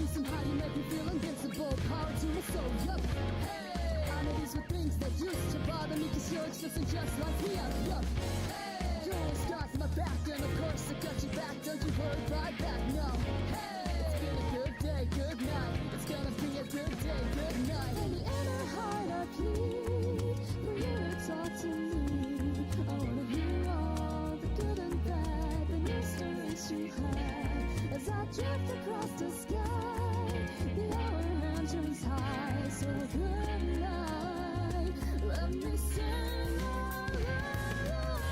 me somehow, you make me feel invincible. Power to my soul, yup. Hey, I know these were things that used to bother me, cause you're existing just like me, yup. Hey, you always got my back, and of course I got your back. Don't you worry right back, no. Hey, it's been a good day, good night. It's gonna be a good day, good night. In the inner heart I plead for you to talk to me. I wanna hear all the good and bad, the mysteries you have. As I drift across the sky, the hour hand turns high. So good night, let me sing our love.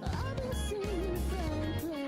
I'll be singing baby.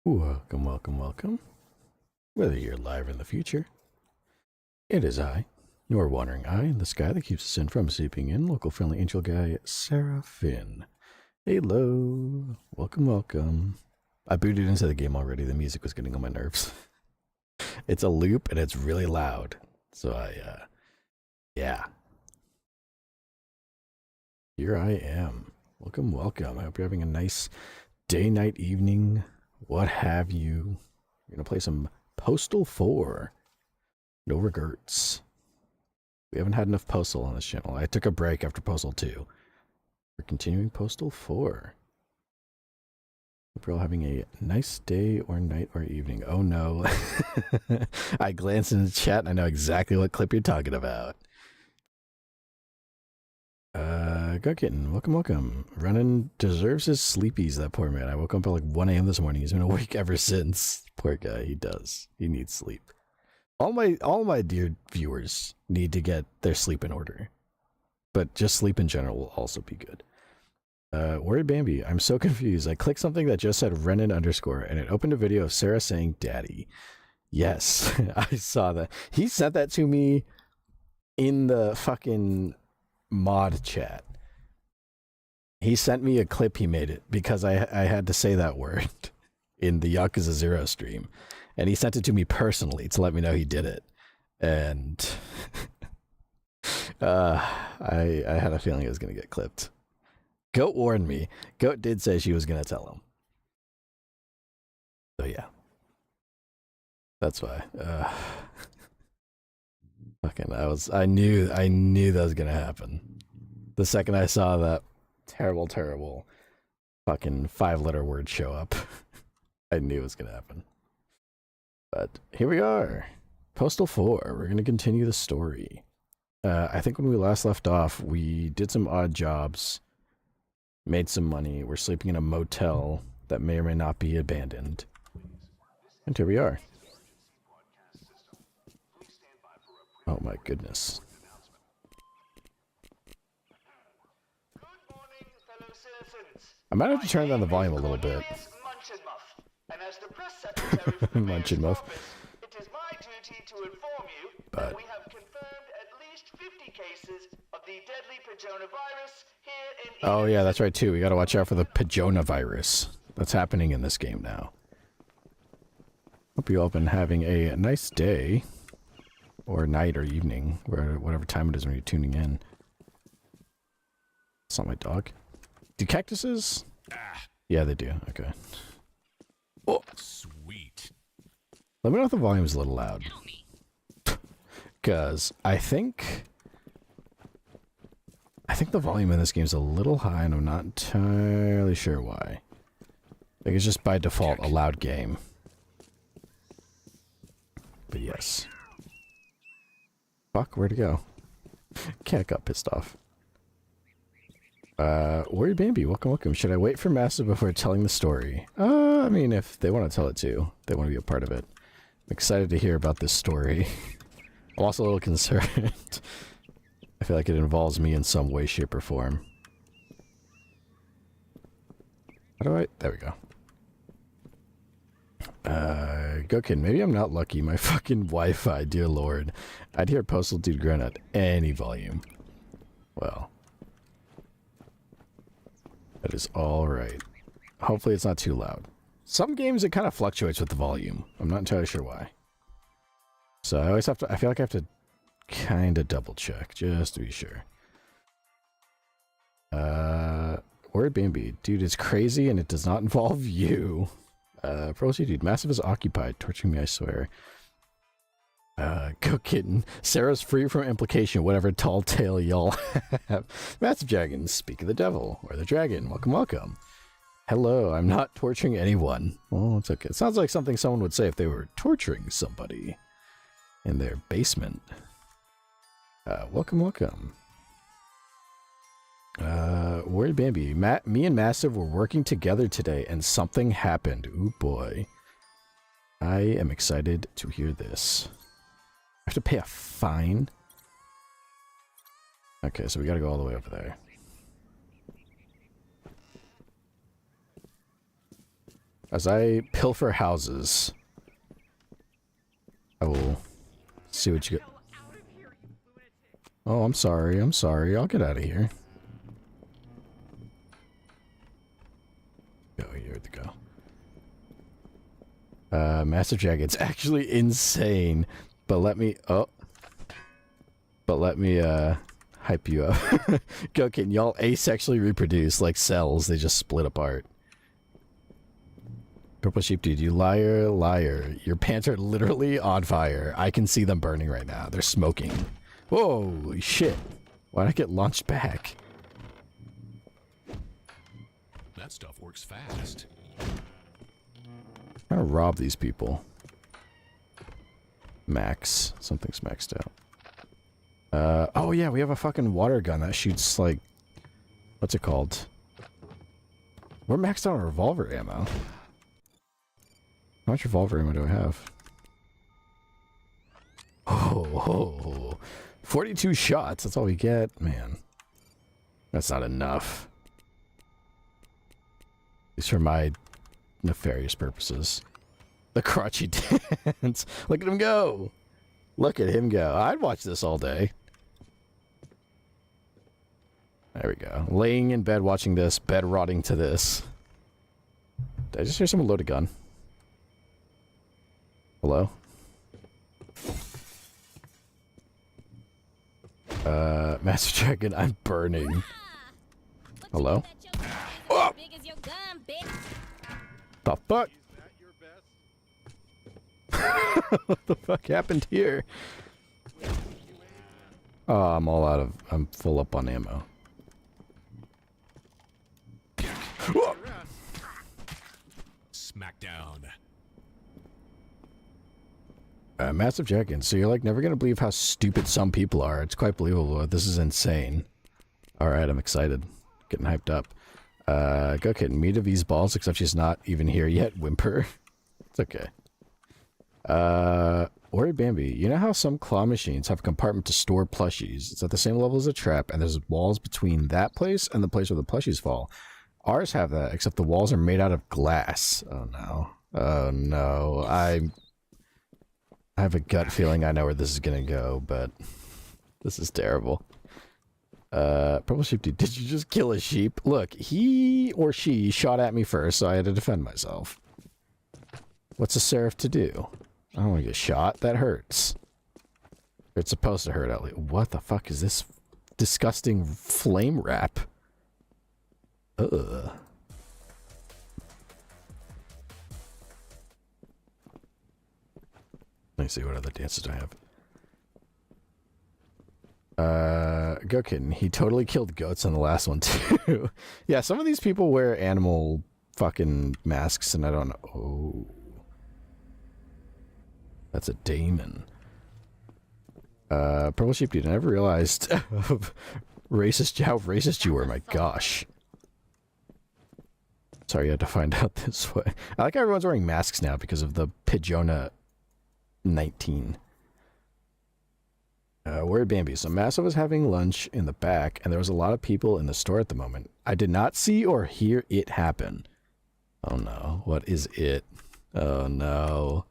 Welcome, welcome, welcome. Whether you're live or in the future, it is I, your wandering eye in the sky that keeps us in from sleeping in, local friendly angel guy, Seraph. Hello, welcome, welcome. I booted into the game already. The music was getting on my nerves. It's a loop and it's really loud. So yeah. Here I am. Welcome, welcome. I hope you're having a nice day, night, evening, what have you. We're going to play some Postal 4. No Regerts. We haven't had enough Postal on this channel. I took a break after Postal 2. We're continuing Postal 4. Hope you're all having a nice day or night or evening. Oh no. I glanced in the chat and I know exactly what clip you're talking about. Gut Kitten, welcome, welcome. Running deserves his sleepies, that poor man. I woke up at like 1 a.m. this morning. He's been awake ever since. Poor guy, he does. He needs sleep. All my dear viewers need to get their sleep in order. But just sleep in general will also be good. Worried Bambi, I'm so confused. I clicked something that just said Renan _ and it opened a video of Sarah saying daddy. Yes, I saw that. He sent that to me in the fucking mod chat. He sent me a clip he made it because I had to say that word in the Yakuza 0 stream. And he sent it to me personally to let me know he did it. And I had a feeling it was going to get clipped. Goat warned me. Goat did say she was going to tell him. So yeah. That's why. Fucking, I knew that was going to happen. The second I saw that terrible fucking 5-letter word show up, I knew it was going to happen. But here we are. Postal 4. We're going to continue the story. I think when we last left off, we did some odd jobs, made some money. We're sleeping in a motel that may or may not be abandoned. And here we are. Oh my goodness. I might have to turn down the volume a little bit. Munch and Muff. It is my duty to inform you But that we have confirmed at least 50 cases of the deadly Pajonavirus here in oh yeah, that's right too. We gotta watch out for the Pajonavirus. That's happening in this game now. Hope you all been having a nice day. Or night or evening, whatever time it is when you're tuning in. It's not my dog. Do cactuses? Yeah, they do. Okay. Oh, sweet. Let me know if the volume's a little loud. Because I think the volume in this game is a little high, and I'm not entirely sure why. I think it's just by default a loud game. But yes. Fuck, where'd it go? Cat got pissed off. Warrior Bambi, welcome. Should I wait for Massive before telling the story? I mean, if they want to tell it too, they want to be a part of it. I'm excited to hear about this story. I'm also a little concerned. I feel like it involves me in some way, shape, or form. How do I? There we go. Gokin, maybe I'm not lucky. My fucking Wi-Fi, dear lord. I'd hear Postal Dude groan at any volume. Well. That is alright. Hopefully it's not too loud. Some games it kind of fluctuates with the volume. I'm not entirely sure why. So I always have to, I feel like I have to kind of double check, just to be sure. Word Bambi. Dude, it's crazy and it does not involve you. Proceed, dude. Massive is occupied. Torturing me, I swear. Go kitten. Sarah's free from implication, whatever tall tale y'all have. Massive Dragon, speak of the devil, or the dragon. Welcome. Hello, I'm not torturing anyone. Well, it's okay. It sounds like something someone would say if they were torturing somebody in their basement. Welcome. Worried Bambi. Me and Massive were working together today and something happened. Ooh boy. I am excited to hear this. I have to pay a fine? Okay, so we gotta go all the way over there. As I pilfer houses, I will see what you get. Oh, I'm sorry. I'll get out of here. Oh, here we go. Massive Dragon's actually insane. But let me hype you up. Go kid, y'all asexually reproduce like cells, they just split apart. Purple sheep dude, you liar. Your pants are literally on fire. I can see them burning right now. They're smoking. Whoa, shit. Why'd I get launched back? That stuff works fast. I'm trying to rob these people. Max. Something's maxed out. Oh yeah, we have a fucking water gun that shoots like... What's it called? We're maxed out on revolver ammo. How much revolver ammo do I have? Oh, 42 shots. That's all we get? Man. That's not enough. These are my nefarious purposes. The crotchy dance. Look at him go. Look at him go. I'd watch this all day. There we go. Laying in bed watching this. Bed rotting to this. Did I just hear someone load a gun? Hello? Master Dragon, I'm burning. Hello? Oh! The fuck? What the fuck happened here? Oh, I'm full up on ammo. Whoa. Smackdown. Massive check-in. So you're like never gonna believe how stupid some people are. It's quite believable. This is insane. Alright, I'm excited. Getting hyped up. Go kitten. Me to these balls, except she's not even here yet. Whimper. It's okay. Ori Bambi, you know how some claw machines have a compartment to store plushies? It's at the same level as a trap, and there's walls between that place and the place where the plushies fall. Ours have that, except the walls are made out of glass. Oh no. Oh no. I have a gut feeling I know where this is gonna go, but this is terrible. Purple Sheep Dude, did you just kill a sheep? Look, he or she shot at me first, so I had to defend myself. What's a Seraph to do? I don't want to get shot. That hurts. It's supposed to hurt at least. What the fuck is this disgusting flame wrap? Ugh. Let me see what other dances do I have. Go kitten. He totally killed goats on the last one too. Yeah, some of these people wear animal fucking masks and I don't know. Oh. That's a daemon. Purple Sheep Dude, I never realized how racist you were, my gosh. Sorry you had to find out this way. I like how everyone's wearing masks now because of the Pidgeona 19. Word Bambi. So Massa was having lunch in the back and there was a lot of people in the store at the moment. I did not see or hear it happen. Oh no. What is it? Oh no.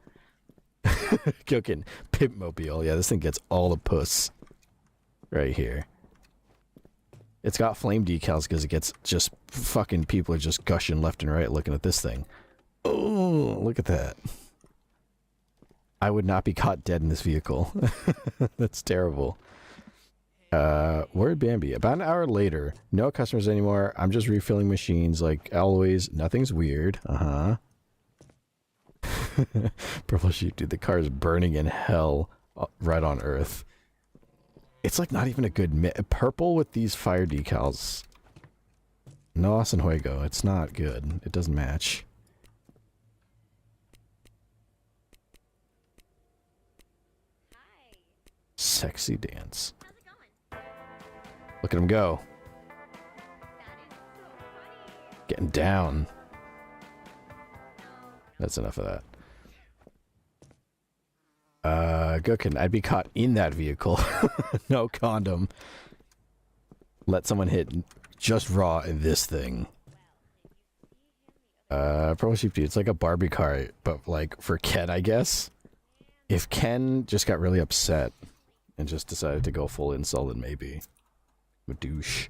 Cooking Pimp Mobile. Yeah, this thing gets all the puss right here. It's got flame decals because it gets just fucking people are just gushing left and right looking at this thing. Oh, look at that. I would not be caught dead in this vehicle. That's terrible. Word Bambi. About an hour later, no customers anymore. I'm just refilling machines like always. Nothing's weird. Uh-huh. Purple Sheep, dude, the car is burning in hell right on Earth. It's like not even a good purple with these fire decals. No Asan Juego. It's not good. It doesn't match. Hi. Sexy dance. How's it going? Look at him go. That is so funny. Getting down. That's enough of that. Gookin, I'd be caught in that vehicle. No condom. Let someone hit just raw in this thing. Purple Sheep Dude, it's like a Barbie car, but like for Ken, I guess. If Ken just got really upset and just decided to go full insult, then maybe. I'm a douche.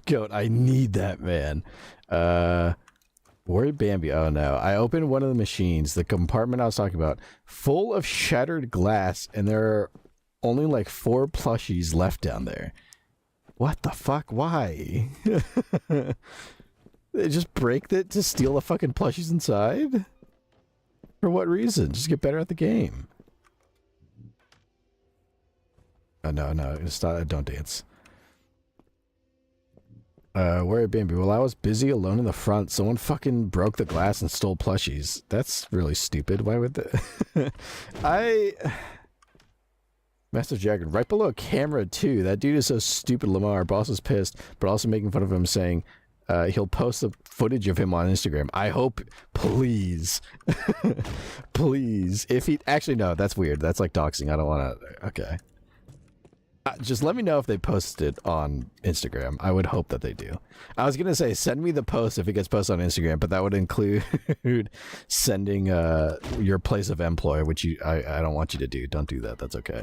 Goat, I need that, man. Worried Bambi. Oh no. I opened one of the machines, the compartment I was talking about, full of shattered glass, and there are only like 4 plushies left down there. What the fuck? Why? They just break it to steal the fucking plushies inside? For what reason? Just get better at the game. Oh no, no. Don't dance. Where Bambi? Well, I was busy alone in the front. Someone fucking broke the glass and stole plushies. That's really stupid. Why would that? Master Dragon, right below a camera too. That dude is so stupid. Lamar, our boss is pissed, but also making fun of him, saying he'll post the footage of him on Instagram. I hope, please, please. If he actually no, that's weird. That's like doxing. I don't want to. Okay. Just let me know if they post it on Instagram. I would hope that they do. I was going to say, send me the post if it gets posted on Instagram, but that would include sending your place of employ, which I don't want you to do. Don't do that. That's okay.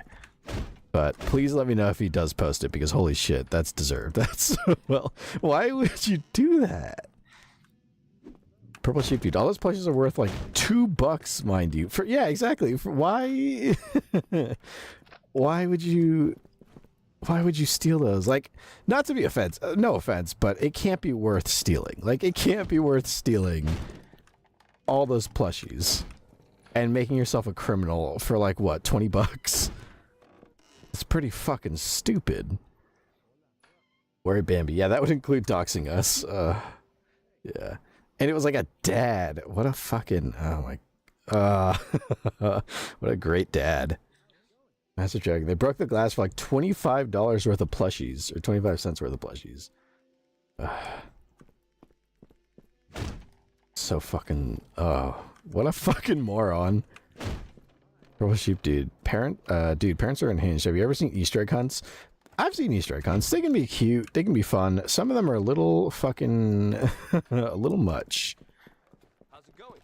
But please let me know if he does post it, because holy shit, that's deserved. That's, well, why would you do that? Purple Sheep Dude, all those plushies are worth like $2, mind you. Yeah, exactly. Why? Why would you... Why would you steal those? Like, not to be no offense, but it can't be worth stealing. Like, it can't be worth stealing all those plushies and making yourself a criminal for like, what, 20 bucks? It's pretty fucking stupid. Worry Bambi. Yeah, that would include doxing us. Yeah. And it was like a dad. What a fucking, oh my, what a great dad. Master Dragon. They broke the glass for like $25 worth of plushies, or 25 cents worth of plushies. So fucking, what a fucking moron. Purple sheep, dude. Parents are unhinged. Have you ever seen Easter egg hunts? I've seen Easter egg hunts. They can be cute. They can be fun. Some of them are a little fucking, a little much. How's it going?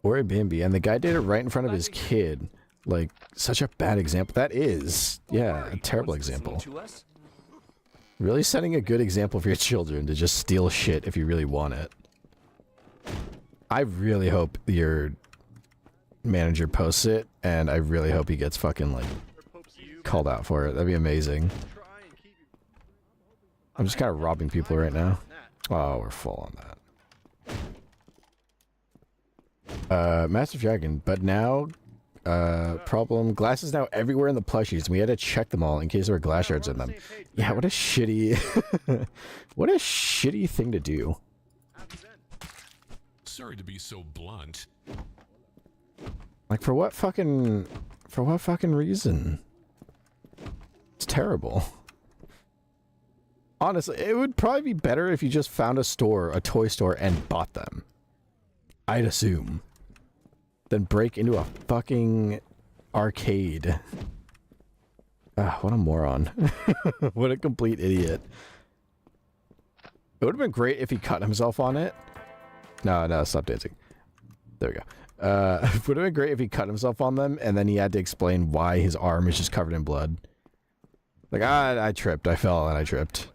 Worry Bambi. And the guy did it right in front of his kid. Like, such a bad example. That is, yeah, a terrible example. Really setting a good example for your children to just steal shit if you really want it. I really hope your manager posts it, and I really hope he gets fucking, like, called out for it. That'd be amazing. I'm just kind of robbing people right now. Oh, we're full on that. Master Dragon, but now, problem, glass is now everywhere in the plushies, and we had to check them all in case there were glass shards in them. Yeah, what a shitty, what a shitty thing to do. Sorry to be so blunt. Like, for what fucking reason? It's terrible. Honestly, it would probably be better if you just found a store, a toy store, and bought them. I'd assume. Than break into a fucking arcade. Ah, what a moron. What a complete idiot. It would have been great if he cut himself on it. No, stop dancing. There we go. It would have been great if he cut himself on them, and then he had to explain why his arm is just covered in blood. Like, I tripped. I fell and I tripped.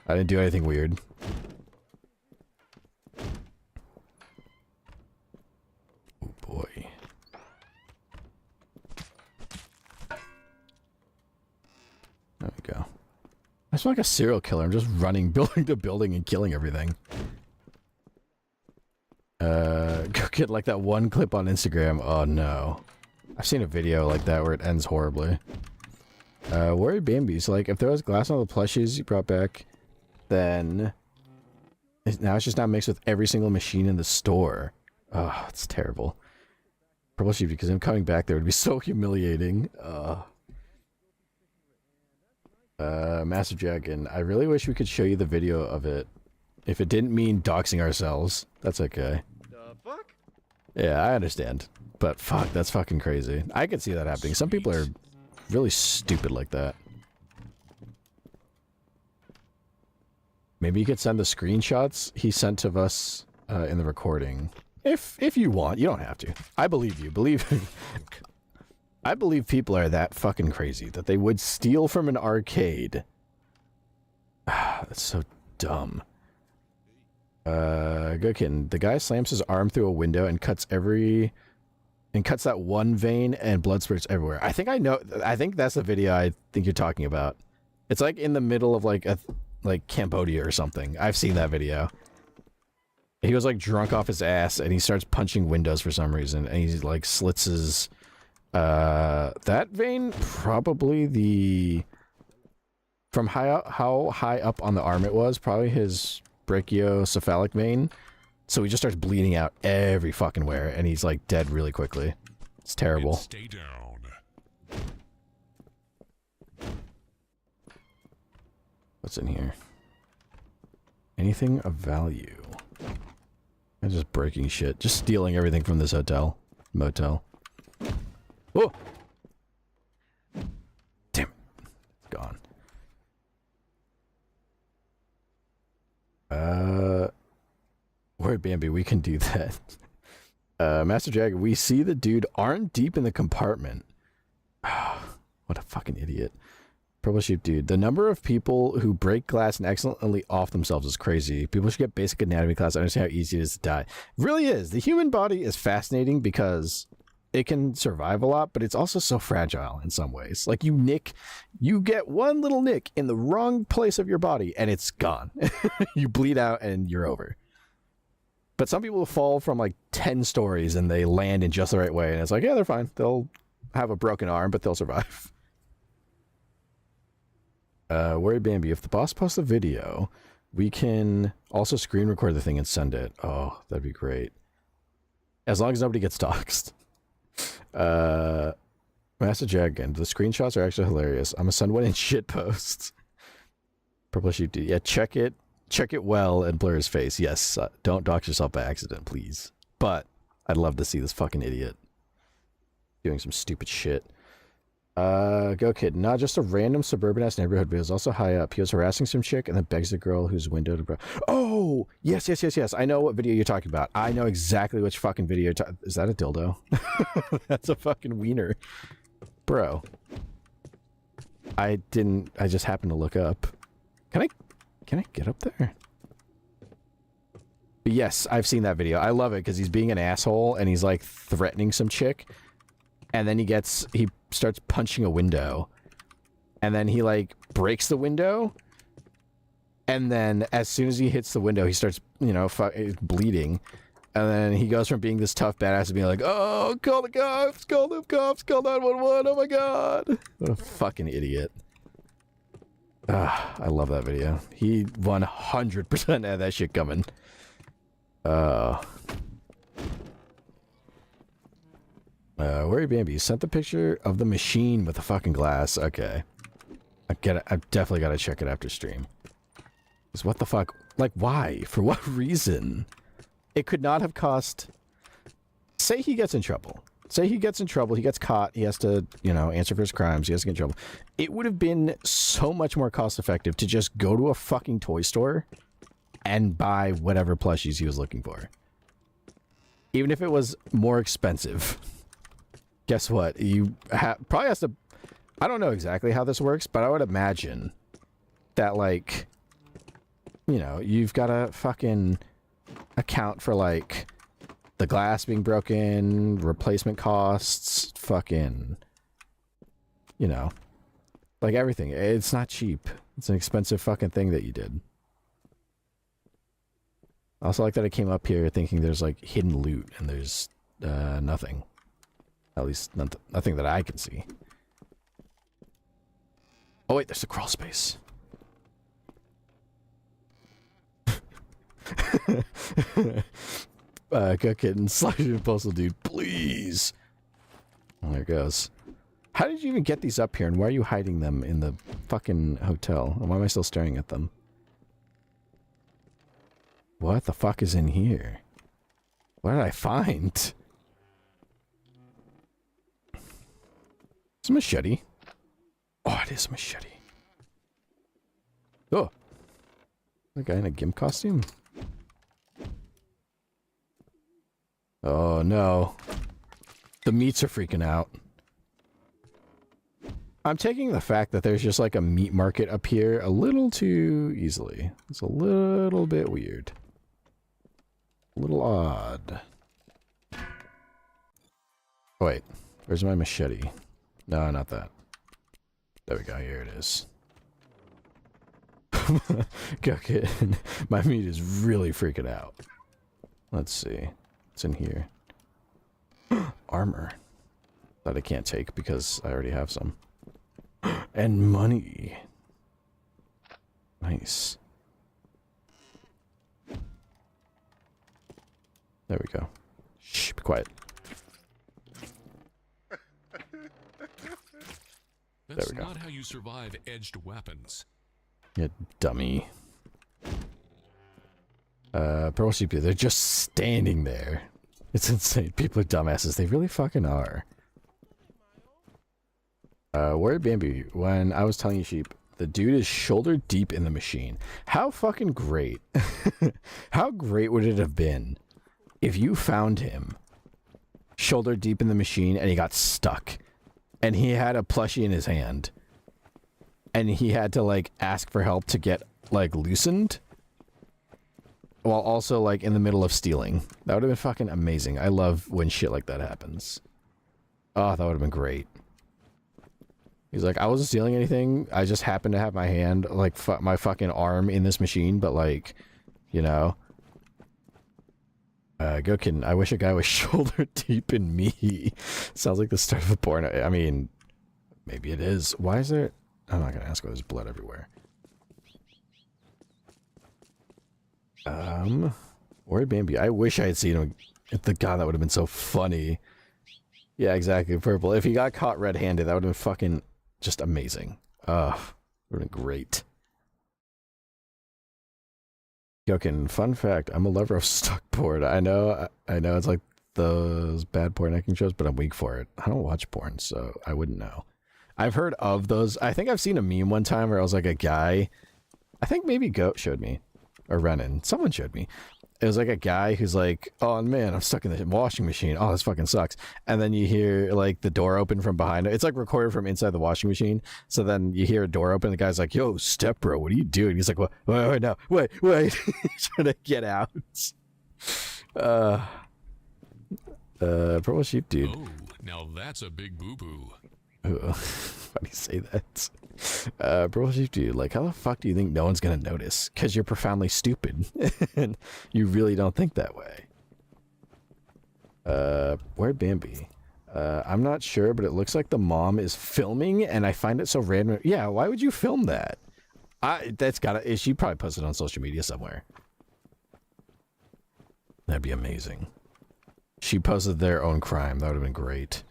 I didn't do anything weird. Oh boy. There we go. I smell like a serial killer. I'm just running building to building and killing everything. Go get like that one clip on Instagram. Oh no. I've seen a video like that where it ends horribly. Worry Bambi's, like, if there was glass on the plushies you brought back, then now it's just not mixed with every single machine in the store. Oh, it's terrible. Purple sheep, because him coming back there would be so humiliating. Master Dragon, I really wish we could show you the video of it. If it didn't mean doxing ourselves, that's okay. Fuck? Yeah, I understand. But fuck, that's fucking crazy. I could see that happening. Some people are really stupid like that. Maybe you could send the screenshots he sent to us in the recording. If you want. You don't have to. I believe you. I believe people are that fucking crazy that they would steal from an arcade. That's so dumb. Good kitten. The guy slams his arm through a window and cuts that one vein, and blood spurts everywhere. I think I know. I think that's the video I think you're talking about. It's like in the middle of like Cambodia or something. I've seen that video. He was like drunk off his ass, and he starts punching windows for some reason, and he like slits his that vein, probably the from how high up on the arm it was, probably his brachiocephalic vein. So he just starts bleeding out every fucking where, and he's like dead really quickly. It's terrible. Stay down. What's in here? Anything of value? I'm just breaking shit. Just stealing everything from this motel. Oh! Damn it. It's gone. Word Bambi, we can do that. Master Dragon, we see the dude arm deep in the compartment. What a fucking idiot. Purple sheep, dude. The number of people who break glass and accidentally off themselves is crazy. People should get basic anatomy class to understand how easy it is to die. It really is. The human body is fascinating because it can survive a lot, but it's also so fragile in some ways. Like you get one little nick in the wrong place of your body and it's gone. You bleed out and you're over. But some people fall from like 10 stories and they land in just the right way. And it's like, yeah, they're fine. They'll have a broken arm, but they'll survive. Worry Bambi, if the boss posts a video, we can also screen record the thing and send it. Oh, that'd be great. As long as nobody gets doxxed. Master Dragon, the screenshots are actually hilarious. I'm gonna send one in shit posts. Purple Sheep, yeah, check it well and blur his face. Yes, don't dox yourself by accident, please. But I'd love to see this fucking idiot doing some stupid shit. Go Kid, not just a random suburban ass neighborhood, but he was also high up. He was harassing some chick and then begs the girl whose window to Oh, yes. I know what video you're talking about. I know exactly which fucking video you're talking. Is that a dildo? That's a fucking wiener. Bro. I just happened to look up. Can I get up there? But yes, I've seen that video. I love it because he's being an asshole and he's like threatening some chick. And then he starts punching a window. And then he like breaks the window. And then as soon as he hits the window, he starts, bleeding. And then he goes from being this tough badass to being like, oh, call the cops, call the cops, call 911, oh my god. What a fucking idiot. I love that video. He 100% had that shit coming. Worry Bambi, you sent the picture of the machine with the fucking glass. Okay. I've definitely got to check it after stream. Because what the fuck? Like, why? For what reason? It could not have cost... Say he gets in trouble. Say he gets in trouble, he gets caught, he has to, answer for his crimes, he has to get in trouble. It would have been so much more cost effective to just go to a fucking toy store and buy whatever plushies he was looking for. Even if it was more expensive. Guess what? You probably has to... I don't know exactly how this works, but I would imagine that, like, you've got to fucking account for, like, the glass being broken, replacement costs, fucking, like everything. It's not cheap. It's an expensive fucking thing that you did. I also like that I came up here thinking there's, like, hidden loot, and there's nothing. At least nothing that I can see. Oh wait, there's a crawl space. Go Kitten, slide in Postal dude, please. Oh, there it goes. How did you even get these up here, and why are you hiding them in the fucking hotel? And why am I still staring at them? What the fuck is in here? What did I find? It's a machete. Oh, it is a machete. Oh. That guy in a gimp costume? Oh, no. The meats are freaking out. I'm taking the fact that there's just like a meat market up here a little too easily. It's a little bit weird. A little odd. Oh, wait. Where's my machete? No, not that. There we go. Here it is. Okay. My meat is really freaking out. Let's see. What's in here? Armor. That I can't take because I already have some. And money. Nice. There we go. Shh, be quiet. That's There we go. not how you survive edged weapons. You dummy. Pearl Sheep, they're just standing there. It's insane. People are dumbasses. They really fucking are. Worry Bambi, when I was telling you, Sheep, the dude is shoulder deep in the machine. How fucking great. How great would it have been if you found him shoulder deep in the machine and he got stuck and he had a plushie in his hand and he had to, like, ask for help to get, like, loosened while also, like, in the middle of stealing. That would have been fucking amazing. I love when shit like that happens. Oh, that would have been great. He's like, I wasn't stealing anything. I just happened to have my hand, like, my fucking arm in this machine, but, like, you know. Gokin, I wish a guy was shoulder deep in me. Sounds like the start of a porno. I mean, maybe it is. Why is there... I'm not gonna ask why there's blood everywhere. Or Bambi. I wish I had seen him. The God, that would have been so funny. Yeah, exactly. Purple. If he got caught red-handed, that would have been fucking... just amazing. Would have been great. Yokin, fun fact, I'm a lover of stuck porn. I know it's like those bad porn acting shows, but I'm weak for it. I don't watch porn, so I wouldn't know. I've heard of those. I think I've seen a meme one time where I was like a guy. I think maybe Goat showed me. Or Renan. Someone showed me. It was like a guy who's like, oh man, I'm stuck in the washing machine. Oh, this fucking sucks. And then you hear like the door open from behind it. It's like recorded from inside the washing machine. So then you hear a door open. The guy's like, yo, step bro, what are you doing? He's like, wait, no, wait. He's trying to get out. Purple sheep dude. Oh, now that's a big boo-boo. Why do you say that? Purple sheep dude, like, how the fuck do you think no one's gonna notice? Because you're profoundly stupid. And you really don't think that way. Where'd Bambi? I'm not sure, but it looks like the mom is filming, and I find it so random. Yeah, why would you film that? That's gotta... She probably posted it on social media somewhere. That'd be amazing. She posted their own crime. That would have been great.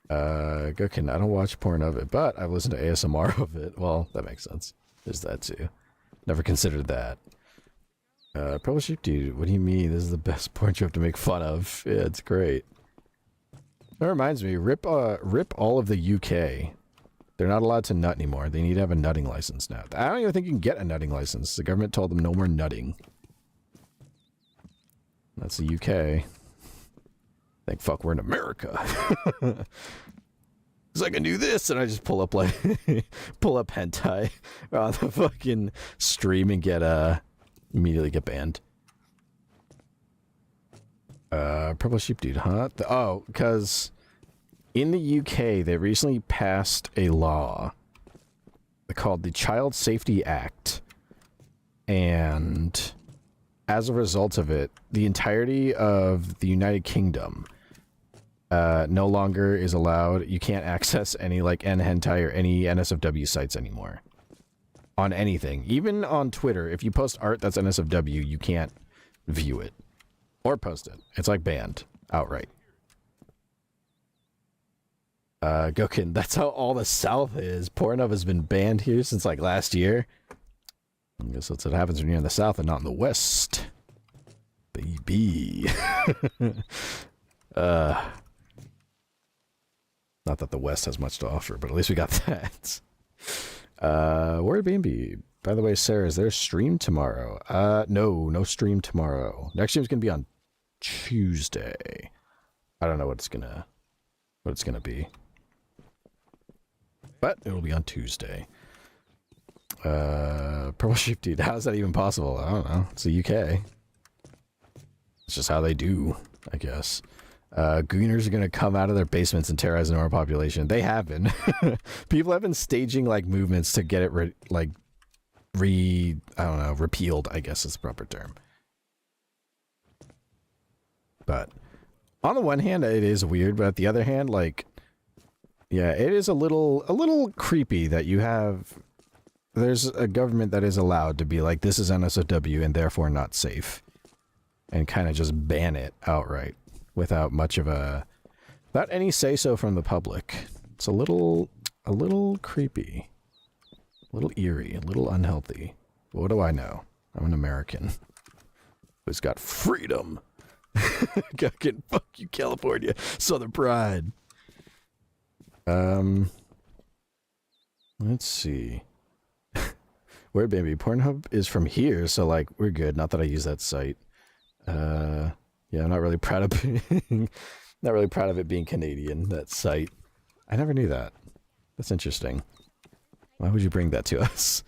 Gokin, I don't watch porn of it, but I've listened to ASMR of it. Well, that makes sense. There's that too. Never considered that. Purple sheep dude, what do you mean? This is the best porn you have to make fun of. Yeah, it's great. That reminds me, rip all of the UK. They're not allowed to nut anymore. They need to have a nutting license now. I don't even think you can get a nutting license. The government told them no more nutting. That's the UK. Think, fuck, we're in America. Cause I can do this, and I just pull up like pull up hentai on the fucking stream and get immediately get banned. Purple sheep dude, huh? Because in the UK they recently passed a law called the Child Safety Act, and as a result of it, the entirety of the United Kingdom no longer is allowed. You can't access any like hentai or any NSFW sites anymore. On anything. Even on Twitter, if you post art that's NSFW, you can't view it. Or post it. It's like banned. Outright. Gokin, that's how all the South is. Pornhub has been banned here since like last year. I guess that's what happens when you're in the South and not in the West. Baby. Not that the West has much to offer, but at least we got that. Where'd Bambi? By the way, Sarah, is there a stream tomorrow? No stream tomorrow. Next stream's gonna be on Tuesday. I don't know what it's gonna be. But it'll be on Tuesday. Purple sheep dude, how is that even possible? I don't know. It's the UK. It's just how they do, I guess. Gooners are gonna come out of their basements and terrorize the normal population. They have been. People have been staging like movements to get it repealed, I guess is the proper term. But on the one hand, it is weird, but at the other hand, like, yeah, it is a little creepy that you have. There's a government that is allowed to be like, this is NSFW and therefore not safe, and kind of just ban it outright without much of without any say-so from the public. It's a little creepy, a little eerie, a little unhealthy. But what do I know? I'm an American who's got freedom. Fucking fuck you, California, Southern pride. Let's see. Where baby? Pornhub is from here, so like we're good. Not that I use that site. Yeah, I'm not really proud of it being Canadian. That site. I never knew that. That's interesting. Why would you bring that to us?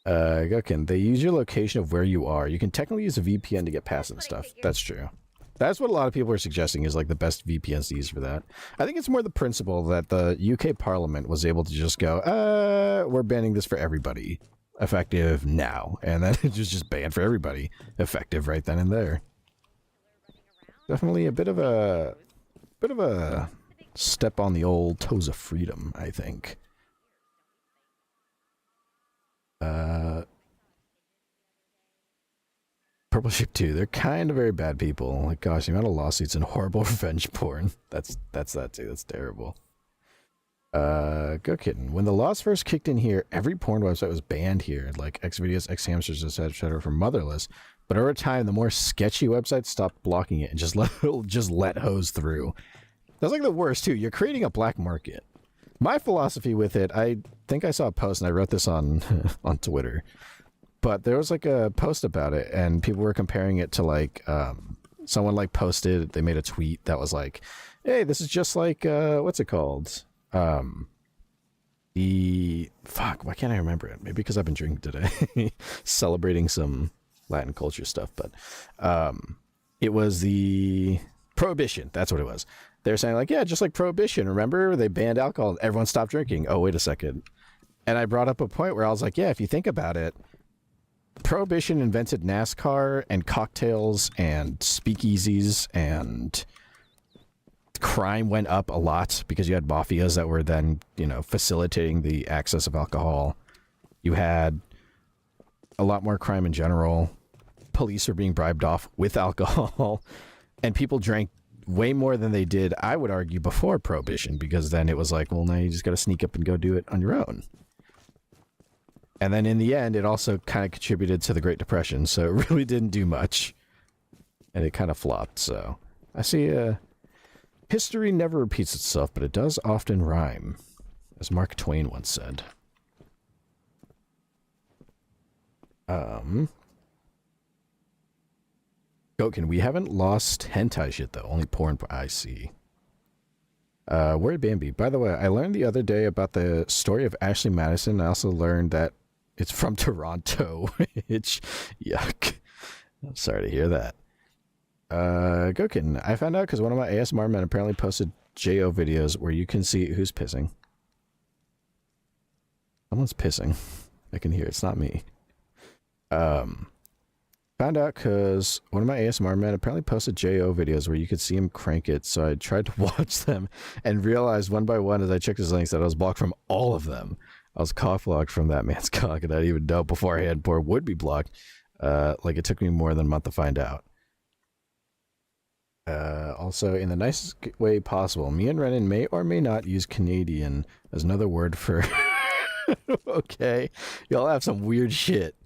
Gokin, they use your location of where you are. You can technically use a VPN to get past and stuff. That's true. That's what a lot of people are suggesting is like the best VPNs to use for that. I think it's more the principle that the UK Parliament was able to just go, we're banning this for everybody, effective now, and then it was just banned for everybody, effective right then and there. Definitely a bit of a step on the old toes of freedom, I think. Purple Sheep 2, they're kind of very bad people. Like, gosh, the amount of lawsuits and horrible revenge porn. That's that too. That's terrible. Go Kitten. When the laws first kicked in here, every porn website was banned here, like Xvideos, Xhamsters, etc. for motherless. But over time, the more sketchy websites stopped blocking it and just let hoes through. That's like the worst too. You're creating a black market. My philosophy with it, I think I saw a post and I wrote this on on Twitter. But there was like a post about it, and people were comparing it to like someone like posted. They made a tweet that was like, "Hey, this is just like what's it called? The fuck. Why can't I remember it? Maybe because I've been drinking today, celebrating some Latin culture stuff. But it was the Prohibition. That's what it was. They're saying like, yeah, just like Prohibition. Remember, they banned alcohol. Everyone stopped drinking. Oh, wait a second. And I brought up a point where I was like, yeah, if you think about it. Prohibition invented NASCAR and cocktails and speakeasies, and crime went up a lot because you had mafias that were then, you know, facilitating the access of alcohol. You had a lot more crime in general. Police were being bribed off with alcohol, and people drank way more than they did, I would argue, before Prohibition, because then it was like, well, now you just got to sneak up and go do it on your own. And then in the end, it also kind of contributed to the Great Depression, so it really didn't do much. And it kind of flopped, so. I see, history never repeats itself, but it does often rhyme, as Mark Twain once said. Gokin, we haven't lost hentai shit, though. Only porn, I see. Word Bambi. By the way, I learned the other day about the story of Ashley Madison. I also learned that it's from Toronto, which, yuck. I'm sorry to hear that. Gokin, I found out because one of my ASMR men apparently posted JO videos where you can see who's pissing. Someone's pissing. I can hear it. It's not me. Found out because one of my ASMR men apparently posted JO videos where you could see him crank it, so I tried to watch them and realized one by one as I checked his links that I was blocked from all of them. I was cock blocked from that man's cock, and I didn't even know beforehand porn would be blocked. Like, it took me more than a month to find out. Also, in the nicest way possible, me and Renan may or may not use Canadian as another word for... Okay, y'all have some weird shit.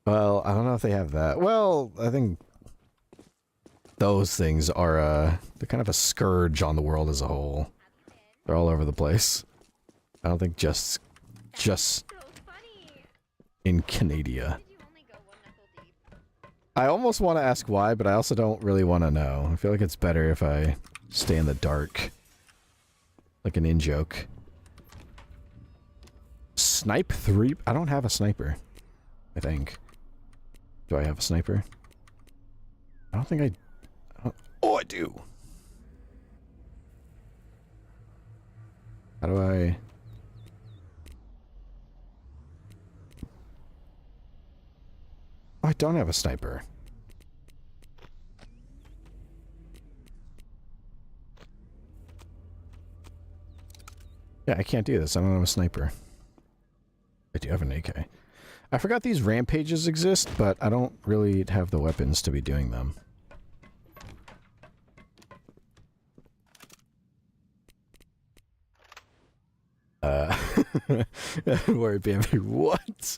Well, I don't know if they have that. Well, I think those things are, they're kind of a scourge on the world as a whole. They're all over the place. I don't think just So funny. in Canada. Did you only go one knuckle deep? I almost want to ask why, but I also don't really want to know. I feel like it's better if I stay in the dark. Like an in-joke. Snipe 3? I don't have a sniper. I think. Do I have a sniper? I don't think I... Oh, I do! How do I... Oh, I don't have a sniper. Yeah, I can't do this. I don't have a sniper. I do have an AK. I forgot these rampages exist, but I don't really have the weapons to be doing them. Worry, Bambi. What?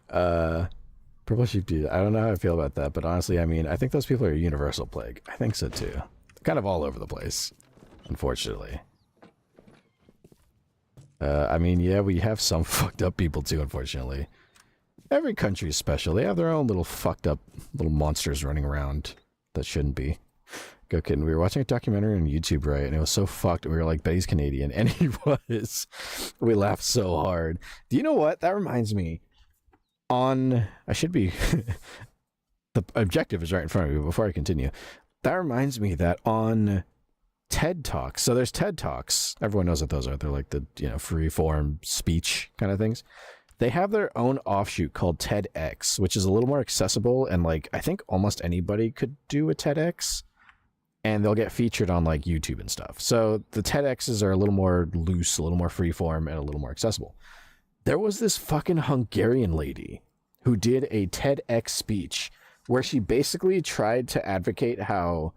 Purple Sheep Dude. I don't know how I feel about that, but honestly, I mean, I think those people are a universal plague. I think so too. They're kind of all over the place, unfortunately. I mean, yeah, we have some fucked up people too, unfortunately. Every country is special. They have their own little fucked up little monsters running around that shouldn't be. Go kidding. We were watching a documentary on YouTube, right? And it was so fucked. And we were like, but he's Canadian. And he was. We laughed so hard. Do you know what? That reminds me. I should be... The objective is right in front of me, but before I continue. That reminds me that on TED Talks, so there's TED Talks. Everyone knows what those are. They're like the, free form speech kind of things. They have their own offshoot called TEDx, which is a little more accessible, and like I think almost anybody could do a TEDx, and they'll get featured on like YouTube and stuff. So the TEDx's are a little more loose, a little more free form, and a little more accessible. There was this fucking Hungarian lady who did a TEDx speech where she basically tried to advocate how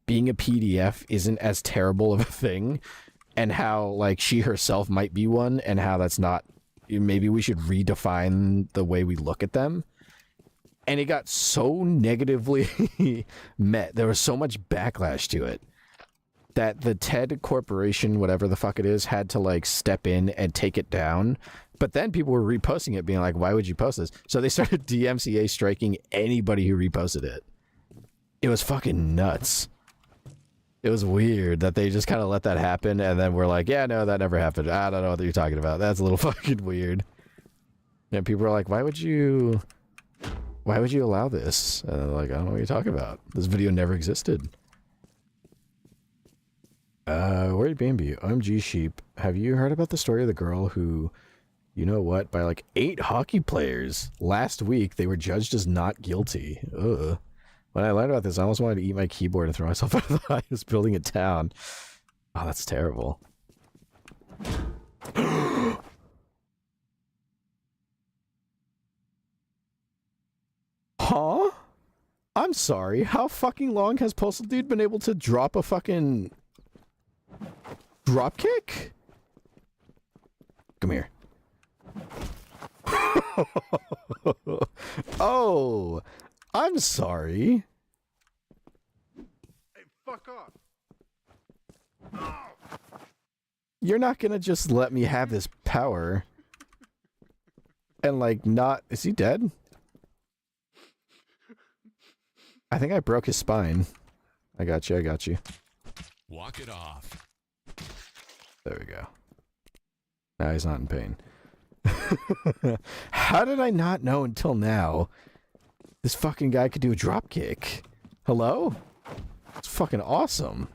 being a PDF isn't as terrible of a thing, and how like she herself might be one, and how that's not, maybe we should redefine the way we look at them. And it got so negatively met. There was so much backlash to it that the TED Corporation, whatever the fuck it is, had to like step in and take it down. But then people were reposting it, being like, why would you post this? So they started DMCA striking anybody who reposted it. It was fucking nuts. It was weird that they just kind of let that happen, and then we're like, yeah, no, that never happened. I don't know what you're talking about. That's a little fucking weird. And people are like, why would you allow this? And they're like, I don't know what you're talking about. This video never existed. Worried Bambi, OMG Sheep, have you heard about the story of the girl who, you know what, by like 8 hockey players last week, they were judged as not guilty? Ugh. When I learned about this, I almost wanted to eat my keyboard and throw myself out of the highest building in town. Oh, that's terrible. Huh? I'm sorry. How fucking long has Postal Dude been able to drop a fucking drop kick? Come here. Oh, I'm sorry. Hey, fuck off. You're not gonna just let me have this power and like not... Is he dead? I think I broke his spine. I got you. Walk it off. There we go. Now he's not in pain. How did I not know until now this fucking guy could do a drop kick? Hello? It's fucking awesome.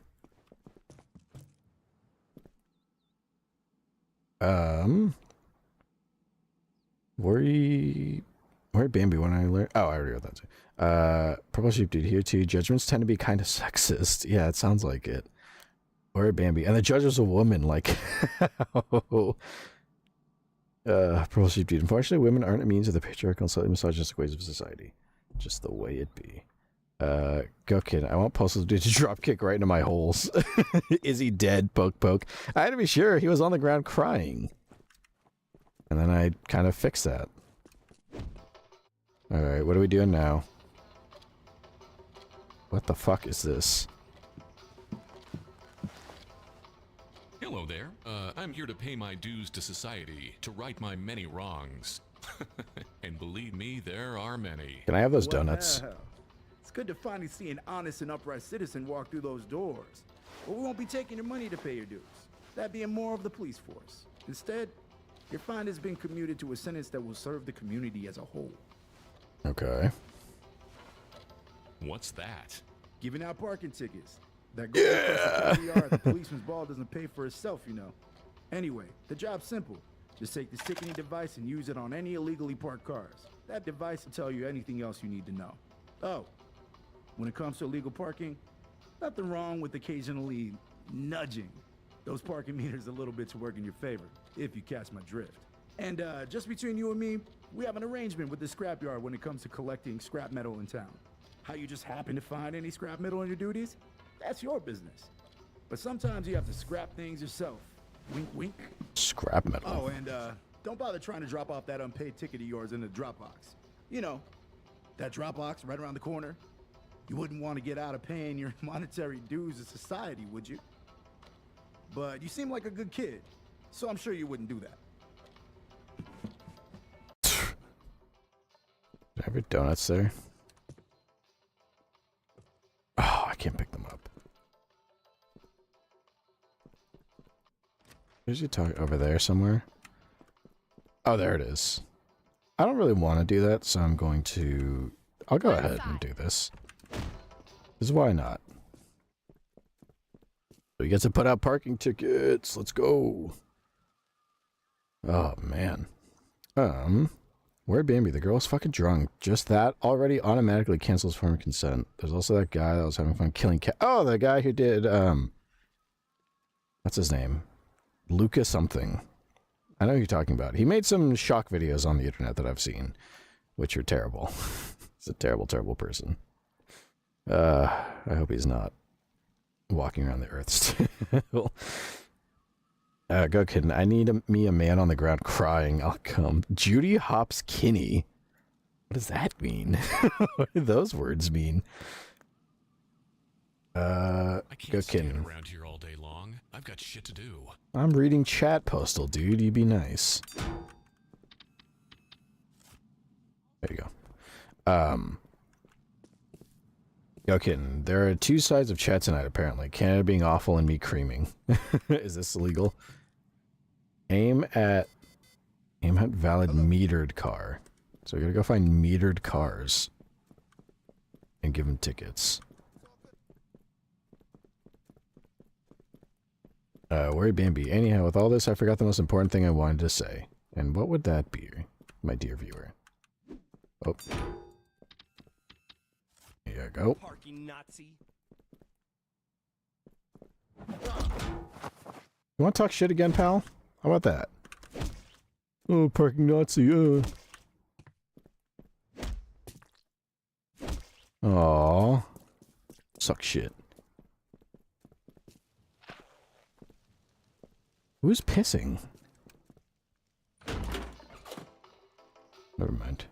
Worry Bambi when I learn. Oh, I already got that too. Purple Sheep Dude here too. Judgments tend to be kind of sexist. Yeah, it sounds like it. Worry Bambi. And the judge was a woman, like Purple Sheep Dude. Unfortunately, women aren't immune to the patriarchal and slightly misogynistic ways of society. Just the way it be. Go kid. I want Postal Dude to drop kick right into my holes. Is he dead? Poke poke. I had to be sure. He was on the ground crying. And then I kind of fixed that. Alright, what are we doing now? What the fuck is this? Hello there. I'm here to pay my dues to society, to right my many wrongs. And believe me, there are many. Can I have those donuts? Well, it's good to finally see an honest and upright citizen walk through those doors. But we won't be taking your money to pay your dues. That'd be immoral of the police force. Instead, your fine has been commuted to a sentence that will serve the community as a whole. Okay. What's that? Giving out parking tickets. That goes across the yard, the policeman's ball doesn't pay for itself, you know. Anyway, the job's simple. Just take this ticketing device and use it on any illegally parked cars. That device will tell you anything else you need to know. Oh, when it comes to illegal parking, nothing wrong with occasionally nudging those parking meters a little bit to work in your favor, if you catch my drift. And just between you and me, we have an arrangement with the scrapyard when it comes to collecting scrap metal in town. How you just happen to find any scrap metal on your duties? That's your business. But sometimes you have to scrap things yourself. Wink, wink. Scrap metal. Oh, and don't bother trying to drop off that unpaid ticket of yours in the drop box. You know, that drop box right around the corner. You wouldn't want to get out of paying your monetary dues to society, would you? But you seem like a good kid, so I'm sure you wouldn't do that. Do I have your donuts there? Oh, I can't pick them up. Where's your talk? Over there somewhere? Oh, there it is. I don't really want to do that, so I'm going to... I'll go ahead and do this. Because why not? So he gets to put out parking tickets. Let's go. Oh, man. Where Bambi? The girl's fucking drunk. Just that already automatically cancels form of consent. There's also that guy that was having fun killing cat. Oh, the guy who did, what's his name? Lucas something. I know who you're talking about. He made some shock videos on the internet that I've seen, which are terrible. He's a terrible, terrible person. I hope he's not walking around the earth still. Go kidding. I need me a man on the ground crying. I'll come. Judy Hopps Kinney. What does that mean? What do those words mean? I can't Go stand kidding. around here all day long. I've got shit to do. I'm reading chat, Postal, dude. You be nice. There you go. Go kidding. There are two sides of chat tonight, apparently. Canada being awful and me creaming. Is this illegal? Aim at valid metered car. So we gotta go find metered cars and give them tickets. Worried Bambi. Anyhow, with all this, I forgot the most important thing I wanted to say. And what would that be, my dear viewer? Oh. There you go. Parking Nazi. You want to talk shit again, pal? How about that? Oh, parking Nazi, Aww. Suck shit. Who's pissing? Never mind.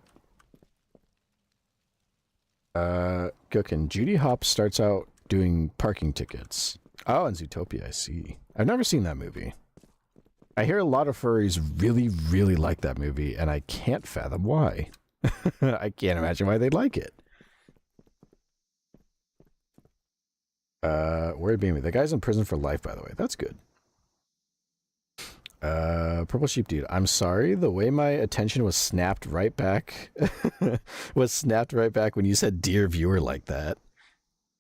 Gookin. Judy Hopps starts out doing parking tickets. Oh, in Zootopia, I see. I've never seen that movie. I hear a lot of furries really, really like that movie, and I can't fathom why. I can't imagine why they'd like it. Worried Baby. The guy's in prison for life, by the way. That's good. Purple Sheep Dude. I'm sorry. The way my attention was snapped right back when you said dear viewer like that.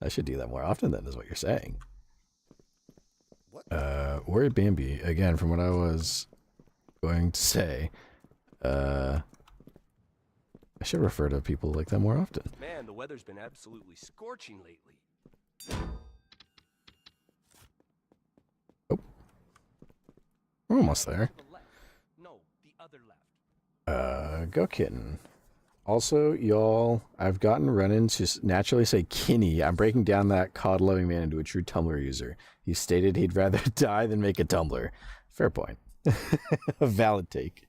I should do that more often then, is what you're saying. Worried Bambi. Again, from what I was going to say, I should refer to people like that more often. Man, the weather's been absolutely scorching lately. Oh. We're almost there. No, the other left. Go kitten. Also, y'all, I've gotten run-in to naturally say Kinney. I'm breaking down that COD-loving man into a true Tumblr user. He stated he'd rather die than make a Tumblr. Fair point. A valid take.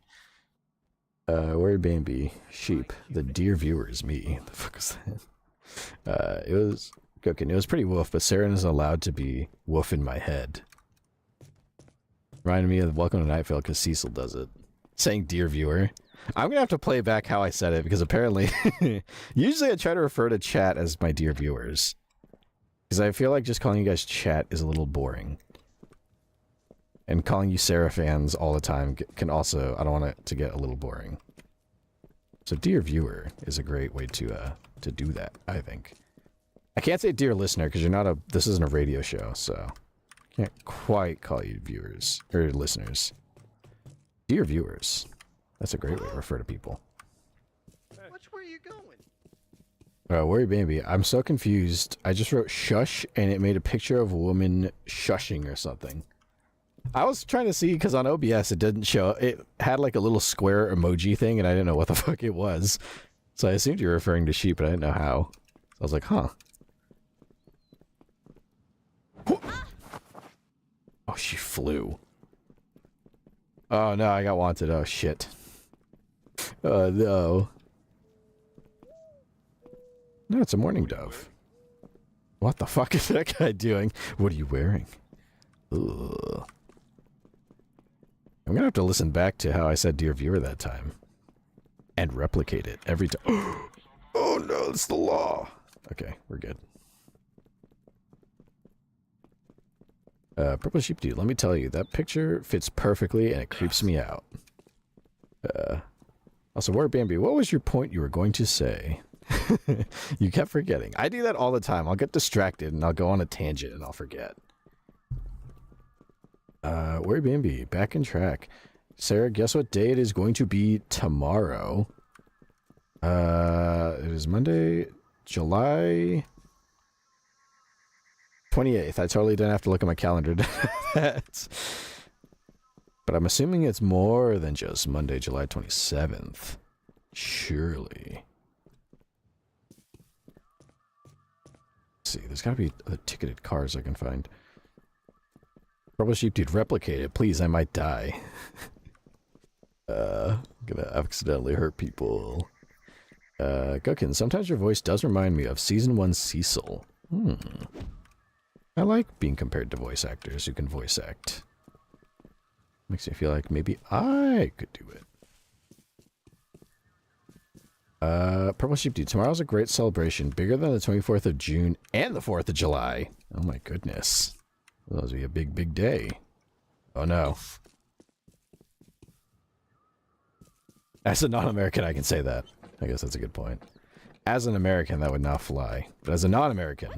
Worried Bambi. Sheep. The dear viewer is me. The fuck was that? It was... Cooking. It was pretty woof, but Saren is allowed to be woof in my head. Reminded me of Welcome to Nightfield because Cecil does it. Saying dear viewer. I'm going to have to play back how I said it because apparently... usually I try to refer to chat as my dear viewers. Because I feel like just calling you guys chat is a little boring. And calling you Seraph fans all the time can also... I don't want it to get a little boring. So dear viewer is a great way to do that, I think. I can't say dear listener because you're not a... This isn't a radio show, so... I can't quite call you viewers. Or listeners. Dear viewers. That's a great way to refer to people. Which way are you going? Worry Baby. I'm so confused. I just wrote shush and it made a picture of a woman shushing or something. I was trying to see because on OBS it didn't show. It had like a little square emoji thing and I didn't know what the fuck it was. So I assumed you were referring to sheep, but I didn't know how. So I was like, huh. Oh, she flew. Oh, no, I got wanted. Oh, shit. No. No, it's a mourning dove. What the fuck is that guy doing? What are you wearing? Ugh. I'm gonna have to listen back to how I said dear viewer that time. And replicate it every time. Oh, no, it's the law. Okay, we're good. Purple Sheep Dude, let me tell you, that picture fits perfectly and it creeps me out. Also, War Bambi, what was your point you were going to say? You kept forgetting. I do that all the time. I'll get distracted and I'll go on a tangent and I'll forget. Where Bambi? Back in track. Sarah, guess what day it is going to be tomorrow? It is Monday, July 28th. I totally didn't have to look at my calendar to know that. But I'm assuming it's more than just Monday, July 27th. Surely. Let's see, there's gotta be other ticketed cars I can find. Purple Sheep Dude, replicate it. Please, I might die. I'm gonna accidentally hurt people. Gukin, sometimes your voice does remind me of Season 1 Cecil. I like being compared to voice actors who can voice act. Makes me feel like maybe I could do it. Purple Sheep Dude, tomorrow's a great celebration. Bigger than the 24th of June and the 4th of July. Oh my goodness. That'll be a big, big day. Oh no. As a non-American, I can say that. I guess that's a good point. As an American, that would not fly. But as a non-American,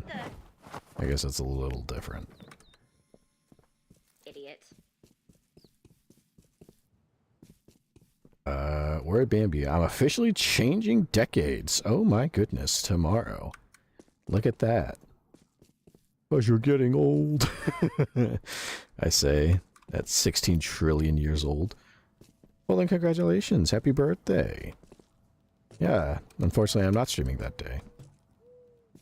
I guess that's a little different. Idiot. Where Bambi? I'm officially changing decades. Oh my goodness, tomorrow. Look at that. Because you're getting old. I say, at 16 trillion years old. Well then, congratulations. Happy birthday. Yeah, unfortunately I'm not streaming that day.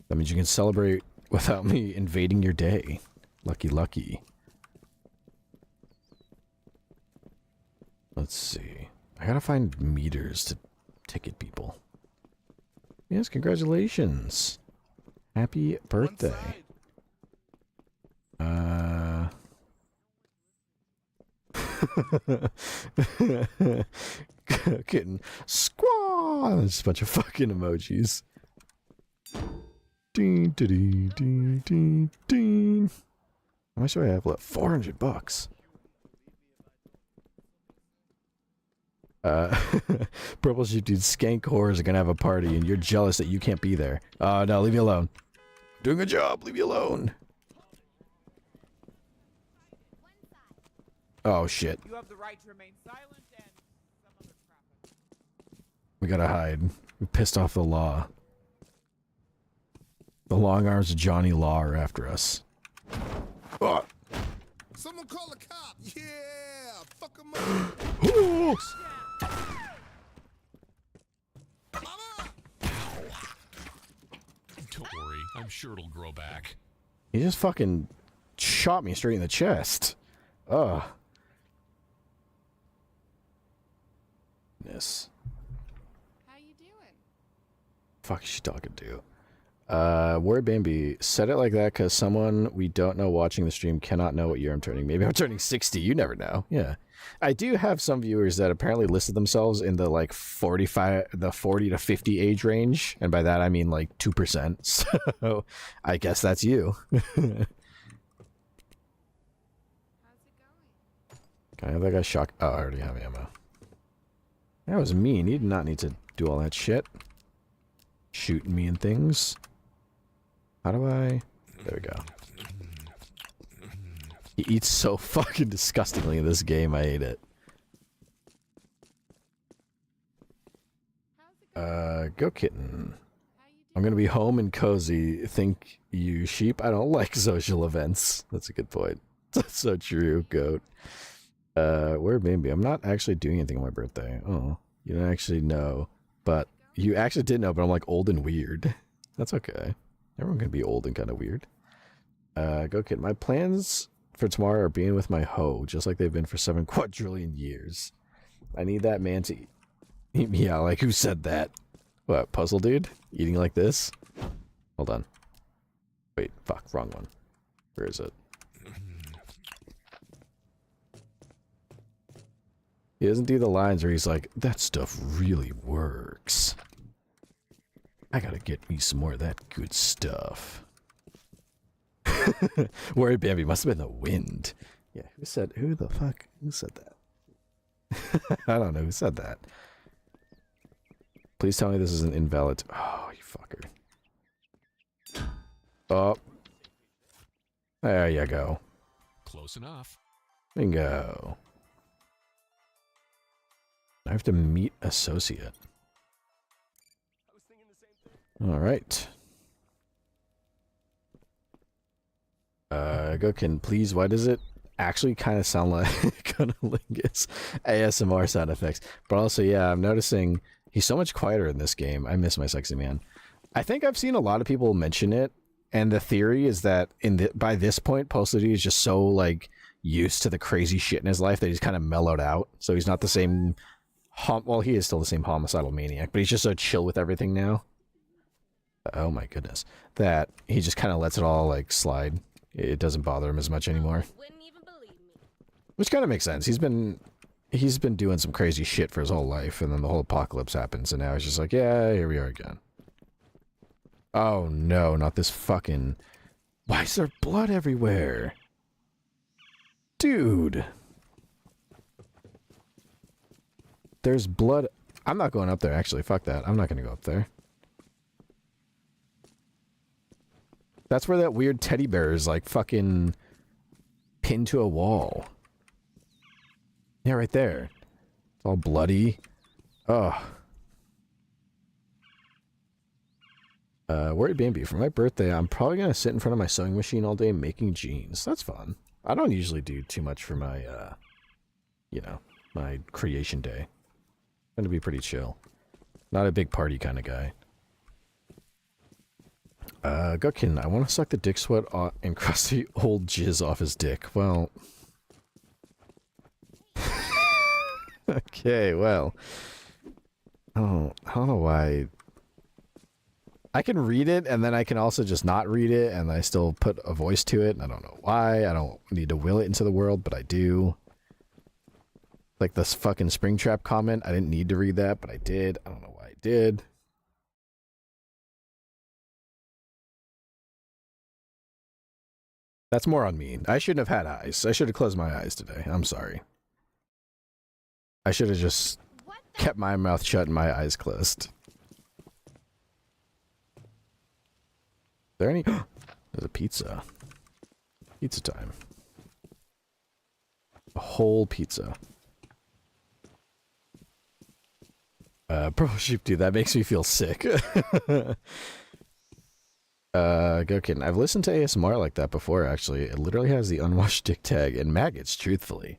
That means you can celebrate without me invading your day. Lucky, lucky. Let's see. I gotta find meters to ticket people. Yes, congratulations. Happy birthday. Kitten. Squaw! There's a bunch of fucking emojis. Ding, ding, ding, ding, ding. How much do I have left? $400. Purple Sheep Dude, skank whores are gonna have a party and you're jealous that you can't be there. No, leave me alone. Doing a job, leave me alone. Oh shit. You have the right to remain silent and some other crap. We gotta hide. We pissed off the law. The long arms of Johnny Law are after us. Oh. Someone call a cop. Yeah, fuck him up. Ooh. Don't worry, I'm sure it'll grow back. He just fucking shot me straight in the chest. Ugh. Goodness. How you doing? Fuck is she talking to? Word Bambi, said it like that because someone we don't know watching the stream cannot know what year I'm turning. Maybe I'm turning 60. You never know. Yeah. I do have some viewers that apparently listed themselves in the like 40 to 50 age range. And by that, I mean like 2%. So I guess that's you. How's it going? Can I have that guy shock? Oh, I already have ammo. That was mean. You did not need to do all that shit. Shooting me and things. How do I... There we go. He eats so fucking disgustingly in this game, I hate it. Go kitten. I'm gonna be home and cozy. Think you sheep? I don't like social events. That's a good point. That's so true, goat. Where maybe? I'm not actually doing anything on my birthday. Oh, you don't actually know. But you actually did know, but I'm like old and weird. That's okay. Everyone can be old and kind of weird. Go kid. My plans for tomorrow are being with my hoe, just like they've been for 7 quadrillion years. I need that man to eat me out. Like, who said that? What, Puzzle Dude? Eating like this? Hold on. Wait, fuck, wrong one. Where is it? He doesn't do the lines where he's like, that stuff really works. I gotta get me some more of that good stuff. Worried Bambi must have been the wind. Yeah, who said that? I don't know who said that. Please tell me this is an invalid. Oh, you fucker. Oh. There you go. Close enough. Bingo. I have to meet associate. All right. Gokin, please, why does it actually kind of sound like Cunnilingus ASMR sound effects? But also, yeah, I'm noticing he's so much quieter in this game. I miss my sexy man. I think I've seen a lot of people mention it, and the theory is that by this point, Postal is just so, like, used to the crazy shit in his life that he's kind of mellowed out. So he's not the same... well, he is still the same homicidal maniac, but he's just so chill with everything now. Oh my goodness. That he just kind of lets it all, like, slide. It doesn't bother him as much anymore. Which kind of makes sense. He's been doing some crazy shit for his whole life, and then the whole apocalypse happens, and now he's just like, yeah, here we are again. Oh no, not this fucking... Why is there blood everywhere? Dude. There's blood... I'm not going up there, actually. Fuck that. I'm not gonna go up there. That's where that weird teddy bear is, like, fucking pinned to a wall. Yeah, right there. It's all bloody. Ugh. Worried Bambi, for my birthday, I'm probably gonna sit in front of my sewing machine all day making jeans. That's fun. I don't usually do too much for my, you know, my creation day. Gonna be pretty chill. Not a big party kind of guy. Gutkin, I want to suck the dick sweat and crusty old jizz off his dick. Well... okay, well... Oh, I don't know why... I can read it, and then I can also just not read it, and I still put a voice to it, and I don't know why. I don't need to will it into the world, but I do. Like this fucking Springtrap comment, I didn't need to read that, but I did. I don't know why I did. That's more on me. I shouldn't have had eyes. I should have closed my eyes today. I'm sorry. I should have just kept my mouth shut and my eyes closed. Is there any... There's a pizza. Pizza time. A whole pizza. Purple sheep, dude, that makes me feel sick. Gokin, I've listened to ASMR like that before, actually. It literally has the unwashed dick tag and maggots, truthfully.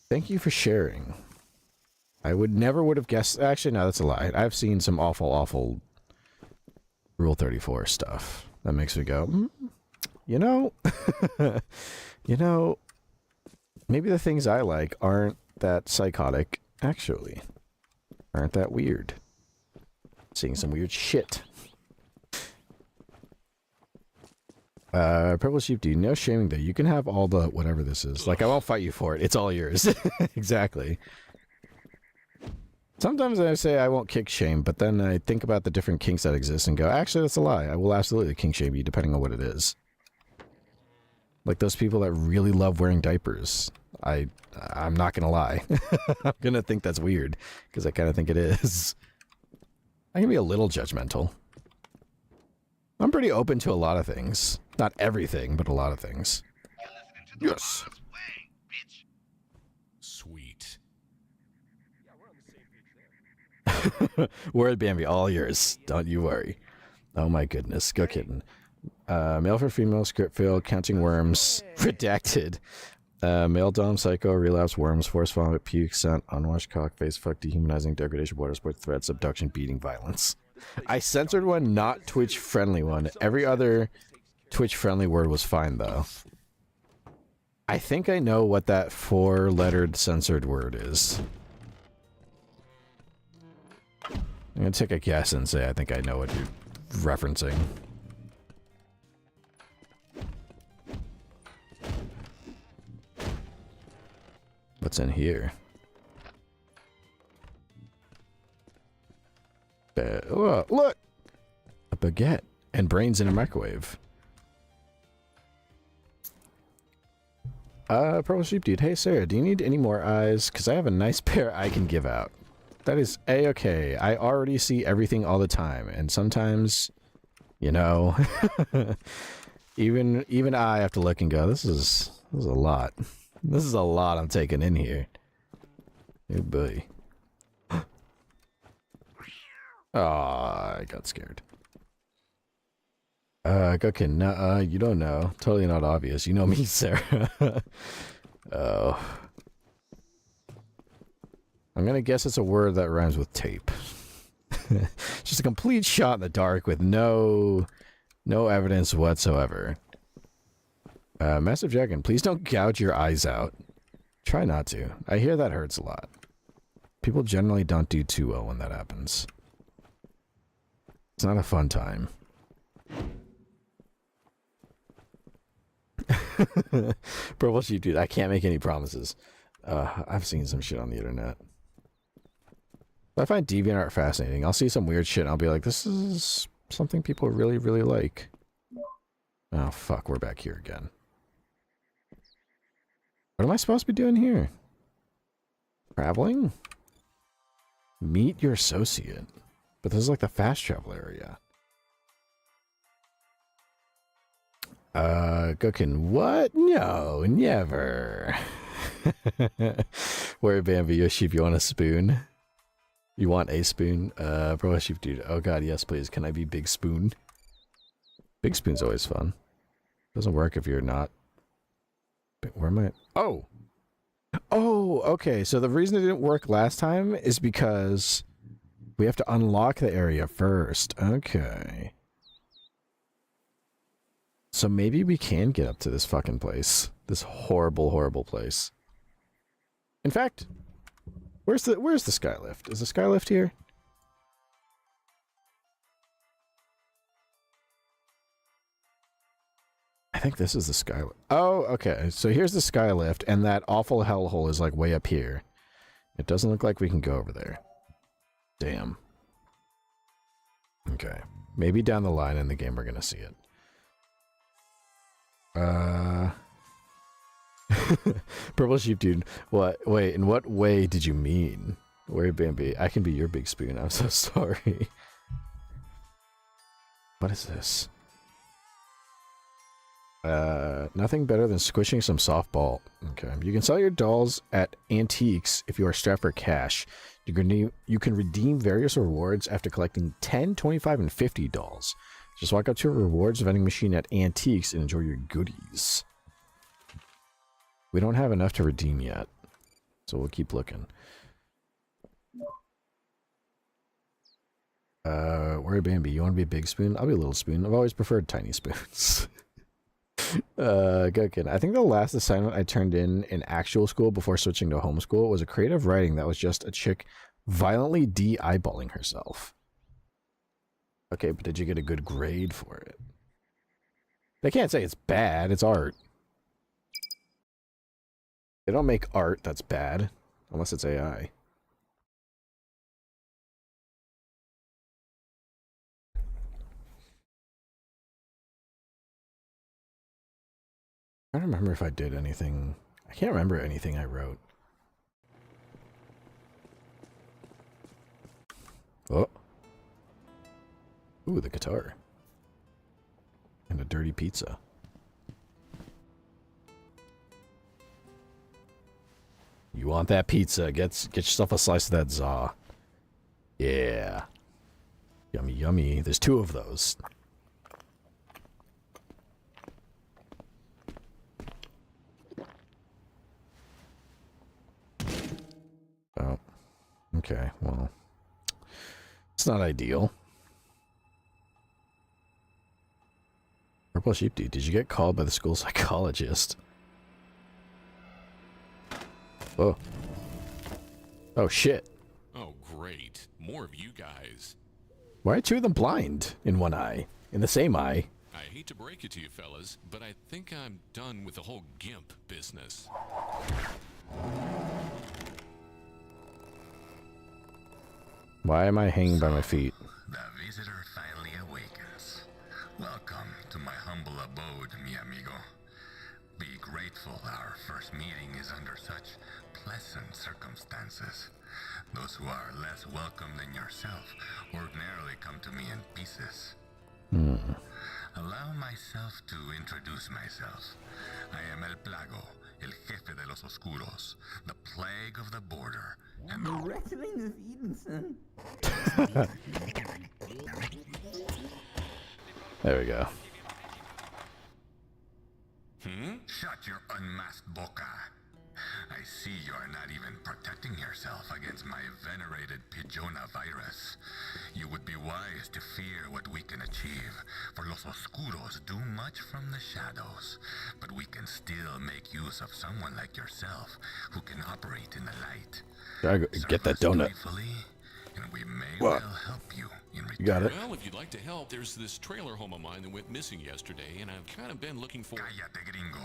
Thank you for sharing. I never would have guessed... Actually, no, that's a lie. I've seen some awful Rule 34 stuff. That makes me go, you know... you know... Maybe the things I like aren't that psychotic, actually. Aren't that weird. Seeing some weird shit. Purple Sheep, dude, no shaming though. You can have all the whatever this is. Like, I won't fight you for it. It's all yours. Exactly. Sometimes I say I won't kink shame, but then I think about the different kinks that exist and go, actually, that's a lie. I will absolutely kink shame you, depending on what it is. Like those people that really love wearing diapers. I'm not gonna lie. I'm gonna think that's weird, because I kind of think it is. I can be a little judgmental. I'm pretty open to a lot of things. Not everything, but a lot of things. Yes. Sweet. Word Bambi, all yours. Don't you worry. Oh my goodness. Go kitten. Male for female, script failed, counting worms. Redacted. Male dom, psycho, relapse, worms, force vomit, puke, scent, unwashed cock, face fuck, dehumanizing, degradation, water sport, threats, abduction, beating, violence. I censored one, not Twitch friendly one. Every other Twitch friendly word was fine though. I think I know what that 4-lettered censored word is. I'm gonna take a guess and say I think I know what you're referencing. What's in here? Look! A baguette and brains in a microwave. Purple Sheep Dude. Hey, Sarah, do you need any more eyes? Because I have a nice pair I can give out. That is A-okay. I already see everything all the time. And sometimes, you know, Even I have to look and go, this is a lot. This is a lot I'm taking in here. Oh boy. Oh, I got scared. Okay, you don't know. Totally not obvious. You know me, Sarah. Oh. I'm gonna guess it's a word that rhymes with tape. Just a complete shot in the dark with no evidence whatsoever. Massive Dragon, please don't gouge your eyes out. Try not to. I hear that hurts a lot. People generally don't do too well when that happens. It's not a fun time. Purple Sheep, dude, I can't make any promises. I've seen some shit on the internet. I find DeviantArt fascinating. I'll see some weird shit and I'll be like, this is something people really, really like. Oh, fuck, we're back here again. What am I supposed to be doing here? Traveling? Meet your associate. But this is like the fast travel area. Gookin, what? No, never. Where Bambi, your sheep, you want a spoon? You want a spoon? Bro, sheep dude. Oh god, yes, please. Can I be Big Spoon? Big Spoon's always fun. Doesn't work if you're not. Where am I? Oh! Oh, okay. So the reason it didn't work last time is because we have to unlock the area first. Okay. So maybe we can get up to this fucking place. This horrible, horrible place. In fact, where's the skylift? Is the skylift here? I think this is the skylift. Oh, okay. So here's the skylift, and that awful hellhole is like way up here. It doesn't look like we can go over there. Damn. Okay. Maybe down the line in the game we're gonna see it. Purple Sheep dude. What? Wait, in what way did you mean? Where Bambi? I can be your Big Spoon. I'm so sorry. What is this? Nothing better than squishing some softball. Okay. You can sell your dolls at Antiques if you are strapped for cash. You can redeem various rewards after collecting 10, 25, and 50 dolls. Just walk up to a rewards vending machine at Antiques and enjoy your goodies. We don't have enough to redeem yet, so we'll keep looking. Where Bambi? You want to be a Big Spoon? I'll be a Little Spoon. I've always preferred tiny spoons. Good kid. I think the last assignment I turned in actual school before switching to homeschool was a creative writing that was just a chick violently de-eyeballing herself. Okay, but did you get a good grade for it? They can't say it's bad, it's art. They don't make art that's bad, unless it's AI. I don't remember if I did anything. I can't remember anything I wrote. Oh. Ooh, the guitar. And a dirty pizza. You want that pizza? Get yourself a slice of that za. Yeah. Yummy, yummy. There's 2 of those. Oh. Okay, well. It's not ideal. Purple Sheep Dude, did you get called by the school psychologist? Oh. Oh, shit. Oh, great. More of you guys. Why are 2 of them blind in one eye? In the same eye? I hate to break it to you fellas, but I think I'm done with the whole GIMP business. Why am I hanging by my feet? The visitor finally awakens. Welcome to my humble abode, mi amigo. Be grateful our first meeting is under such pleasant circumstances. Those who are less welcome than yourself ordinarily come to me in pieces. Allow myself to introduce myself. I am El Plago, el jefe de los oscuros, the plague of the border, and the wrestling of Edenson. There we go. Shut your unmasked boca. I see you are not even protecting yourself against my venerated Pijona virus. You would be wise to fear what we can achieve, for Los Oscuros do much from the shadows, but we can still make use of someone like yourself who can operate in the light. Gotta get that donut. And we may well help you in return. You got it. Well, if you'd like to help, there's this trailer home of mine that went missing yesterday, and I've kind of been looking for... Cállate, gringo.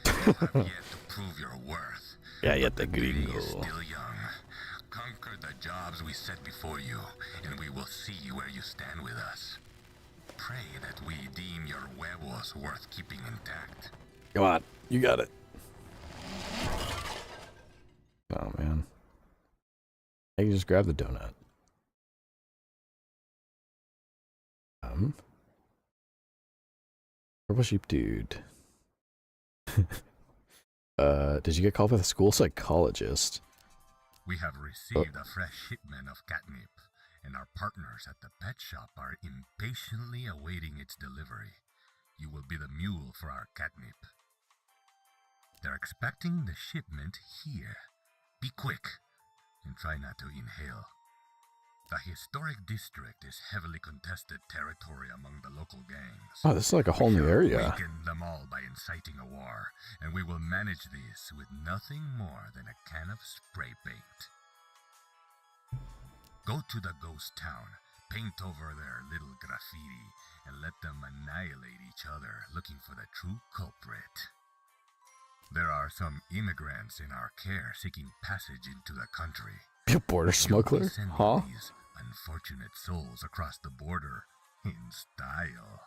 You have yet to prove your worth. Cállate, He gringo. is still young. Conquer the jobs we set before you, and we will see where you stand with us. Pray that we deem your huevos worth keeping intact. Come on, you got it. Oh man, I can just grab the donut. Purple sheep dude. Did you get called by the school psychologist? We have received a fresh shipment of catnip, and our partners at the pet shop are impatiently awaiting its delivery. You will be the mule for our catnip. They're expecting the shipment here. Be quick, and try not to inhale. The historic district is heavily contested territory among the local gangs. Oh, this is like a whole new area. Weaken them all by inciting a war, and we will manage this with nothing more than a can of spray paint. Go to the ghost town, paint over their little graffiti, and let them annihilate each other looking for the true culprit. There are some immigrants in our care seeking passage into the country. Border smuggler? Huh? These unfortunate souls across the border in style.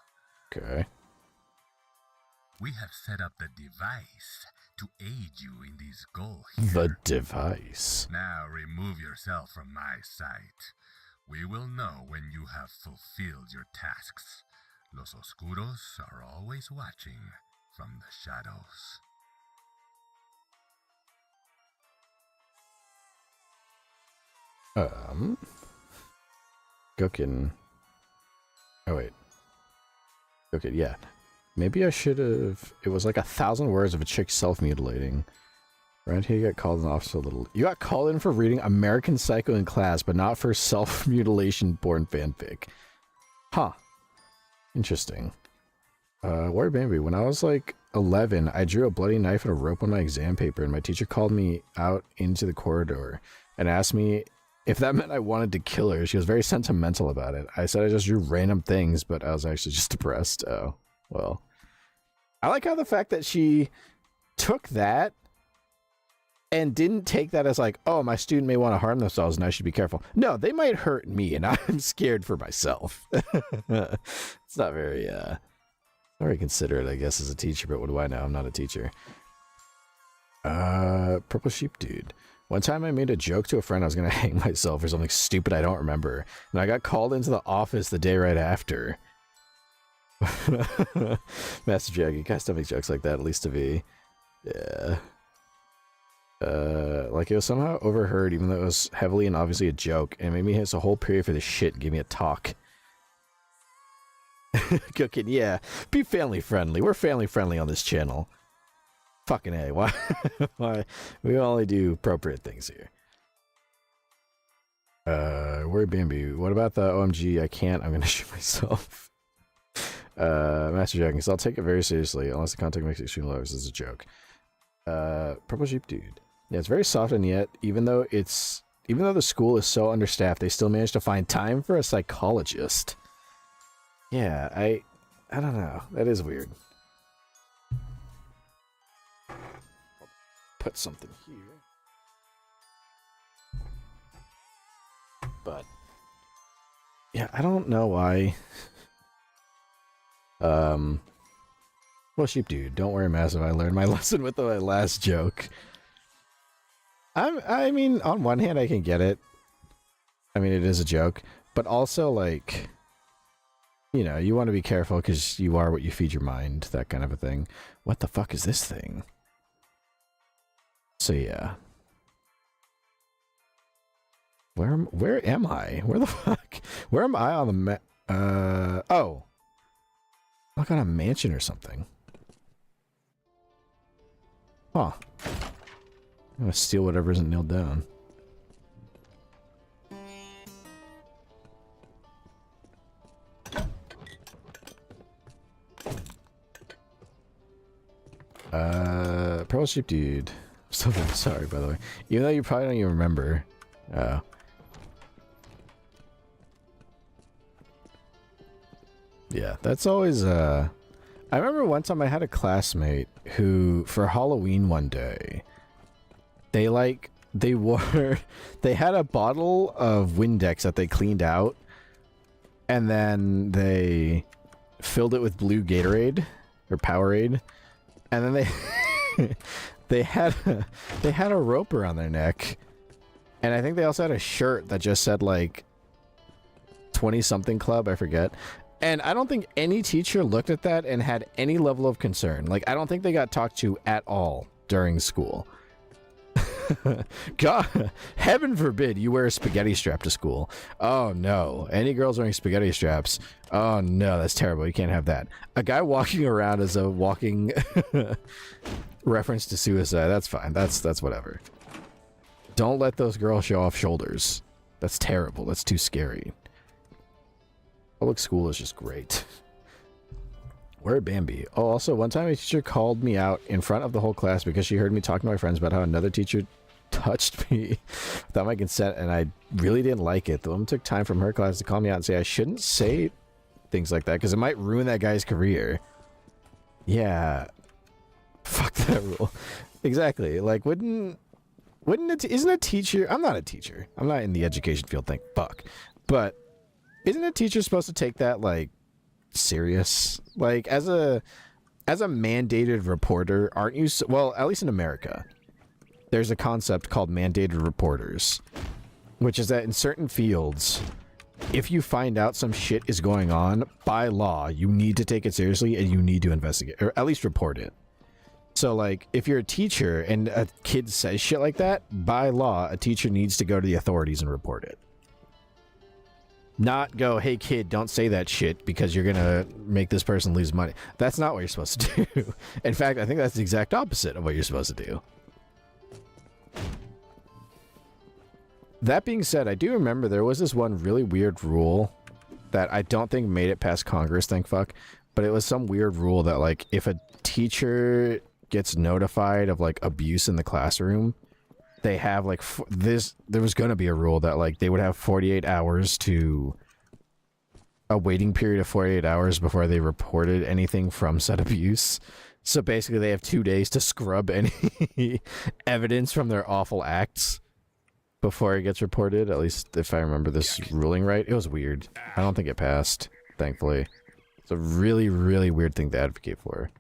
Okay. We have set up the device to aid you in these goals. The device. Now remove yourself from my sight. We will know when you have fulfilled your tasks. Los Oscuros are always watching from the shadows. Cooking. Oh wait. Okay, yeah. Maybe I should have. It was like 1,000 words of a chick self-mutilating. Around here, you got called in office a little. You got called in for reading American Psycho in class, but not for self-mutilation porn fanfic. Huh. Interesting. Warrior Bambi, when I was like 11, I drew a bloody knife and a rope on my exam paper, and my teacher called me out into the corridor and asked me if that meant I wanted to kill her. She was very sentimental about it. I said I just drew random things, but I was actually just depressed. Oh, well. I like how the fact that she took that and didn't take that as like, oh, my student may want to harm themselves and I should be careful. No, they might hurt me and I'm scared for myself. It's not very considerate, I guess, as a teacher, but what do I know? I'm not a teacher. Purple sheep dude. One time I made a joke to a friend I was going to hang myself or something stupid I don't remember. And I got called into the office the day right after. Master Jag, you guys don't make jokes like that, at least to me. Yeah. Like it was somehow overheard, even though it was heavily and obviously a joke. And it made me miss a whole period for this shit and give me a talk. Cooking, yeah. Be family friendly. We're family friendly on this channel. Fucking A, why? Why? We only do appropriate things here. Warrior Bambi, what about the OMG, I can't, I'm gonna shoot myself. Master Dragon, so I'll take it very seriously, unless the content makes it extremely low, this is a joke. Purple Sheep Dude. Yeah, it's very soft, and yet, even though the school is so understaffed, they still manage to find time for a psychologist. Yeah, I don't know. That is weird. Put something here. But yeah, I don't know why. Well, sheep dude, don't worry, massive. I learned my lesson with my last joke. I mean, on one hand, I can get it. I mean, it is a joke, but also like, you know, you want to be careful because you are what you feed your mind, that kind of a thing. What the fuck is this thing? So yeah. Where am I? Where the fuck? Where am I on the map? Oh. Look on a mansion or something. Huh. I'm gonna steal whatever isn't nailed down. Pearl Sheep Dude. So sorry, by the way. Even though you probably don't even remember. Yeah, that's always, I remember one time I had a classmate who, for Halloween one day, they had a bottle of Windex that they cleaned out, and then they filled it with blue Gatorade, or Powerade, and then they had a rope around their neck, and I think they also had a shirt that just said, like, 20-something club, I forget. And I don't think any teacher looked at that and had any level of concern. Like, I don't think they got talked to at all during school. God, heaven forbid you wear a spaghetti strap to school. Oh, no. Any girls wearing spaghetti straps? Oh, no, that's terrible. You can't have that. A guy walking around as a walking reference to suicide. That's fine. That's whatever. Don't let those girls show off shoulders. That's terrible. That's too scary. Public school is just great. Where Bambi? Oh, also, one time a teacher called me out in front of the whole class because she heard me talking to my friends about how another teacher touched me without my consent, and I really didn't like it. The woman took time from her class to call me out and say I shouldn't say things like that because it might ruin that guy's career. Yeah. Fuck that rule. Exactly. Like, wouldn't it, isn't a teacher, I'm not a teacher. I'm not in the education field, thank fuck. But isn't a teacher supposed to take that, like, serious? Like, as a mandated reporter, aren't you, well, at least in America, there's a concept called mandated reporters, which is that in certain fields, if you find out some shit is going on, by law, you need to take it seriously and you need to investigate, or at least report it. So, like, if you're a teacher and a kid says shit like that, by law, a teacher needs to go to the authorities and report it. Not go, hey kid, don't say that shit because you're gonna make this person lose money. That's not what you're supposed to do. In fact, I think that's the exact opposite of what you're supposed to do. That being said, I do remember there was this one really weird rule that I don't think made it past Congress, thank fuck, but it was some weird rule that, like, if a teacher gets notified of, like, abuse in the classroom, they have, like, there was going to be a rule that, like, they would have 48 hours to, a waiting period of 48 hours before they reported anything from said abuse. So basically they have 2 days to scrub any evidence from their awful acts before it gets reported, at least if I remember this ruling right. It was weird. I don't think it passed, thankfully. It's a really, really weird thing to advocate for.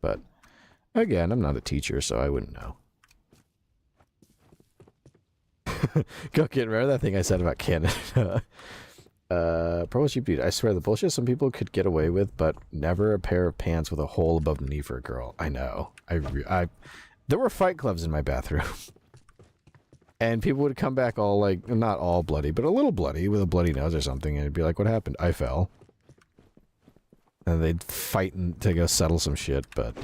But, again, I'm not a teacher, so I wouldn't know. Go kid, remember that thing I said about Canada? Purple Sheep Dude, I swear the bullshit some people could get away with, but never a pair of pants with a hole above the knee for a girl. I know. There were fight clubs in my bathroom. And people would come back all, like, not all bloody, but a little bloody, with a bloody nose or something, and it'd be like, what happened? I fell. And they'd fight to go settle some shit, but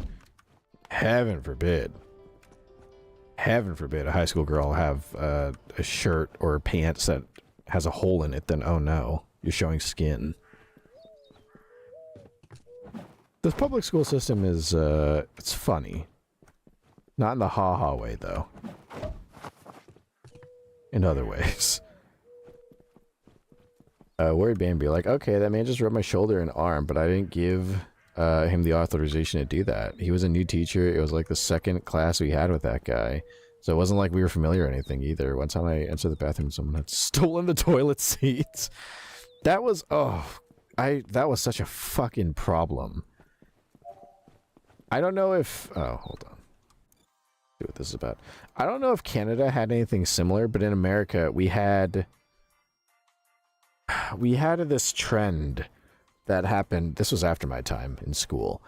heaven forbid. Heaven forbid a high school girl have a shirt or pants that has a hole in it, then oh no, you're showing skin. The public school system is, it's funny. Not in the ha-ha way, though. In other ways. Worried Bambi, like, okay, that man just rubbed my shoulder and arm, but I didn't give him the authorization to do that. He was a new teacher. It was like the second class we had with that guy. So it wasn't like we were familiar or anything either. One time I entered the bathroom, someone had stolen the toilet seats. That was, that was such a fucking problem. I don't know if, oh, hold on. See what this is about. I don't know if Canada had anything similar, but in America we had this trend that happened. This was after my time in school.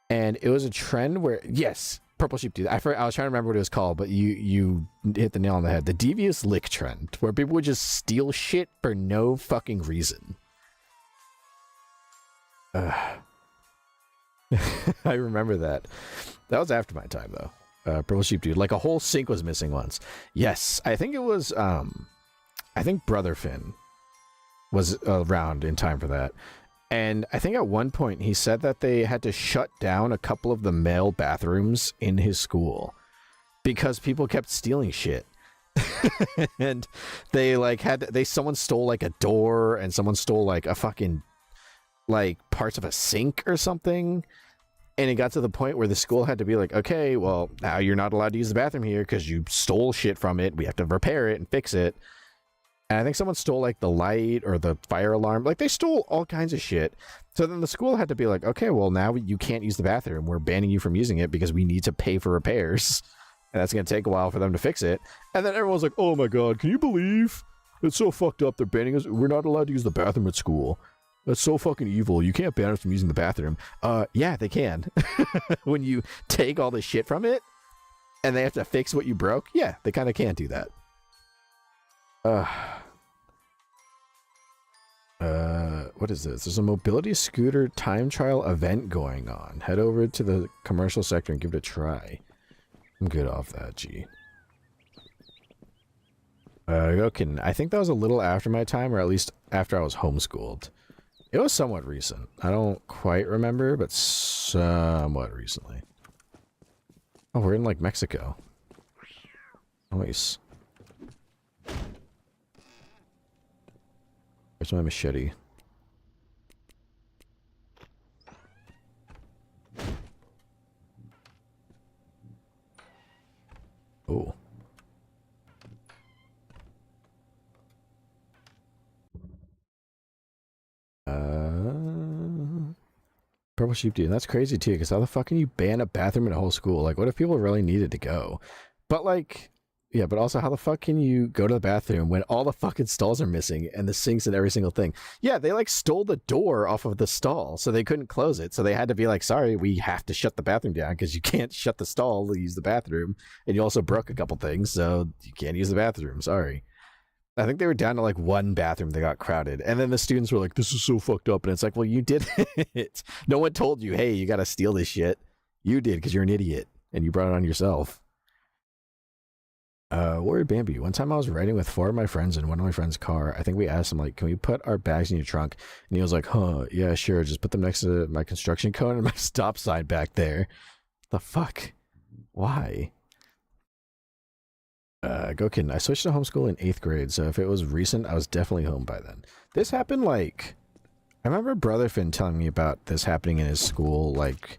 And it was a trend where, yes, Purple Sheep Dude. I was trying to remember what it was called, but you hit the nail on the head. The devious lick trend, where people would just steal shit for no fucking reason. I remember that. That was after my time, though. Purple Sheep Dude. Like, a whole sink was missing once. Yes, I think it was, I think Brother Finn was around in time for that. And I think at one point he said that they had to shut down a couple of the male bathrooms in his school because people kept stealing shit. And they like someone stole like a door, and someone stole like a fucking like parts of a sink or something. And it got to the point where the school had to be like, okay, well, now you're not allowed to use the bathroom here because you stole shit from it. We have to repair it and fix it. And I think someone stole like the light or the fire alarm. Like, they stole all kinds of shit. So then the school had to be like, okay, well, now you can't use the bathroom. We're banning you from using it because we need to pay for repairs. And that's going to take a while for them to fix it. And then everyone's like, oh my God, can you believe? It's so fucked up. They're banning us. We're not allowed to use the bathroom at school. That's so fucking evil. You can't ban us from using the bathroom. Yeah, they can. When you take all the shit from it and they have to fix what you broke, yeah, they kind of can do that. What is this? There's a mobility scooter time trial event going on. Head over to the commercial sector and give it a try. I'm good off that, G. Okay, I think that was a little after my time, or at least after I was homeschooled. It was somewhat recent. I don't quite remember, but somewhat recently. Oh, we're in, like, Mexico. Nice. Where's my machete? Oh. Purple Sheep Dude. That's crazy too, because how the fuck can you ban a bathroom in a whole school? Like, what if people really needed to go? But like, yeah, but also how the fuck can you go to the bathroom when all the fucking stalls are missing and the sinks and every single thing? Yeah, they like stole the door off of the stall, so they couldn't close it. So they had to be like, sorry, we have to shut the bathroom down because you can't shut the stall to use the bathroom. And you also broke a couple things, so you can't use the bathroom. Sorry. I think they were down to like one bathroom that got crowded. And then the students were like, this is so fucked up. And it's like, well, you did it. No one told you, hey, you got to steal this shit. You did because you're an idiot and you brought it on yourself. Warrior Bambi. One time I was riding with 4 of my friends in one of my friend's car. I think we asked him, like, can we put our bags in your trunk? And he was like, huh, yeah, sure. Just put them next to my construction cone and my stop sign back there. The fuck? Why? Go kidding. I switched to homeschool in 8th grade, so if it was recent, I was definitely home by then. This happened, like... I remember Brother Finn telling me about this happening in his school, like...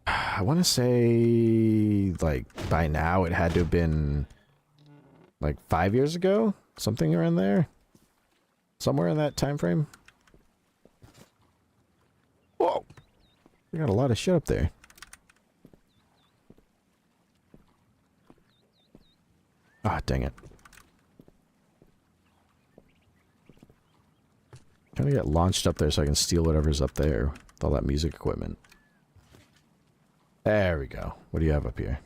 I want to say, like, by now it had to have been, like, 5 years ago? Something around there? Somewhere in that time frame? Whoa! We got a lot of shit up there. Ah, dang it. Trying to get launched up there so I can steal whatever's up there with all that music equipment. There we go. What do you have up here?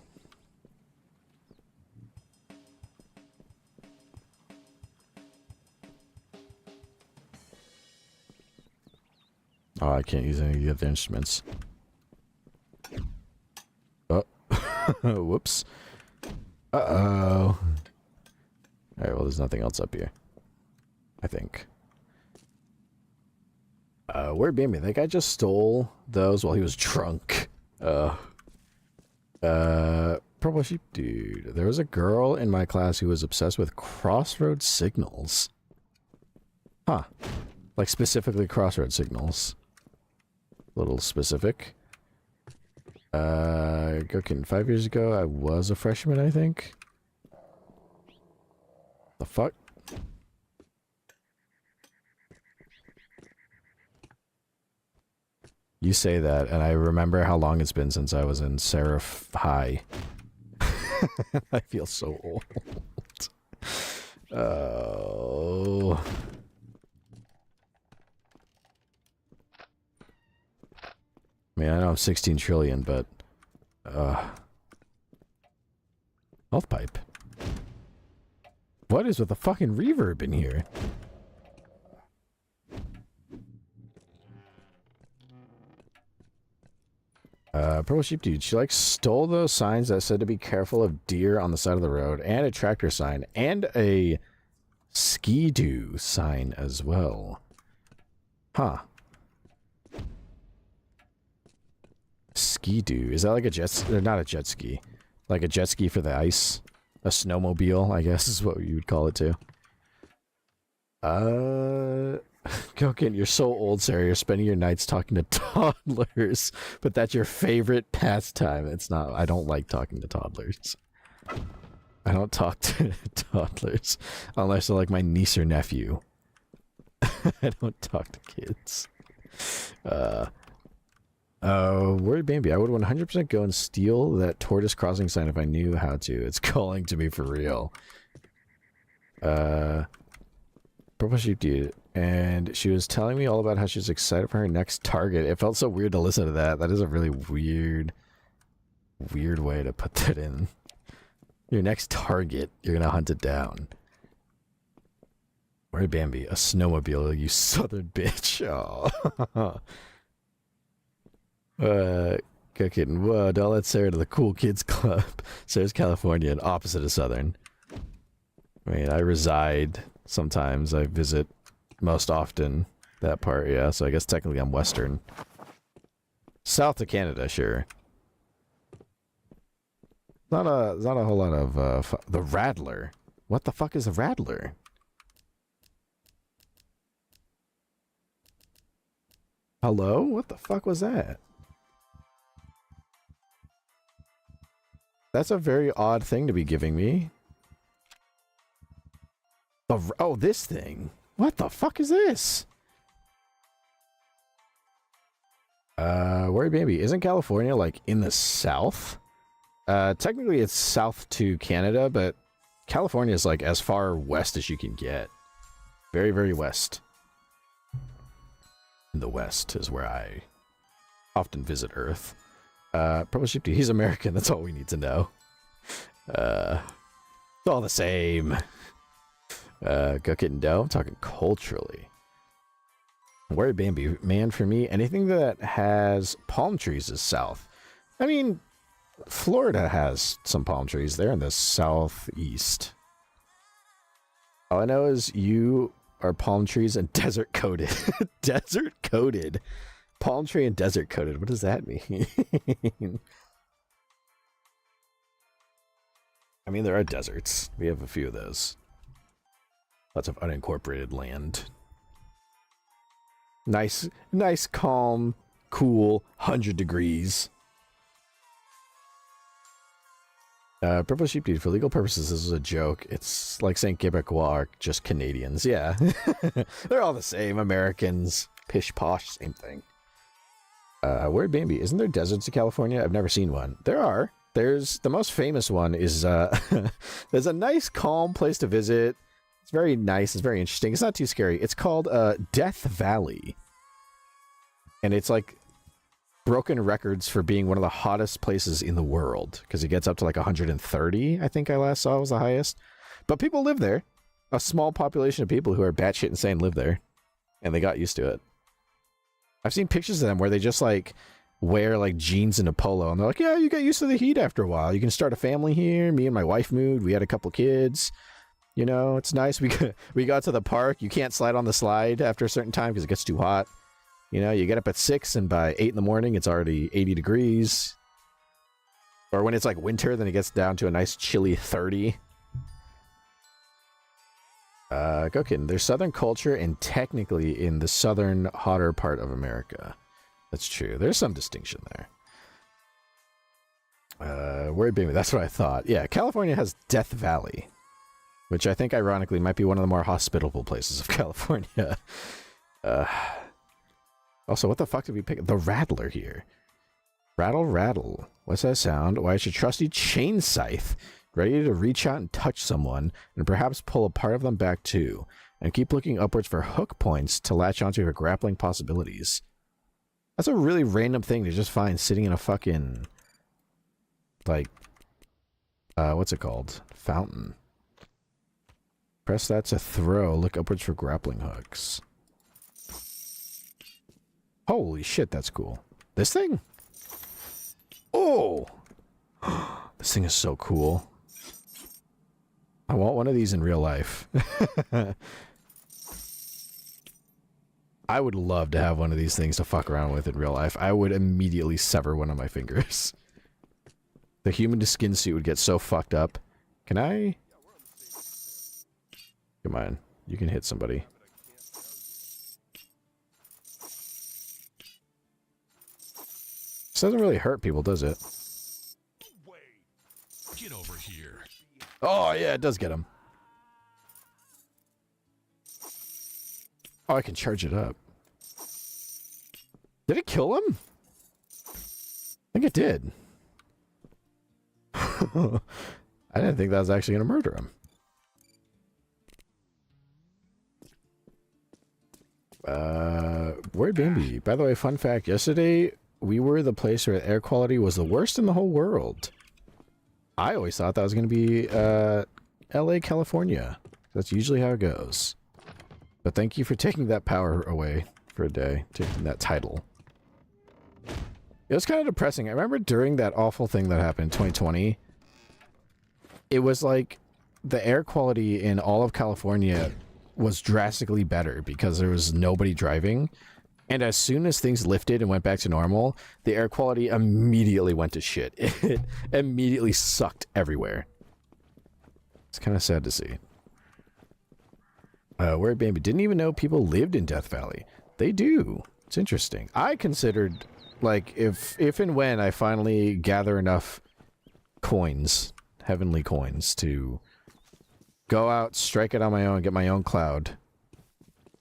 Oh, I can't use any of the other instruments. Oh. Whoops. Uh-oh. Alright, well, there's nothing else up here. I think. Where Bambi? That guy just stole those while he was drunk. Purple Sheep Dude. There was a girl in my class who was obsessed with crossroad signals. Huh. Like, specifically crossroad signals. A little specific. Gherkin, 5 years ago, I was a freshman, I think. The fuck? You say that, and I remember how long it's been since I was in Seraph High. I feel so old. Oh. I mean, I know I'm 16 trillion, but... Health pipe. What is with the fucking reverb in here? Purple Sheep Dude. She like stole those signs that said to be careful of deer on the side of the road, and a tractor sign, and a ski-doo sign as well. Huh. Ski-doo. Is that like a jet... Or not a jet ski. Like a jet ski for the ice? A snowmobile, I guess, is what you would call it, too. Gokin, you're so old, Sarah. You're spending your nights talking to toddlers, but that's your favorite pastime. It's not. I don't like talking to toddlers. I don't talk to toddlers unless they're like my niece or nephew. I don't talk to kids. Worried Bambi. I would 100% go and steal that tortoise crossing sign if I knew how to. It's calling to me for real. Purple Sheep Dude. And she was telling me all about how she's excited for her next target. It felt so weird to listen to that. That is a really weird way to put that in. Your next target, you're gonna hunt it down. Worried Bambi. A snowmobile, you southern bitch. Oh. Go kidding. Whoa, don't let Sarah to the cool kids club. Sarah's Californian, opposite of Southern. I mean, I reside sometimes. I visit most often that part, yeah. So I guess technically I'm Western. South of Canada, sure. Not a whole lot of the Rattler. What the fuck is a Rattler? Hello? What the fuck was that? That's a very odd thing to be giving me. Oh, this thing. What the fuck is this? Worry Baby. Isn't California, like, in the south? Technically it's south to Canada, but California is, like, as far west as you can get. Very, very west. In the west is where I often visit Earth. Purple Sheep Dude, he's American, that's all we need to know. It's all the same. Go Kitten Dough, I'm talking culturally. Worry Bambi, man, for me, anything that has palm trees is south. I mean, Florida has some palm trees. They're in the southeast. All I know is you are palm trees and desert coated. Desert coated. Palm tree and desert coated. What does that mean? I mean, there are deserts. We have a few of those. Lots of unincorporated land. Nice, calm, cool, 100 degrees. Purple Sheep Dude, for legal purposes, this is a joke. It's like saying Quebecois are just Canadians. Yeah. They're all the same. Americans. Pish posh, same thing. Weird Bambi, isn't there deserts in California? I've never seen one. There are. There's the most famous one is there's a nice calm place to visit. It's very nice. It's very interesting. It's not too scary. It's called Death Valley. And it's like broken records for being one of the hottest places in the world because it gets up to like 130, I think I last saw was the highest. But people live there. A small population of people who are batshit insane live there. And they got used to it. I've seen pictures of them where they just like wear like jeans and a polo and they're like, yeah, you get used to the heat after a while. You can start a family here. Me and my wife moved. We had a couple kids. You know, it's nice. We got to the park. You can't slide on the slide after a certain time because it gets too hot. You know, you get up at 6 and by 8 in the morning, it's already 80 degrees. Or when it's like winter, then it gets down to a nice chilly 30. Go kidding. There's southern culture and technically in the southern, hotter part of America. That's true. There's some distinction there. Worried Baby, that's what I thought. Yeah, California has Death Valley. Which I think, ironically, might be one of the more hospitable places of California. Also, what the fuck did we pick? The Rattler here. Rattle, rattle. What's that sound? Why, it's your trusty chain scythe. Ready to reach out and touch someone, and perhaps pull a part of them back too. And keep looking upwards for hook points to latch onto your grappling possibilities. That's a really random thing to just find sitting in a fucking, like, what's it called? Fountain. Press that to throw. Look upwards for grappling hooks. Holy shit, that's cool. This thing? Oh! This thing is so cool. I want one of these in real life. I would love to have one of these things to fuck around with in real life. I would immediately sever one of my fingers. The human to skin suit would get so fucked up. Can I? Come on. You can hit somebody. This doesn't really hurt people, does it? Get over here. Oh, yeah, it does get him. Oh, I can charge it up. Did it kill him? I think it did. I didn't think that was actually going to murder him. Where'd Bambi? By the way, fun fact, yesterday we were the place where air quality was the worst in the whole world. I always thought that was going to be LA, California. That's usually how it goes. But thank you for taking that power away for a day, taking that title. It was kind of depressing. I remember during that awful thing that happened in 2020, it was like the air quality in all of California was drastically better because there was nobody driving. And as soon as things lifted and went back to normal, the air quality immediately went to shit. It immediately sucked everywhere. It's kind of sad to see. Where Bambi didn't even know people lived in Death Valley. They do. It's interesting. I considered, like, if and when I finally gather enough coins, heavenly coins, to go out, strike it on my own, get my own cloud,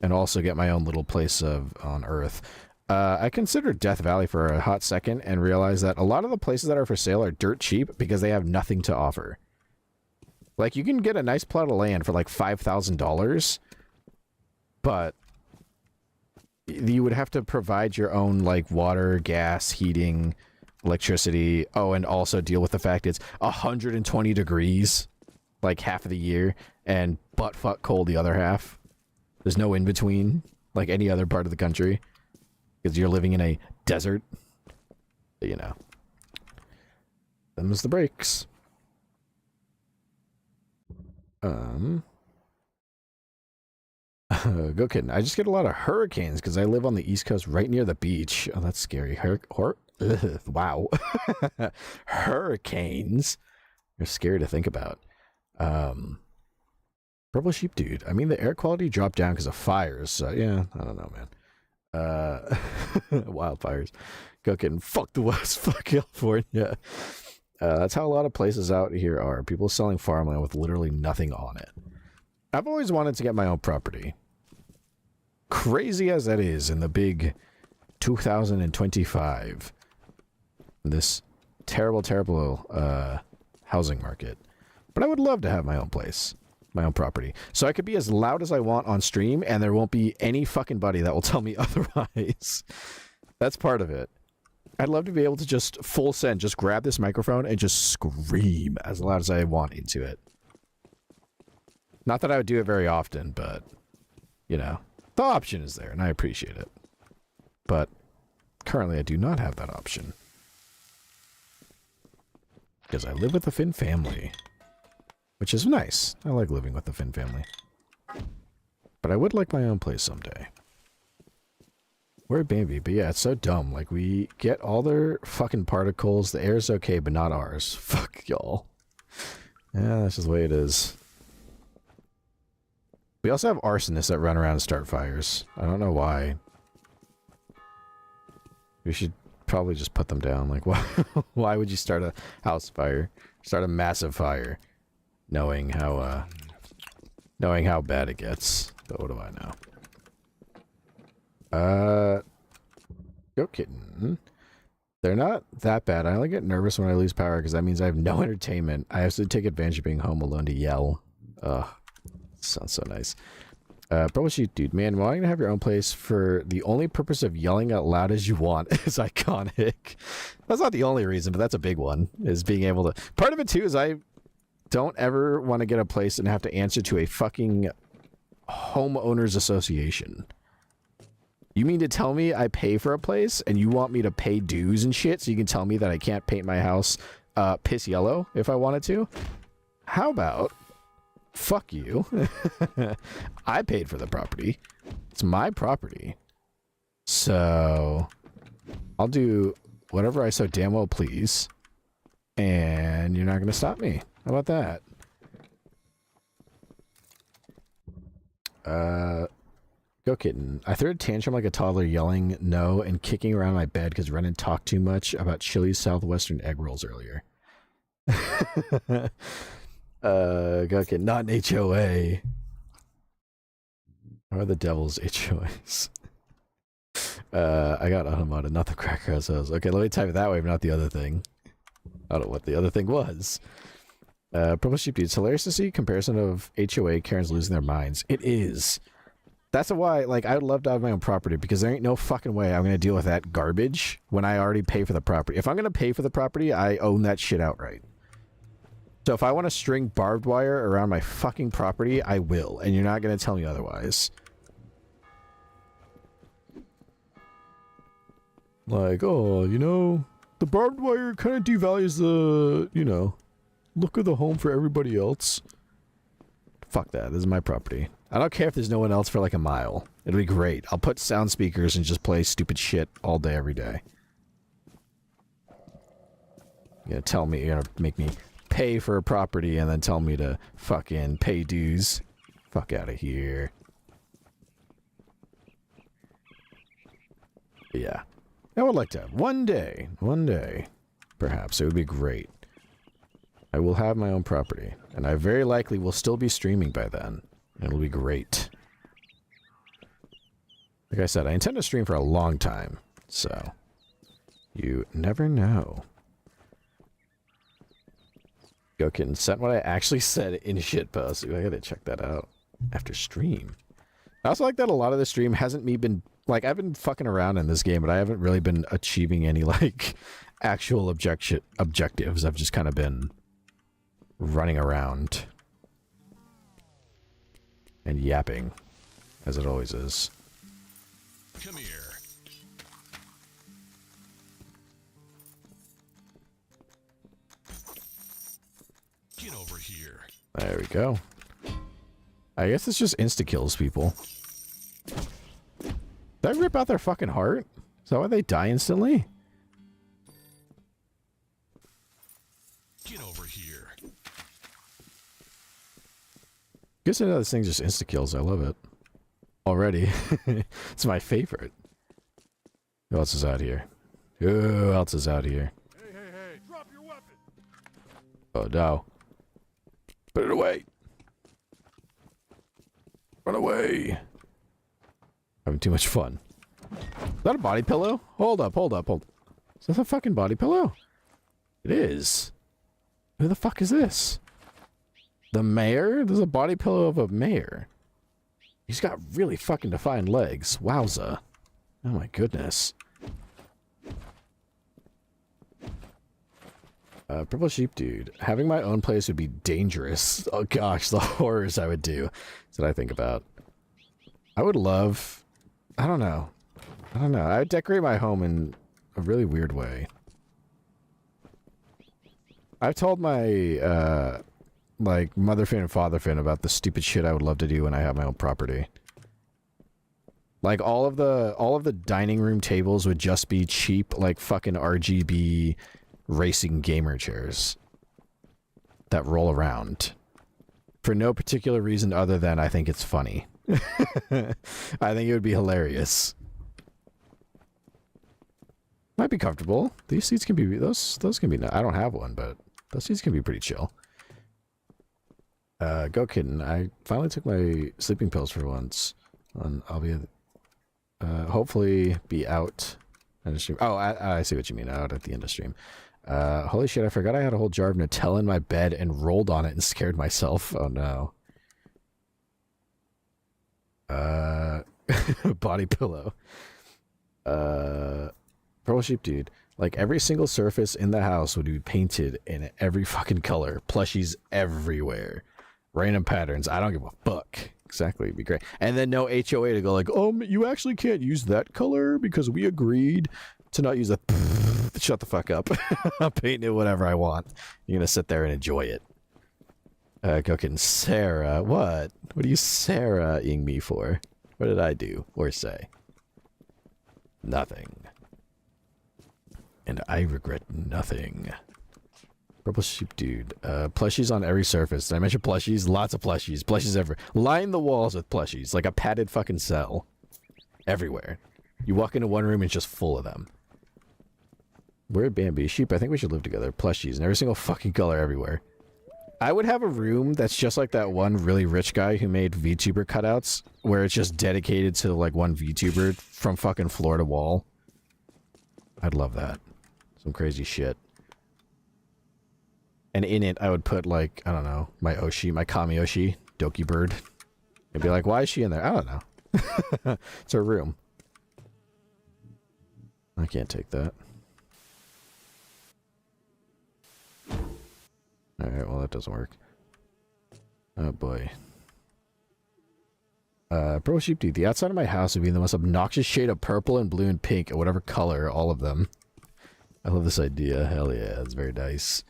and also get my own little place on Earth. I considered Death Valley for a hot second and realized that a lot of the places that are for sale are dirt cheap because they have nothing to offer. Like, you can get a nice plot of land for like $5,000, but you would have to provide your own, like, water, gas, heating, electricity. Oh, and also deal with the fact it's 120 degrees, like, half of the year, and butt-fuck cold the other half. There's no in-between, like any other part of the country, because you're living in a desert. You know. Them's the breaks. Go kidding. I just get a lot of hurricanes because I live on the East Coast right near the beach. Oh, that's scary. Wow. Hurricanes. They're scary to think about. Purple Sheep Dude. I mean, the air quality dropped down because of fires. So, yeah, I don't know, man. Wildfires. Go kidding. Fuck the West. Fuck California. That's how a lot of places out here are. People selling farmland with literally nothing on it. I've always wanted to get my own property. Crazy as that is in the big 2025. This terrible, terrible housing market. But I would love to have my own place. My own property. So I could be as loud as I want on stream and there won't be any fucking buddy that will tell me otherwise. That's part of it. I'd love to be able to just full send, just grab this microphone and just scream as loud as I want into it. Not that I would do it very often, but, you know, the option is there and I appreciate it. But currently I do not have that option. Because I live with the Finn family. Which is nice. I like living with the Finn family. But I would like my own place someday. Where'd Bambi? But yeah, it's so dumb. Like, we get all their fucking particles. The air's okay, but not ours. Fuck y'all. Yeah, that's just the way it is. We also have arsonists that run around and start fires. I don't know why. We should probably just put them down. Like, why would you start a house fire? Start a massive fire? Knowing how bad it gets. But what do I know? Go kitten. They're not that bad. I only get nervous when I lose power because that means I have no entertainment. I have to take advantage of being home alone to yell. Ugh. Sounds so nice. Purple Sheep Dude, man, wanting to have your own place for the only purpose of yelling out loud as you want is iconic. That's not the only reason, but that's a big one, is being able to... Part of it, too, is I don't ever want to get a place and have to answer to a fucking homeowners association. You mean to tell me I pay for a place and you want me to pay dues and shit so you can tell me that I can't paint my house piss yellow if I wanted to? How about... Fuck you. I paid for the property. It's my property. So, I'll do whatever I so damn well please. And you're not going to stop me. How about that? Go kitten. I threw a tantrum like a toddler, yelling no and kicking around my bed because Renan talked too much about Chili's Southwestern egg rolls earlier. Okay, not an HOA. How are the devil's HOAs? I got unmodded, not the cracker house. Okay, let me type it that way, but not the other thing. I don't know what the other thing was. Purple Sheep Dude, it's hilarious to see comparison of HOA Karens losing their minds. It is. That's why, like, I would love to have my own property because there ain't no fucking way I'm going to deal with that garbage when I already pay for the property. If I'm going to pay for the property, I own that shit outright. So if I want to string barbed wire around my fucking property, I will. And you're not going to tell me otherwise. Like, oh, you know, the barbed wire kind of devalues the, you know, look of the home for everybody else. Fuck that. This is my property. I don't care if there's no one else for like a mile. It'll be great. I'll put sound speakers and just play stupid shit all day, every day. You're gonna tell me, you're gonna make me pay for a property and then tell me to fucking pay dues. Fuck out of here. But yeah. I would like to have one day, perhaps, it would be great. I will have my own property, and I very likely will still be streaming by then. It'll be great. Like I said, I intend to stream for a long time, so you never know. Go kitten, sent what I actually said in shitpost. I gotta check that out after stream. I also like that a lot of the stream hasn't been like, I've been fucking around in this game, but I haven't really been achieving any like actual objectives. I've just kind of been running around and yapping, as it always is. Come here. Get over here. There we go. I guess it's just insta-kills people. Did I rip out their fucking heart? Is that why they die instantly? Get over here. Guess I know this thing's just insta-kills. I love it. Already. It's my favorite. Who else is out here? Who else is out here? Hey, drop your weapon. Oh no. Put it away. Run away. Having too much fun. Is that a body pillow? Hold up. Is that a fucking body pillow? It is. Who the fuck is this? The mayor? There's a body pillow of a mayor. He's got really fucking defined legs. Wowza. Oh my goodness. Purple Sheep Dude. Having my own place would be dangerous. Oh gosh, the horrors I would do. That's what I think about. I would love... I don't know. I would decorate my home in a really weird way. I've told my, like, mother fin and father fin about the stupid shit I would love to do when I have my own property. Like, all of the dining room tables would just be cheap, like, fucking RGB racing gamer chairs that roll around. For no particular reason other than I think it's funny. I think it would be hilarious. Might be comfortable. These seats can be those can be. I don't have one, but those seats can be pretty chill. Go kitten. I finally took my sleeping pills for once. I'll be hopefully be out at the stream. Oh, I see what you mean. Out at the end of stream. Holy shit! I forgot I had a whole jar of Nutella in my bed and rolled on it and scared myself. Oh no. Body pillow. Purple sheep dude. Like every single surface in the house would be painted in every fucking color. Plushies everywhere. Random patterns. I don't give a fuck. Exactly. It'd be great. And then no HOA to go like, you actually can't use that color because we agreed to not use that. Shut the fuck up. I'm painting it whatever I want. You're gonna sit there and enjoy it. Cooking Sarah. What? What are you Sarah-ing me for? What did I do or say? Nothing. And I regret nothing. Purple sheep dude. Plushies on every surface. Did I mention plushies? Lots of plushies. Plushies everywhere. Line the walls with plushies. Like a padded fucking cell. Everywhere. You walk into one room and it's just full of them. Weird Bambi. Sheep, I think we should live together. Plushies in every single fucking color everywhere. I would have a room that's just like that one really rich guy who made VTuber cutouts, where it's just dedicated to like one VTuber from fucking floor to wall. I'd love that. Some crazy shit. And in it, I would put like, I don't know, my Oshi, my Kami Oshi, Doki Bird. It'd be like, why is she in there? I don't know. It's her room. I can't take that. Alright, well that doesn't work. Oh boy. Purple sheep dude, the outside of my house would be the most obnoxious shade of purple and blue and pink, or whatever color, all of them. I love this idea. Hell yeah, it's very nice.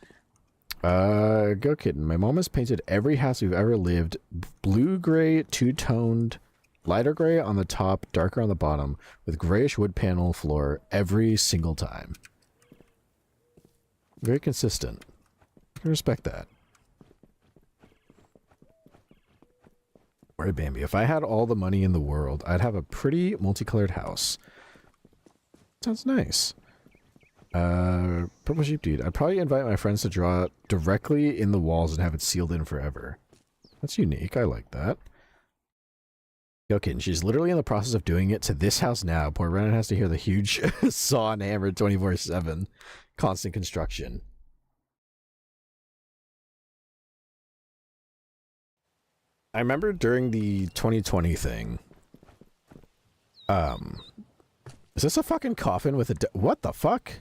Go kitten. My mom has painted every house we've ever lived blue-gray, two-toned, lighter gray on the top, darker on the bottom, with grayish wood panel floor every single time. Very consistent. I can respect that. Alright, Bambi. If I had all the money in the world, I'd have a pretty multicolored house. Sounds nice. Purple sheep dude. I'd probably invite my friends to draw it directly in the walls and have it sealed in forever. That's unique. I like that. Okay, she's literally in the process of doing it to this house now. Poor Renan has to hear the huge saw and hammer 24/7. Constant construction. I remember during the 2020 thing. Is this a fucking coffin with a... What the fuck?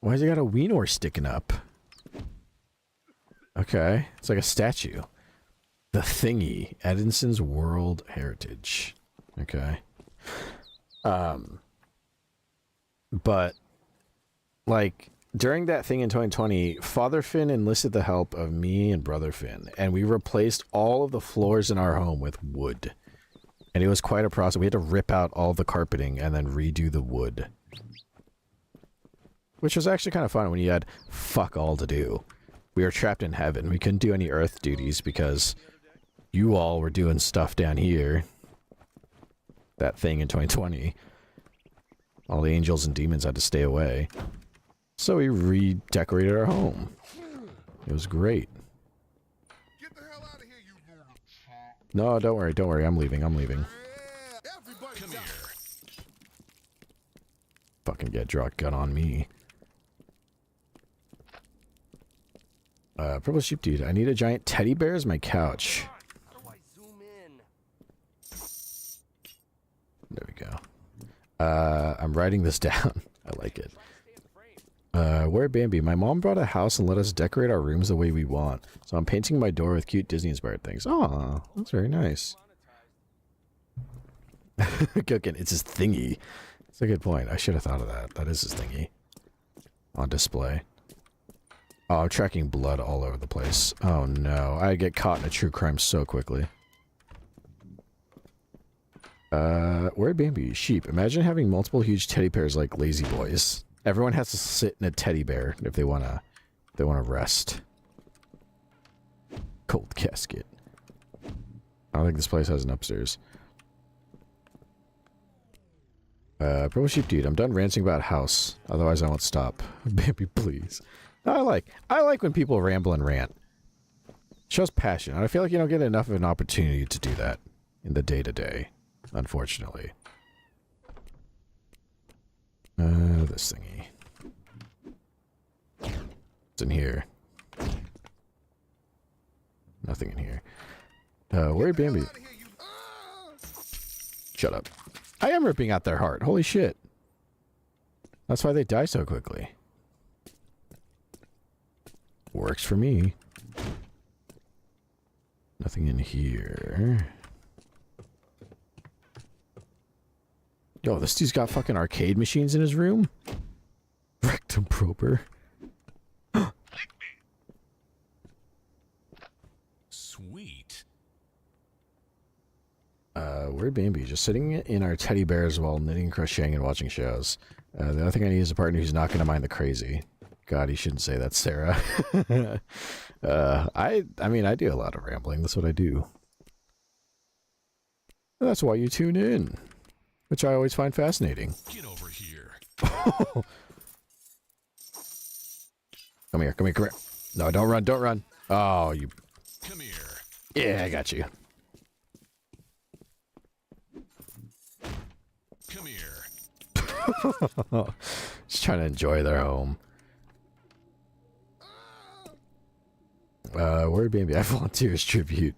Why has he got a Weenor sticking up? Okay. It's like a statue. The Thingy. Edison's World Heritage. Okay. But, like, during that thing in 2020, Father Finn enlisted the help of me and Brother Finn, and we replaced all of the floors in our home with wood. And it was quite a process. We had to rip out all the carpeting and then redo the wood. Which was actually kind of fun when you had fuck all to do. We were trapped in heaven. We couldn't do any earth duties because you all were doing stuff down here. That thing in 2020. All the angels and demons had to stay away. So we redecorated our home. It was great. Get the hell out of here, you No, don't worry, I'm leaving. Come here. Fucking get draw gun on me. Purple sheep dude, I need a giant teddy bear as my couch. How do I zoom in? There we go. I'm writing this down. I like it. Where Bambi? My mom brought a house and let us decorate our rooms the way we want. So I'm painting my door with cute Disney-inspired things. Aw, that's very nice. Cooking, it's his thingy. That's a good point. I should have thought of that. That is his thingy. On display. Oh, I'm tracking blood all over the place. Oh no, I get caught in a true crime so quickly. Where Bambi? Sheep. Imagine having multiple huge teddy bears like lazy boys. Everyone has to sit in a teddy bear if they wanna rest. Cold casket. I don't think this place has an upstairs. Purple sheep dude, I'm done ranting about house. Otherwise I won't stop. Bambi, please. I like when people ramble and rant. Shows passion. And I feel like you don't get enough of an opportunity to do that in the day-to-day, unfortunately. This thingy. What's in here? Nothing in here. Where Bambi? Shut up. I am ripping out their heart. Holy shit. That's why they die so quickly. Works for me. Nothing in here. Yo, this dude's got fucking arcade machines in his room? Rectum proper. Sweet. We're Bambi, just sitting in our teddy bears while knitting, crocheting, and watching shows. The other thing I need is a partner who's not going to mind the crazy. God, you shouldn't say that, Sarah. I mean, I do a lot of rambling. That's what I do. That's why you tune in, which I always find fascinating. Get over here. Come here, come here, come here. No, don't run, don't run. Oh, you... Come here. Yeah, I got you. Come here. Just trying to enjoy their home. Word Baby, I volunteer as tribute.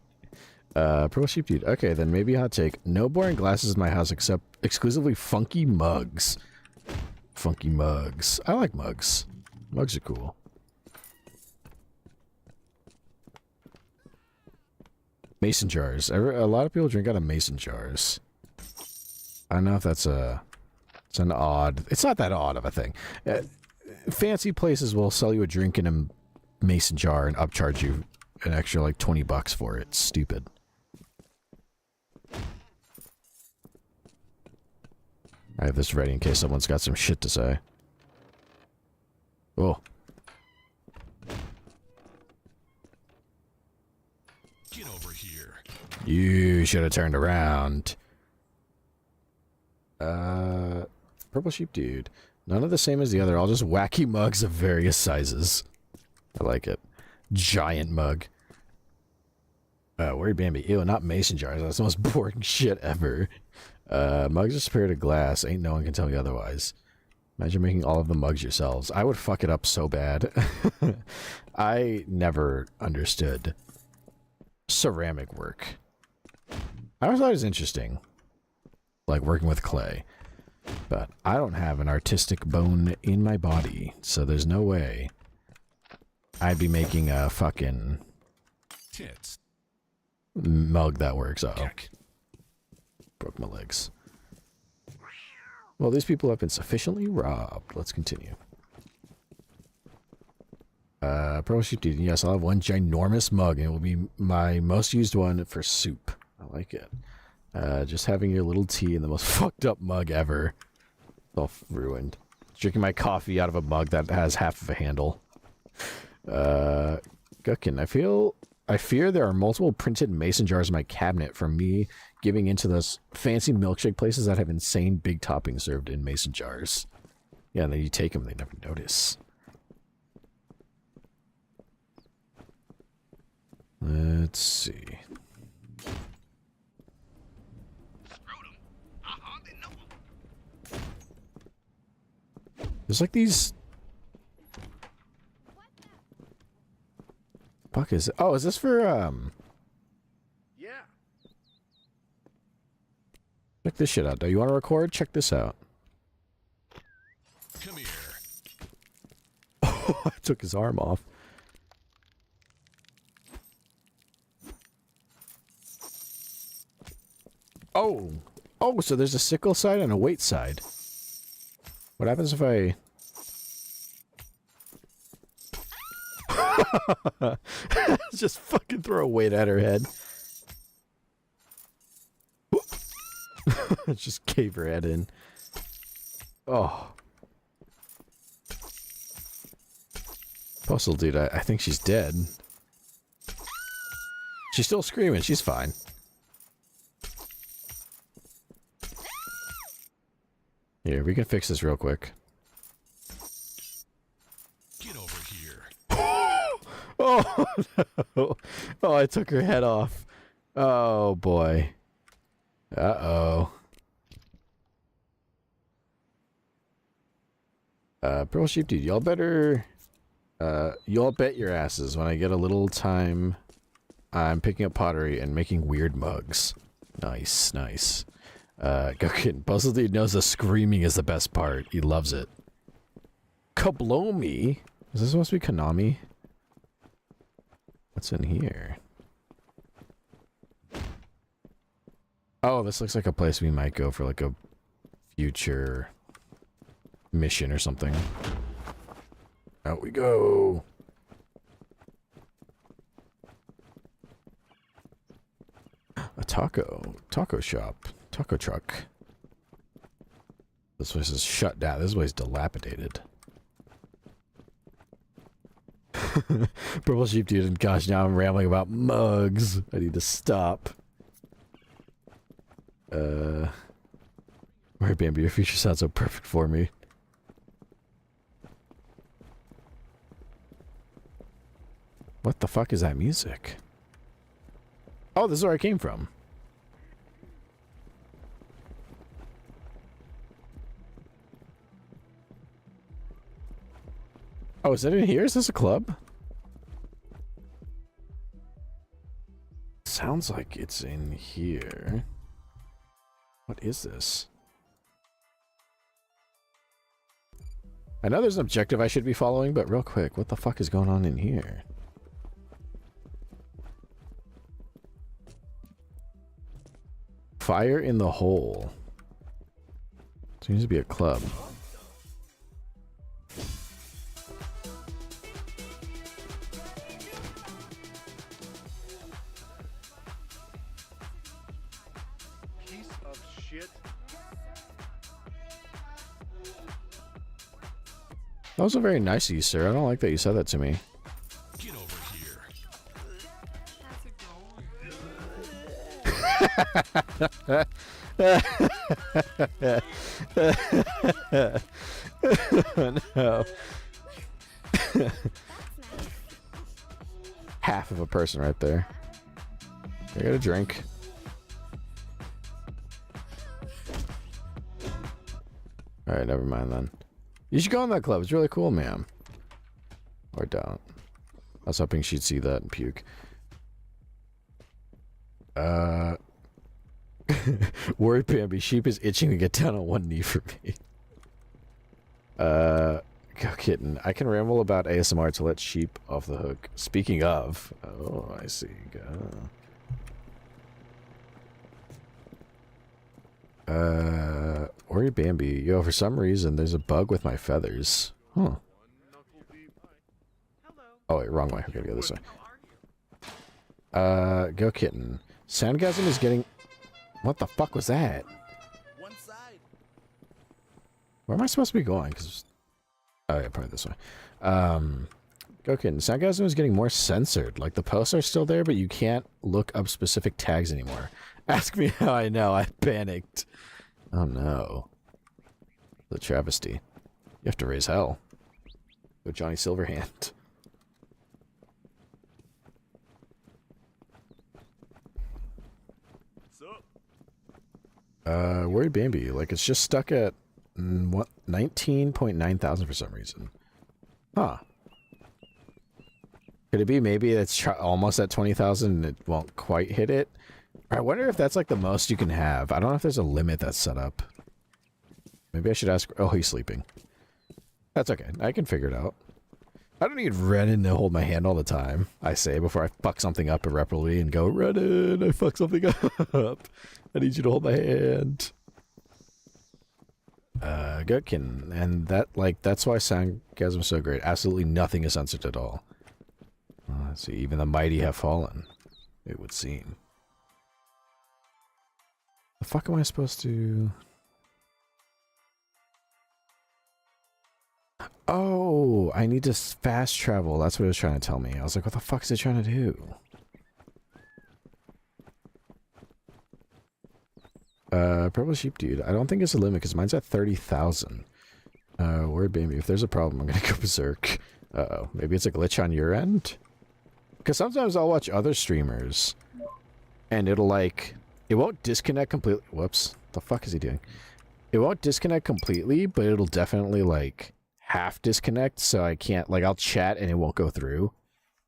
Pro Sheep Dude. Okay, then maybe hot take. No boring glasses in my house except exclusively funky mugs. Funky mugs. I like mugs. Mugs are cool. Mason jars. A lot of people drink out of mason jars. I don't know if that's it's an odd... It's not that odd of a thing. Fancy places will sell you a drink in a mason jar and upcharge you an extra like $20 for it. It's stupid. I have this ready in case someone's got some shit to say. Oh. Get over here. You should have turned around. Purple Sheep Dude. None of the same as the other, all just wacky mugs of various sizes. I like it. Giant mug. Worried Bambi. Ew, not mason jars. That's the most boring shit ever. Mugs are superior to glass. Ain't no one can tell me otherwise. Imagine making all of the mugs yourselves. I would fuck it up so bad. I never understood ceramic work. I always thought it was interesting. Like working with clay. But I don't have an artistic bone in my body, so there's no way I'd be making a fucking Tits. mug that works. Uh-oh. Yuck. Broke my legs. Well, these people have been sufficiently robbed. Let's continue. Pro Sheep Dude. Yes, I'll have one ginormous mug, and it will be my most used one for soup. I like it. Just having your little tea in the most fucked up mug ever. All ruined. Drinking my coffee out of a mug that has half of a handle. Guckin, I fear there are multiple printed mason jars in my cabinet from me giving into those fancy milkshake places that have insane big toppings served in mason jars. Yeah, and then you take them and they never notice. Let's see. There's like these... Fuck is it? Oh, is this for, Yeah. Check this shit out. Do you want to record? Check this out. Come here. Oh, I took his arm off. Oh. Oh, so there's a sickle side and a weight side. What happens if I... Just fucking throw a weight at her head. Just cave her head in. Oh. Postal dude, I think she's dead. She's still screaming. She's fine. Here, we can fix this real quick. Get over here. Oh, no. Oh, I took her head off. Oh, boy. Uh-oh. Pearl Sheep Dude, y'all better... y'all bet your asses when I get a little time, I'm picking up pottery and making weird mugs. Nice, nice. Go Kitten. Puzzle Dude knows the screaming is the best part. He loves it. Kablomi? Is this supposed to be Konami? What's in here? Oh, this looks like a place we might go for like a future mission or something. Out we go. A taco shop, taco truck. This place is shut down. This place is dilapidated. Purple Sheep Dude, and gosh, now I'm rambling about mugs. I need to stop. Right, Bambi, your future sounds so perfect for me. What the fuck is that music? Oh, this is where I came from. Oh, is that in here? Is this a club? Sounds like it's in here. What is this? I know there's an objective I should be following, but real quick, what the fuck is going on in here? Fire in the hole. Seems to be a club. Piece of shit. That wasn't very nice of you, sir. I don't like that you said that to me. Get over here. No. Half of a person right there. I got a drink. Alright, never mind then. You should go in that club. It's really cool, ma'am. Or don't. I was hoping she'd see that and puke. Worried Bambi. Sheep is itching to get down on one knee for me. Go Kitten. I can ramble about ASMR to let Sheep off the hook. Speaking of... Oh, I see. Worried Bambi. Yo, for some reason, there's a bug with my feathers. Huh. Oh, wait, wrong way. I gotta go this way. Go Kitten. Soundgasm is getting... What the fuck was that? One side. Where am I supposed to be going? Cause... Oh, yeah, probably this way. Go Kitten. Soundgasm is getting more censored. Like, the posts are still there, but you can't look up specific tags anymore. Ask me how I know. I panicked. Oh, no. The travesty. You have to raise hell. Go Johnny Silverhand. Worried Bambi. Like, it's just stuck at 19.9 thousand for some reason. Huh. Could it be maybe it's almost at 20,000 and it won't quite hit it? I wonder if that's like the most you can have. I don't know if there's a limit that's set up. Maybe I should ask... Oh, he's sleeping. That's okay. I can figure it out. I don't need Renan to hold my hand all the time, I say, before I fuck something up irreparably and go, Renan, I fucked something up. I need you to hold my hand. Gutkin. And that, like, that's why Soundgasm is so great. Absolutely nothing is censored at all. Let's see, even the mighty have fallen, it would seem. The fuck am I supposed to... Oh, I need to fast travel. That's what it was trying to tell me. I was like, what the fuck is it trying to do? Purple Sheep Dude. I don't think it's a limit because mine's at 30,000. Word Baby. If there's a problem, I'm gonna go berserk. Uh-oh. Maybe it's a glitch on your end? Because sometimes I'll watch other streamers and it'll like... It won't disconnect completely. Whoops. The fuck is he doing? It won't disconnect completely, but it'll definitely like... half disconnect, so I can't, like, I'll chat and it won't go through.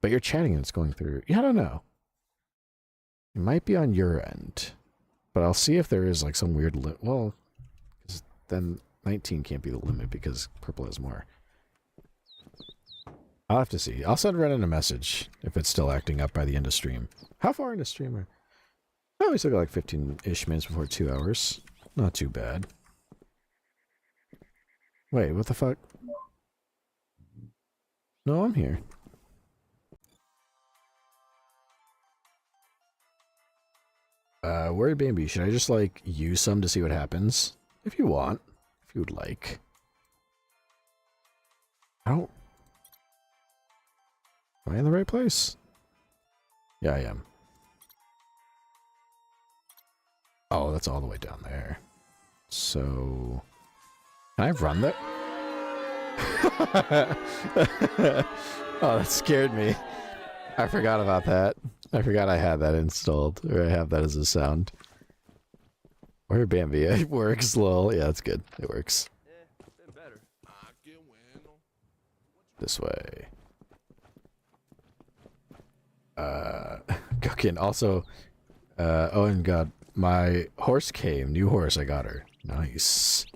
But you're chatting and it's going through. Yeah, I don't know. It might be on your end. But I'll see if there is like some weird limit. Well, 'cause then 19 can't be the limit because purple has more. I'll have to see. I'll send Renan a message if it's still acting up by the end of stream. How far into stream are... Oh, we still got like 15-ish minutes before 2 hours. Not too bad. Wait, what the fuck? No, I'm here. Word Bambi, should I just like use some to see what happens? If you want. If you would like. I don't... Am I in the right place? Yeah, I am. Oh, that's all the way down there. So... Can I run that? Oh, that scared me. I forgot about that. I forgot I had that installed. Or I have that as a sound. Where Bambi? It works, lol. Yeah, that's good. It works. Been better. This way. Cooking. Also, oh, and God, my horse came. New horse, I got her. Nice.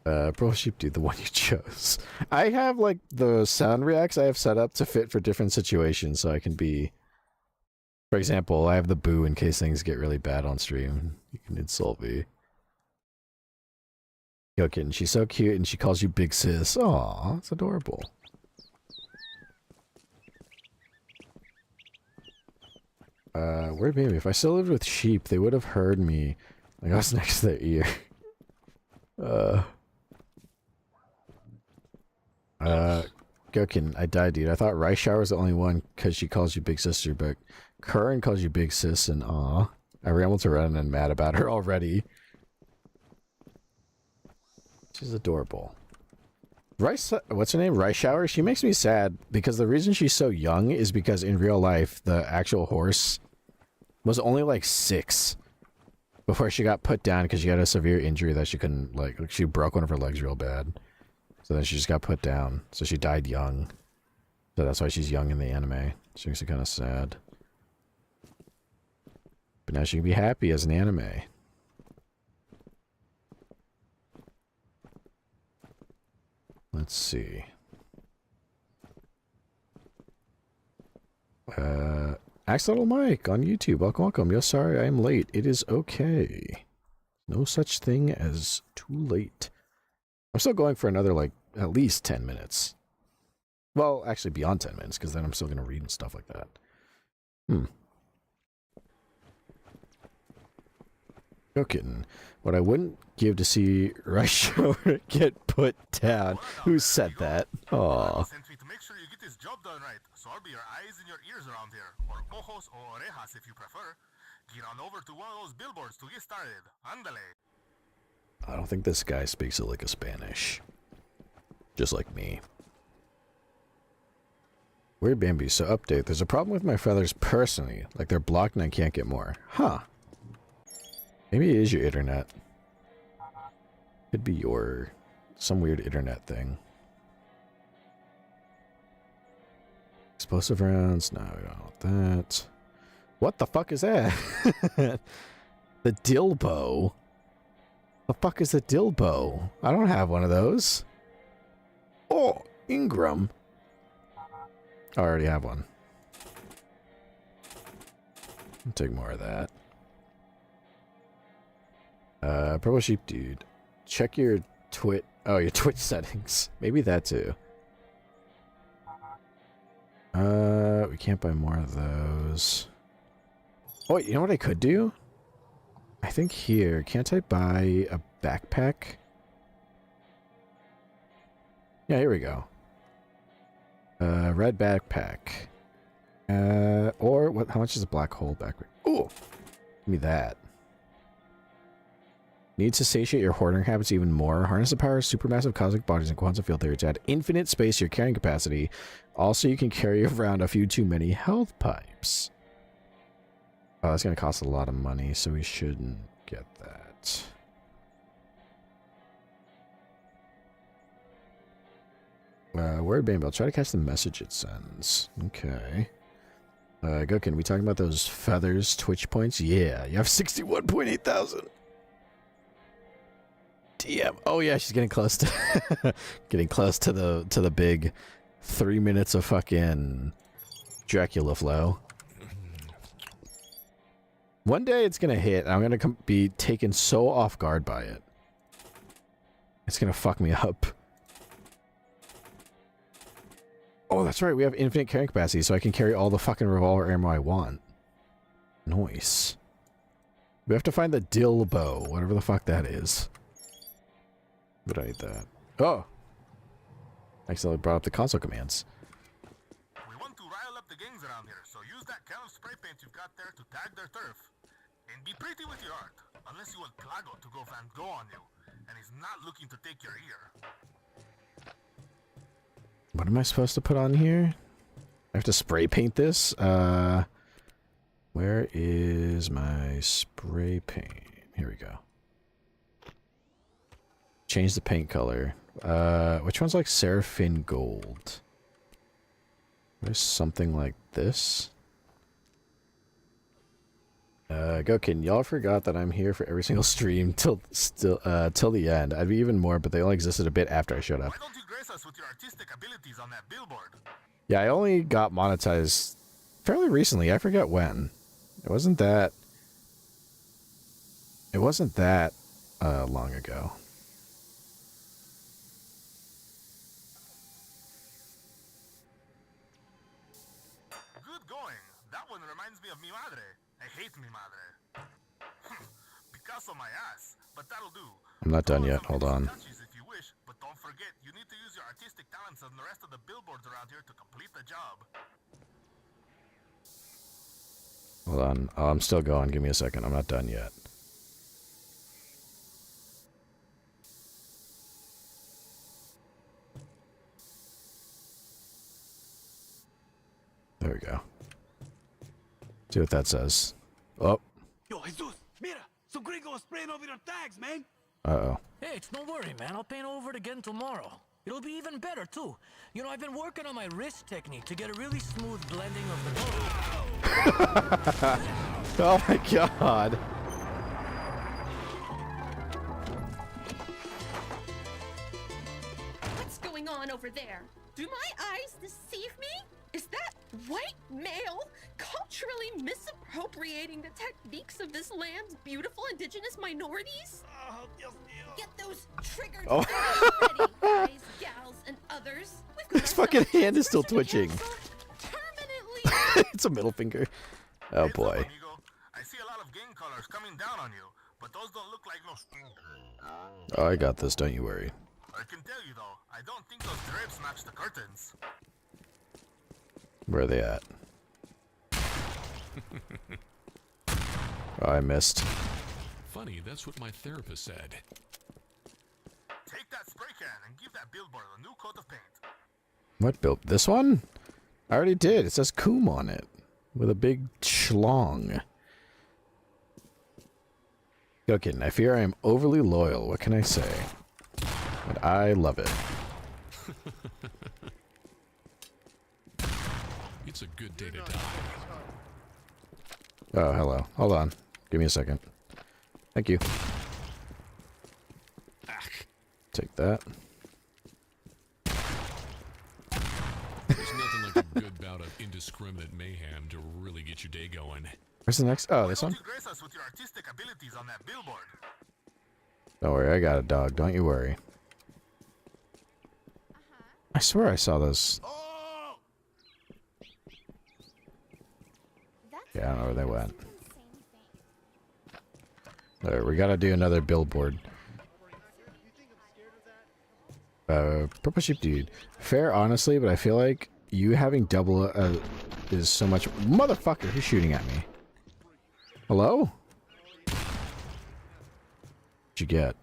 Pro Sheep Dude, the one you chose. I have, like, the sound reacts I have set up to fit for different situations, so I can be... For example, I have the boo in case things get really bad on stream. You can insult me. Yo, kitten, she's so cute, and she calls you Big Sis. Aw, it's adorable. Where'd Baby? If I still lived with sheep, they would have heard me. Like, I was next to their ear. Gokin, I died, dude. I thought Rice Shower was the only one because she calls you Big Sister, but Curran calls you Big Sis, and aw. I rambled to Renan and mad about her already. She's adorable. Rice, what's her name? Rice Shower? She makes me sad because the reason she's so young is because in real life, the actual horse was only like 6 before she got put down because she had a severe injury that she couldn't, like she broke one of her legs real bad. So then she just got put down. So she died young. So that's why she's young in the anime. She makes it kind of sad. But now she can be happy as an anime. Let's see. Axolotl Mike on YouTube. Welcome, welcome. Yo, sorry I am late. It is okay. No such thing as too late. I'm still going for another, like, at least 10 minutes. Well, actually beyond 10 minutes, because then I'm still going to read and stuff like that. Go kitten. What I wouldn't give to see Rice Shower get put down. Who said that? Aww. Sent me to make sure you get this job done right. So I'll be your eyes and your ears around here. Or ojos o orejas if you prefer. Get on over to one of those billboards to get started. Andale. I don't think this guy speaks a lick of Spanish. Just like me. Weird Bambi, so update. There's a problem with my feathers personally. Like they're blocked and I can't get more. Huh. Maybe it is your internet. Could be your... some weird internet thing. Explosive rounds? No, we don't want that. What the fuck is that? The Dilbo? The fuck is a Dilbo? I don't have one of those. Oh, Ingram. I already have one. I'll take more of that. Purple Sheep Dude. Check your Twitch. Oh, your Twitch settings. Maybe that too. We can't buy more of those. Oh, wait, you know what I could do? I think here, can't I buy a backpack? Yeah, here we go. Red backpack. Or what? How much is a black hole backpack? Oh, give me that. Need to satiate your hoarding habits even more. Harness the power of supermassive cosmic bodies and quantum field theory to add infinite space to your carrying capacity. Also, you can carry around a few too many health pipes. Oh, that's going to cost a lot of money, so we shouldn't get that. Word Bambi, I'll try to catch the message it sends. Okay. Gokin, we talking about those feathers Twitch points? Yeah, you have 61.8 thousand. Damn. Oh yeah, she's getting close to getting close to the big 3 minutes of fucking Dracula flow. One day it's gonna hit, and I'm gonna be taken so off guard by it. It's gonna fuck me up. Oh, that's right. We have infinite carrying capacity, so I can carry all the fucking revolver ammo I want. Nice. We have to find the dill bow, whatever the fuck that is. But I need that. Oh! I accidentally brought up the console commands. We want to rile up the gangs around here, so use that can of spray paint you've got there to tag their turf. And be pretty with your art, unless you want Plago to go Van Gogh on you, and he's not looking to take your ear. What am I supposed to put on here? I have to spray paint this? Where is my spray paint? Here we go. Change the paint color. Which one's like Seraphim Gold? There's something like this. Gokin, y'all forgot that I'm here for every single stream till the end. I'd be even more, but they only existed a bit after I showed up. Why don't you grace us with your artistic abilities on that billboard? Yeah, I only got monetized fairly recently. I forget when. It wasn't that long ago. Good going. That one reminds me of mi madre. I hate mi madre. Picasso my ass, but that'll do. I'm not done yet. Hold on. If you wish, but don't forget, you need to use your artistic talents on the rest of the billboards around here to complete the job. Hold on. Oh, I'm still going. Give me a second. I'm not done yet. There we go. See what that says. Oh. Yo, Jesus, mira, some gringo was spraying over your tags, man. Uh-oh. Hey, don't worry, man. I'll paint over it again tomorrow. It'll be even better, too. You know, I've been working on my wrist technique to get a really smooth blending of the color. Oh my god. What's going on over there? Do my eyes deceive me? Is that white male culturally misappropriating the techniques of this land's beautiful indigenous minorities? Get those triggered ready, guys, gals, and others. His fucking hand is still twitching. It's a middle finger. Oh boy. I see a lot of gang colors coming down on you, but those don't look like no. Oh, I got this. Don't you worry. I can tell you though, I don't think those drapes match the curtains. Where are they at? Oh, I missed. Funny, that's what my therapist said. Take that spray can and give that billboard a new coat of paint. What build? This one? I already did. It says Coom on it. With a big schlong. Gokin, I fear I am overly loyal. What can I say? But I love it. It's a good day to die. Oh, hello. Hold on. Give me a second. Thank you. Take that. There's nothing like a good bout of indiscriminate mayhem to really get your day going. Where's the next? Oh, this one? Grace us with your artistic abilities on that billboard. Don't worry, I got a dog. Don't you worry. I swear I saw those. Yeah, I don't know where they went. There, we gotta do another billboard. Purple Sheep Dude. Fair, honestly, but I feel like you having double is so much... Motherfucker, who's shooting at me? Hello? What'd you get?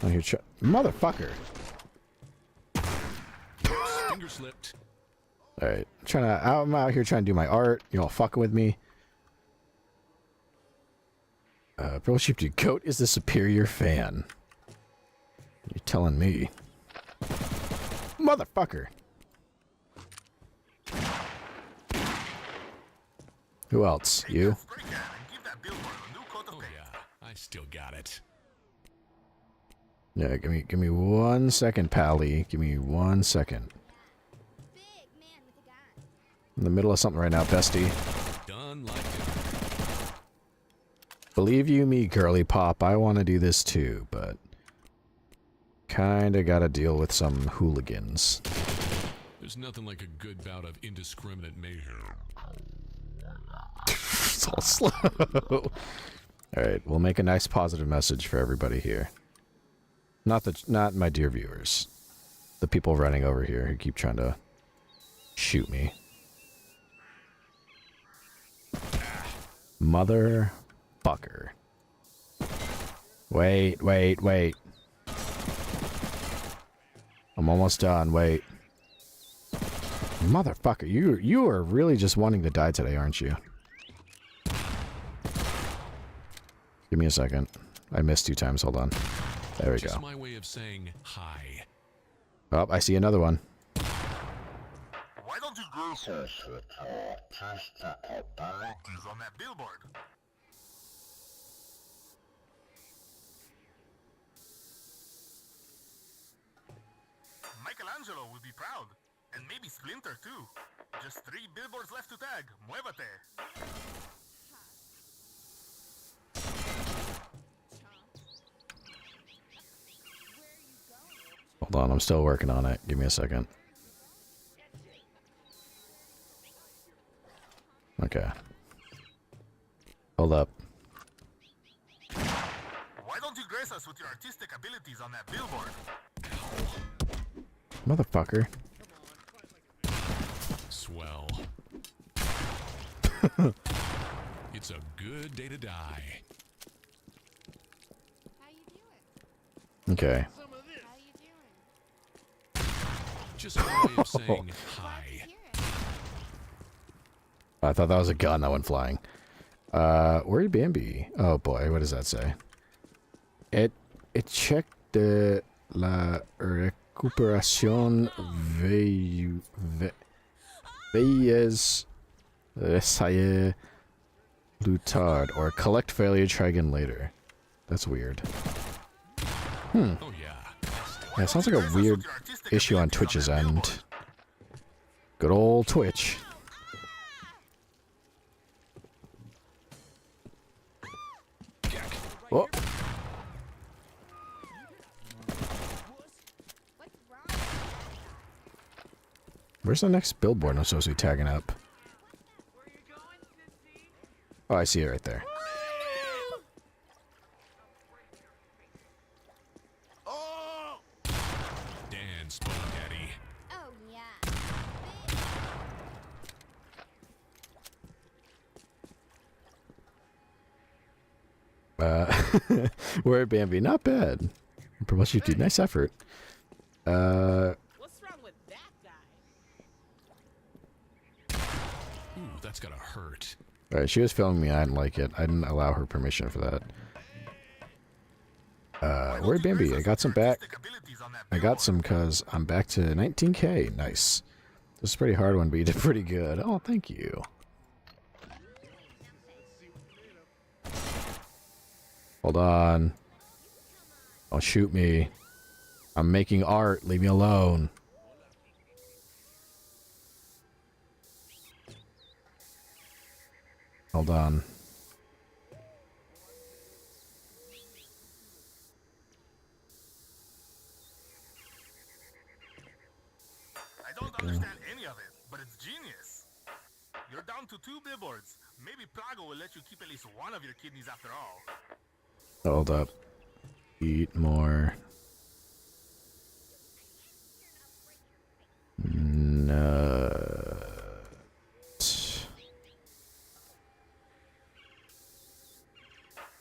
Oh, you're Motherfucker! Finger slipped. Alright, I'm out here trying to do my art. You're all fucking with me. Purple Sheep Dude, Goat is the superior fan. You're telling me. Motherfucker! Who else? You? Spray can and give that billboard a new coat of Oh paint. yeah, I still got it. Yeah, give me 1 second, Pally. Give me 1 second. In the middle of something right now, bestie. Done like it. Believe you me, girly pop, I want to do this too, but kinda gotta deal with some hooligans. There's nothing like a good bout of indiscriminate mayhem. It's all slow. Alright, we'll make a nice positive message for everybody here. Not my dear viewers. The people running over here who keep trying to shoot me. Motherfucker. Wait. I'm almost done, wait. Motherfucker, you are really just wanting to die today, aren't you? Give me a second. I missed 2 times, hold on. There we go. Just my way of saying hi. Oh, I see another one. Why don't you go on that billboard? Michelangelo would be proud. And maybe Splinter too. Just 3 billboards left to tag. Muévate. Hold on, I'm still working on it. Give me a second. Okay. Hold up. Why don't you grace us with your artistic abilities on that billboard? Motherfucker. Swell. It's a good day to die. Okay. Just my way of saying hi. I thought that was a gun that went flying. Where'd Bambi? Oh boy, what does that say? It checked de la recuperación veilles essayer plus or collect failure, try again later. That's weird. Oh yeah. Yeah, it sounds like a weird issue on Twitch's end. Good old Twitch. Oh. Where's the next billboard I'm supposed to be tagging up? Oh, I see it right there. Dan Spoon Daddy. Oh, yeah. Where Bambi? Not bad. Promote you, dude. Nice effort. What's wrong with that guy? Ooh, that's gotta hurt. Alright, she was filming me. I didn't like it. I didn't allow her permission for that. Where'd Bambi? I got some back. I got some because I'm back to 19k. Nice. This is a pretty hard one, but you did pretty good. Oh, thank you. Hold on. Don't shoot me. I'm making art. Leave me alone. Hold on. I don't understand any of it, but it's genius. You're down to 2 billboards. Maybe Plago will let you keep at least one of your kidneys after all. Hold up. Eat more.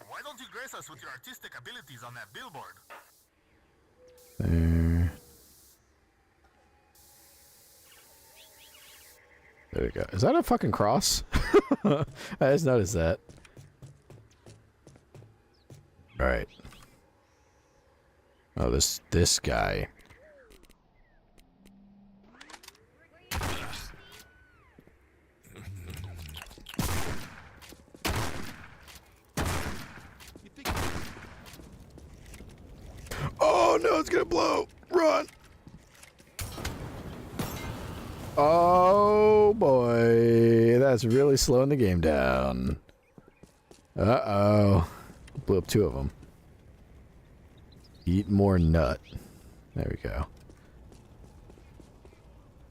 Why don't you grace us with your artistic abilities on that billboard? There. There we go. Is that a fucking cross? I just noticed that. Alright. Oh, this guy. Oh no, it's gonna blow! Run! Oh boy, that's really slowing the game down. Uh-oh. Blew up 2 of them. Eat more nut. There we go.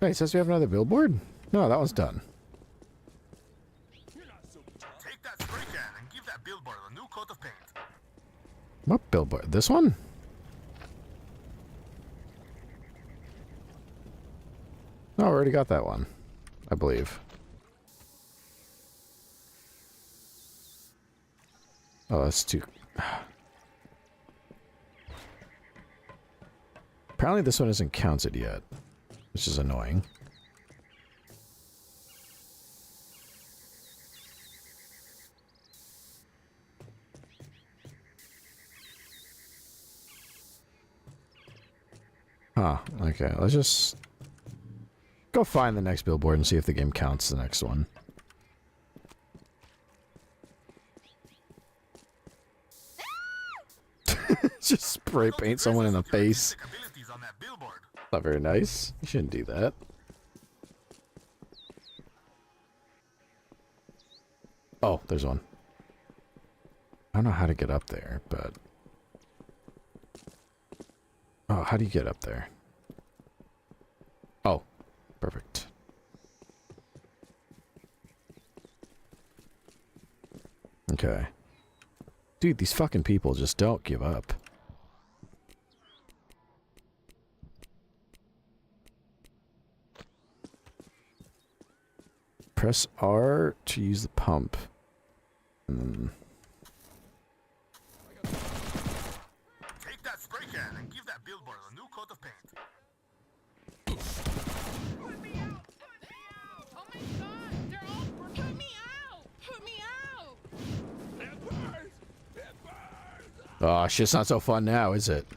Wait, it says we have another billboard? No, that one's done. Take that spray can and give that billboard a new coat of paint. What billboard? This one? No, I already got that one, I believe. Oh, that's too... Apparently this one isn't counted yet, which is annoying. Huh, okay, let's just go find the next billboard and see if the game counts the next one. Just spray paint someone in the face. Not very nice. You shouldn't do that. Oh, there's one. I don't know how to get up there, but... Oh, how do you get up there? Oh, perfect. Okay. Dude, these fucking people just don't give up. Press R to use the pump. Take that spray can and give that billboard a new coat of paint. Put me out! Put me out! Oh my god! They're all... Put me out! Put me out! It burns! It burns! Oh, shit's not so fun now, is it?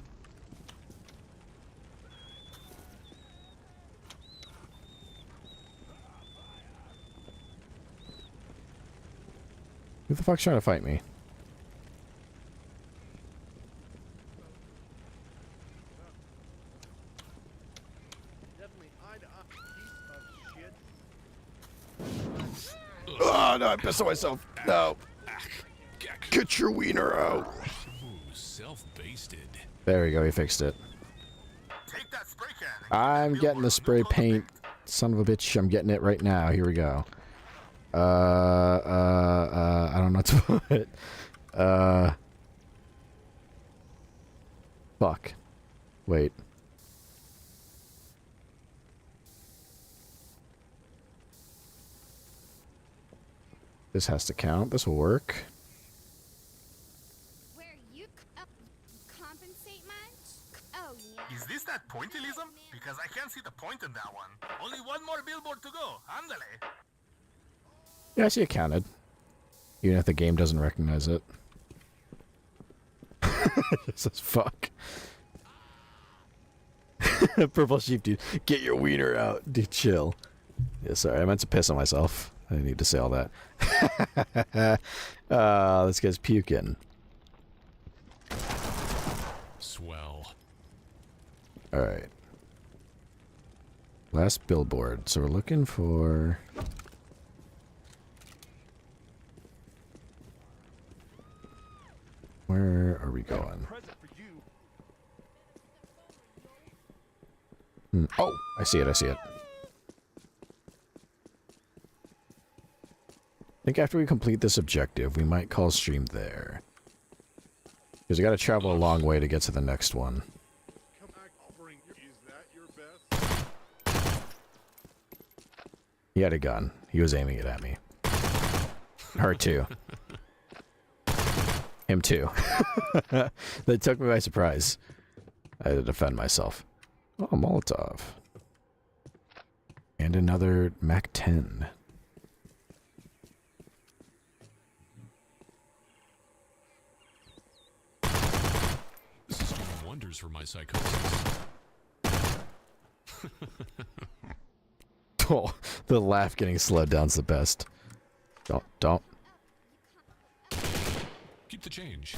Who the fuck's trying to fight me? Oh no, I pissed on myself. No. Get your wiener out. Ooh, self-basted. There we go, he fixed it. Take that spray can and I'm getting the spray paint. Son of a bitch, I'm getting it right now. Here we go. I don't know what to put. Fuck. Wait. This has to count. This will work. Where you compensate much? Oh yeah. Is this that pointillism? Because I can't see the point in that one. Only one more billboard to go. Ándale. Yeah, I see it counted. Even if the game doesn't recognize it. This is fuck. Purple sheep, dude. Get your wiener out. Dude, chill. Yeah, sorry. I meant to piss on myself. I didn't need to say all that. This guy's puking. Swell. Alright. Last billboard. So we're looking for... Where are we going? Oh, I see it, I see it. I think after we complete this objective, we might call stream there. Because we gotta travel a long way to get to the next one. He had a gun. He was aiming it at me. Her too. Him too. That took me by surprise. I had to defend myself. Oh, Molotov. And another MAC-10. This is doing wonders for my psychosis. Oh, the laugh getting slowed down's the best. Don't. Keep the change.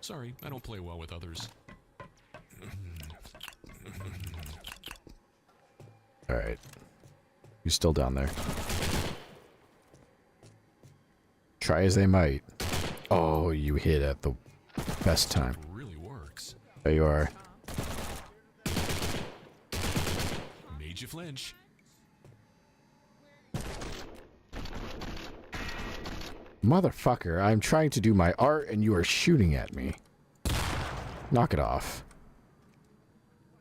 Sorry, I don't play well with others. Alright. You're still down there. Try as they might. Oh, you hit at the best time. Really works. There you are. Made you flinch. Motherfucker, I'm trying to do my art and you are shooting at me. Knock it off.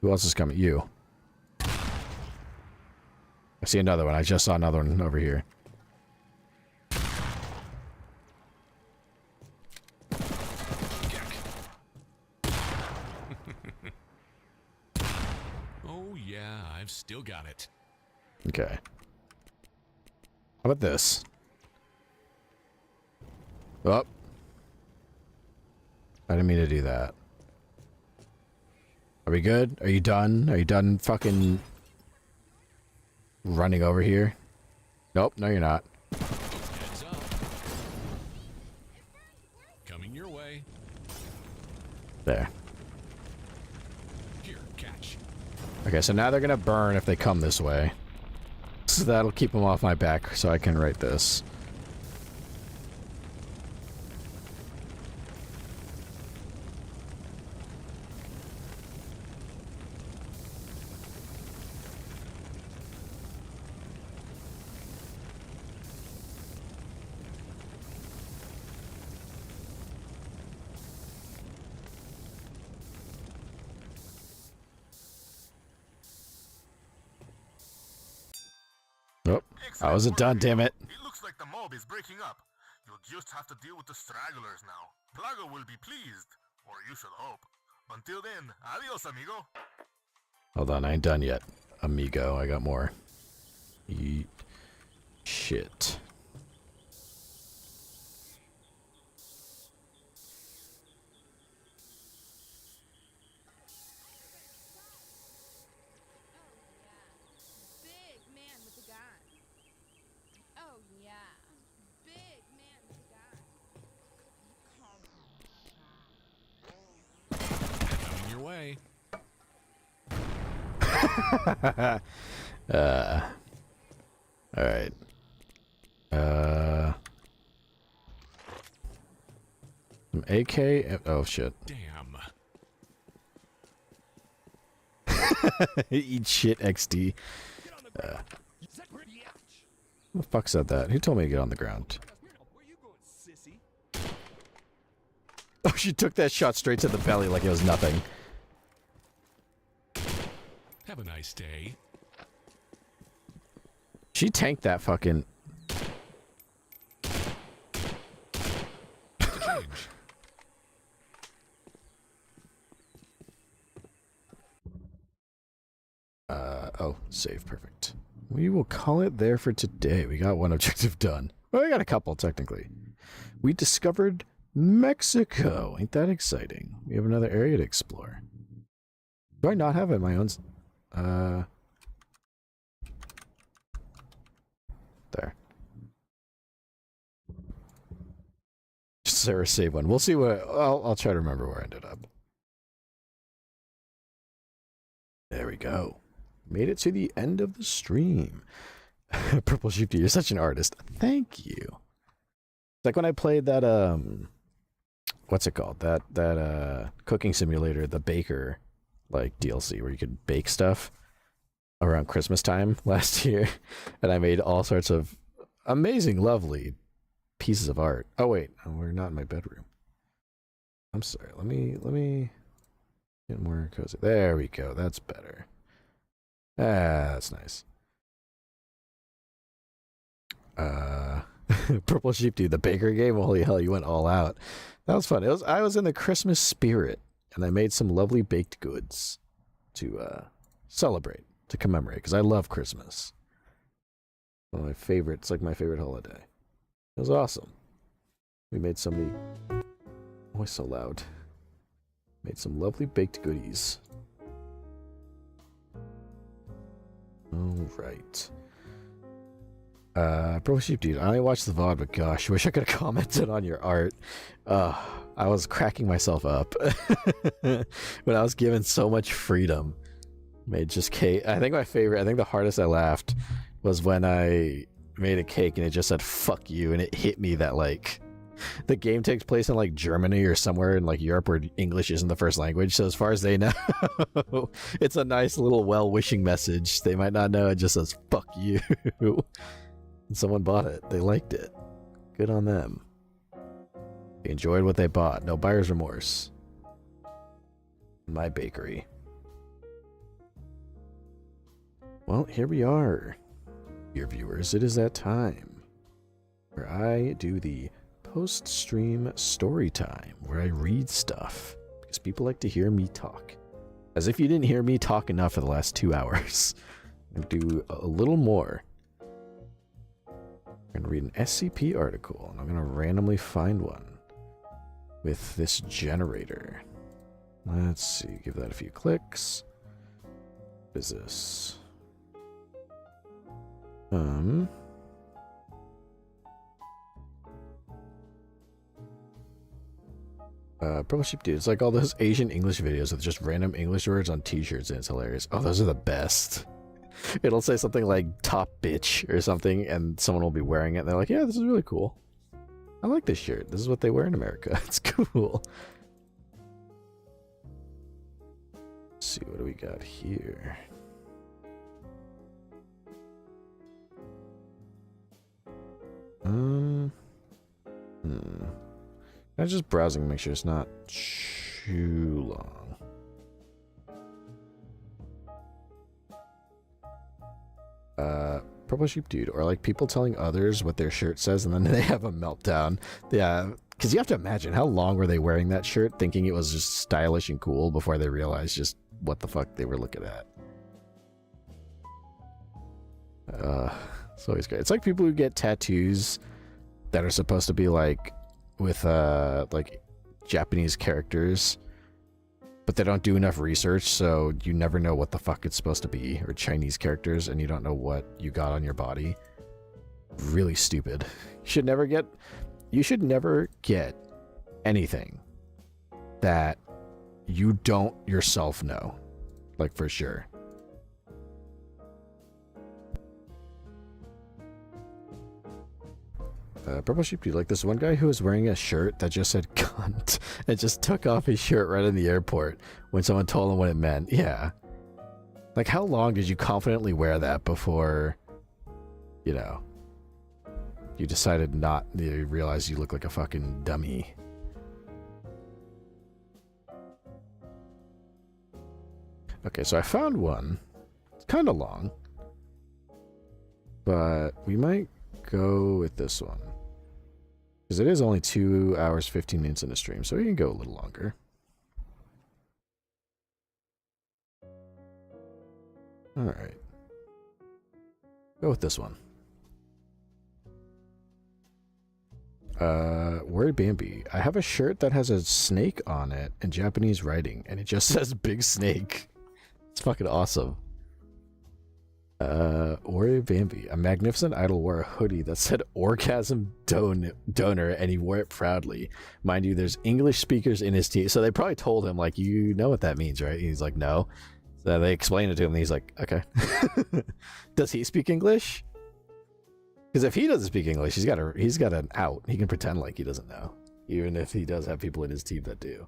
Who else is coming? You. I see another one. I just saw another one over here. Oh yeah, I've still got it. Okay. How about this? Oh. I didn't mean to do that. Are we good? Are you done? Are you done fucking running over here? Nope, no you're not. Heads up. Coming your way. There. Here, catch. Okay, so now they're gonna burn if they come this way. So that'll keep them off my back so I can write this. How is it done, damn it? It looks like the mob is breaking up. You'll just have to deal with the stragglers now. Plaga will be pleased, or you should hope. Until then, adios, amigo. Hold on, I ain't done yet. Amigo, I got more. Eat shit. Way. Alright. Some AK. Oh shit. Damn. Eat shit, XD. Who the fuck said that? Who told me to get on the ground? Oh, she took that shot straight to the belly like it was nothing. Have a nice day. She tanked that fucking... Oh, save, perfect. We will call it there for today. We got one objective done. Well, we got a couple, technically. We discovered Mexico. Ain't that exciting? We have another area to explore. Do I not have it in my own... There. Sarah save one. We'll see what... I'll try to remember where I ended up. There we go. Made it to the end of the stream. Purple Sheep, you're such an artist. Thank you. It's like when I played that, what's it called? That cooking simulator, the Baker, like, DLC, where you could bake stuff around Christmas time last year. And I made all sorts of amazing, lovely pieces of art. Oh, wait. We're not in my bedroom. I'm sorry. Let me get more cozy. There we go. That's better. Ah, that's nice. Purple Sheep, dude, the Baker game. Holy hell, you went all out. That was fun. I was in the Christmas spirit, and I made some lovely baked goods to celebrate, to commemorate, because I love Christmas. One of my favorites. It's like my favorite holiday. It was awesome. We made somebody... Oh, so loud. Made some lovely baked goodies. All right. Purple Sheep, dude, I only watched the VOD, but gosh, I wish I could have commented on your art. I was cracking myself up when I was given so much freedom. Made just cake. I think the hardest I laughed was when I made a cake and it just said "fuck you," and it hit me that like the game takes place in like Germany or somewhere in like Europe where English isn't the first language. So as far as they know, it's a nice little well-wishing message. They might not know it just says "fuck you." And someone bought it. They liked it. Good on them. They enjoyed what they bought. No buyer's remorse. My bakery. Well, here we are, dear viewers. It is that time where I do the post-stream story time, where I read stuff, because people like to hear me talk. As if you didn't hear me talk enough for the last 2 hours. I'm going to do a little more. I'm going to read an SCP article, and I'm going to randomly find one with this generator. Let's see, give that a few clicks. What is this? Purple Sheep Dude. It's like all those Asian English videos with just random English words on t-shirts, and it's hilarious. Oh, those are the best. It'll say something like top bitch or something, and someone will be wearing it, and they're like, yeah, this is really cool. I like this shirt. This is what they wear in America. It's cool. Let's see, what do we got here? I'm just browsing, make sure it's not too long. Purple Sheep Dude, or like people telling others what their shirt says and then they have a meltdown. Yeah, because you have to imagine how long were they wearing that shirt thinking it was just stylish and cool before they realized just what the fuck they were looking at. It's always great. It's like people who get tattoos that are supposed to be like with like Japanese characters, but they don't do enough research, so you never know what the fuck it's supposed to be, or Chinese characters, and you don't know what you got on your body. Really stupid. You should never get anything that you don't yourself know, like for sure. Purple Sheep Dude, like this one guy who was wearing a shirt that just said cunt and just took off his shirt right in the airport when someone told him what it meant. Yeah. Like, how long did you confidently wear that before, you know, you decided not, you realized you look like a fucking dummy? Okay, so I found one. It's kind of long, but we might go with this one. Because it is only 2 hours, 15 minutes in the stream, so we can go a little longer. Alright. Go with this one. Word Bambi. I have a shirt that has a snake on it in Japanese writing, and it just says Big Snake. It's fucking awesome. Ori Bambi. A magnificent idol wore a hoodie that said orgasm donor, and he wore it proudly. Mind you, there's English speakers in his team, so they probably told him, like, you know what that means, right? He's like, no. So they explained it to him, and he's like, okay. Does he speak English? Because if he doesn't speak English, he's got an out. He can pretend like he doesn't know, even if he does have people in his team that do.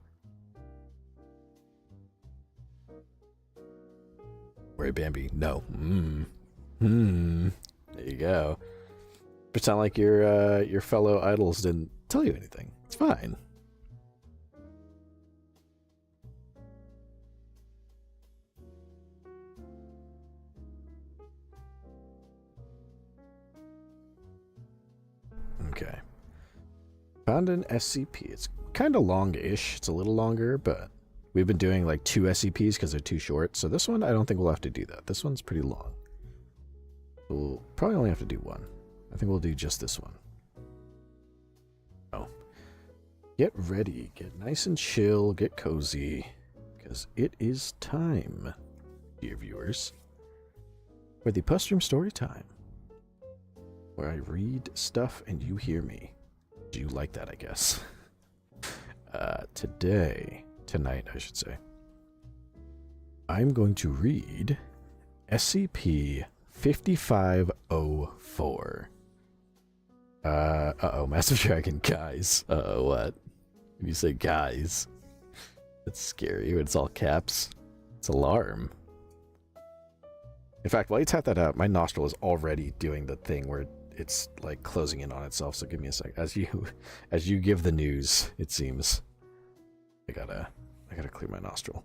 Ori Bambi, no. There you go. Pretend like your fellow idols didn't tell you anything. It's fine. Okay. Found an SCP. It's kind of long-ish. It's a little longer, but we've been doing like 2 SCPs because they're too short. So this one, I don't think we'll have to do that. This one's pretty long. We'll probably only have to do one. I think we'll do just this one. Oh. Get ready. Get nice and chill. Get cozy. Because it is time, dear viewers, for the Poststream story time, where I read stuff and you hear me. Do you like that, I guess? tonight, I should say, I'm going to read SCP-5504. Uh-oh, Massive Dragon, guys. Uh-oh, what? When you say guys, it's scary when it's all caps. It's alarm. In fact, while you type that out, my nostril is already doing the thing where it's like closing in on itself, so give me a sec. As you give the news, it seems. I gotta clear my nostril.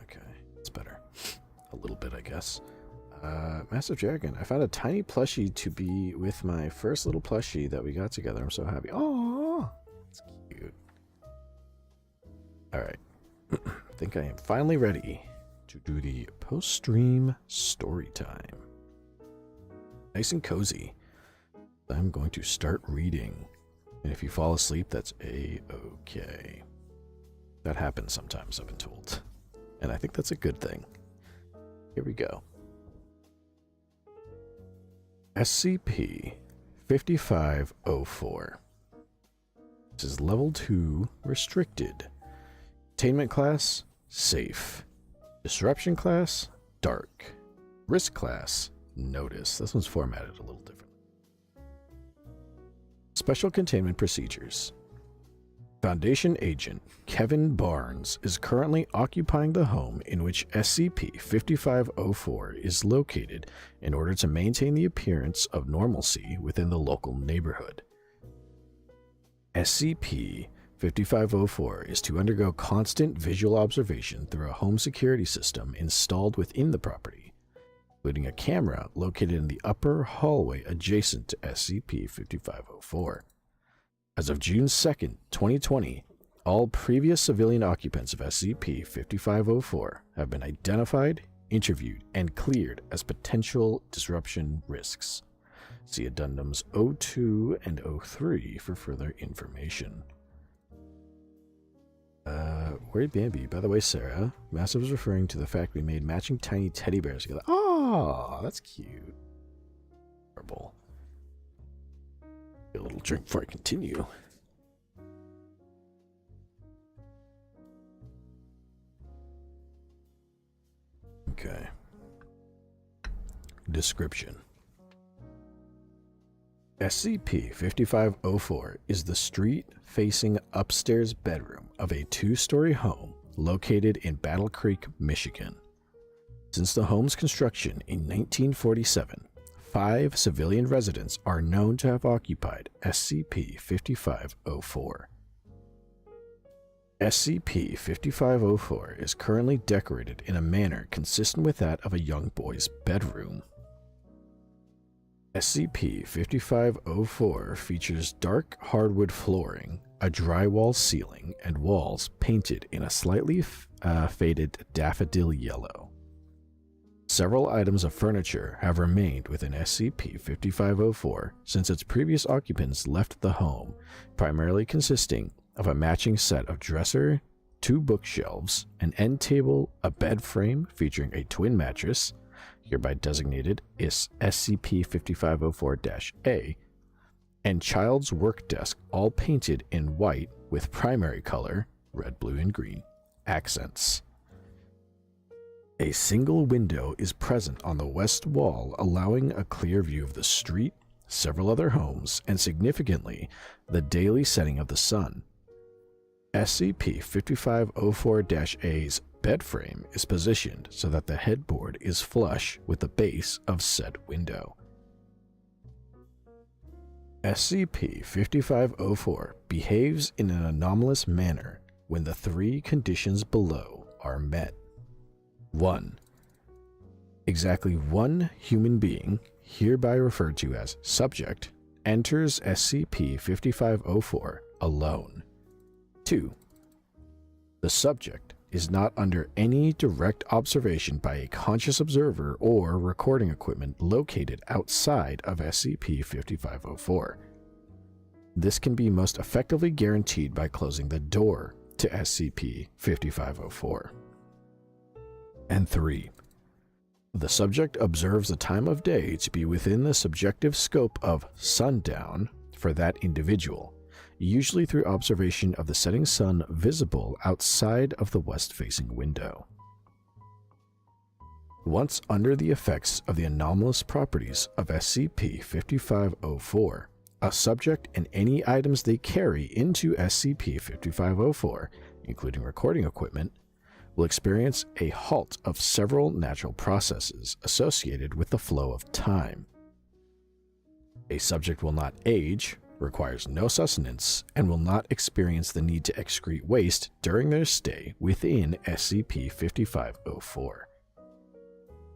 Okay, it's better. A little bit, I guess. Massive Dragon. I found a tiny plushie to be with my first little plushie that we got together. I'm so happy. Oh, it's cute. Alright. I think I am finally ready to do the post-stream story time. Nice and cozy. I'm going to start reading. And if you fall asleep, that's A-okay. That happens sometimes, I've been told. And I think that's a good thing. Here we go. SCP-5504. This is Level 2 Restricted. Containment Class, Safe. Disruption Class, Dark. Risk Class, Notice. This one's formatted a little different. Special Containment Procedures. Foundation Agent Kevin Barnes is currently occupying the home in which SCP-5504 is located in order to maintain the appearance of normalcy within the local neighborhood. SCP-5504 is to undergo constant visual observation through a home security system installed within the property, including a camera located in the upper hallway adjacent to SCP-5504. As of June 2nd, 2020, all previous civilian occupants of SCP-5504 have been identified, interviewed, and cleared as potential disruption risks. See addendums 02 and 03 for further information. Where'd Bambi? By the way, Sarah, Massive was referring to the fact we made matching tiny teddy bears together. Oh, that's cute. Horrible. A little drink before I continue. Okay. Description. SCP-5504 is the street-facing upstairs bedroom of a two-story home located in Battle Creek, Michigan. Since the home's construction in 1947, 5 civilian residents are known to have occupied SCP-5504. SCP-5504 is currently decorated in a manner consistent with that of a young boy's bedroom. SCP-5504 features dark hardwood flooring, a drywall ceiling, and walls painted in a slightly faded daffodil yellow. Several items of furniture have remained within SCP-5504 since its previous occupants left the home, primarily consisting of a matching set of dresser, 2 bookshelves, an end table, a bed frame featuring a twin mattress, hereby designated is SCP-5504-A, and child's work desk, all painted in white with primary color, red, blue, and green, accents. A single window is present on the west wall, allowing a clear view of the street, several other homes, and significantly, the daily setting of the sun. SCP-5504-A's bed frame is positioned so that the headboard is flush with the base of said window. SCP-5504 behaves in an anomalous manner when the 3 conditions below are met. 1. Exactly 1 human being, hereby referred to as subject, enters SCP-5504 alone. 2. The subject is not under any direct observation by a conscious observer or recording equipment located outside of SCP-5504. This can be most effectively guaranteed by closing the door to SCP-5504. And 3. The subject observes the time of day to be within the subjective scope of sundown for that individual, usually through observation of the setting sun visible outside of the west-facing window. Once under the effects of the anomalous properties of SCP-5504, a subject and any items they carry into SCP-5504, including recording equipment, will experience a halt of several natural processes associated with the flow of time. A subject will not age, requires no sustenance, and will not experience the need to excrete waste during their stay within SCP-5504.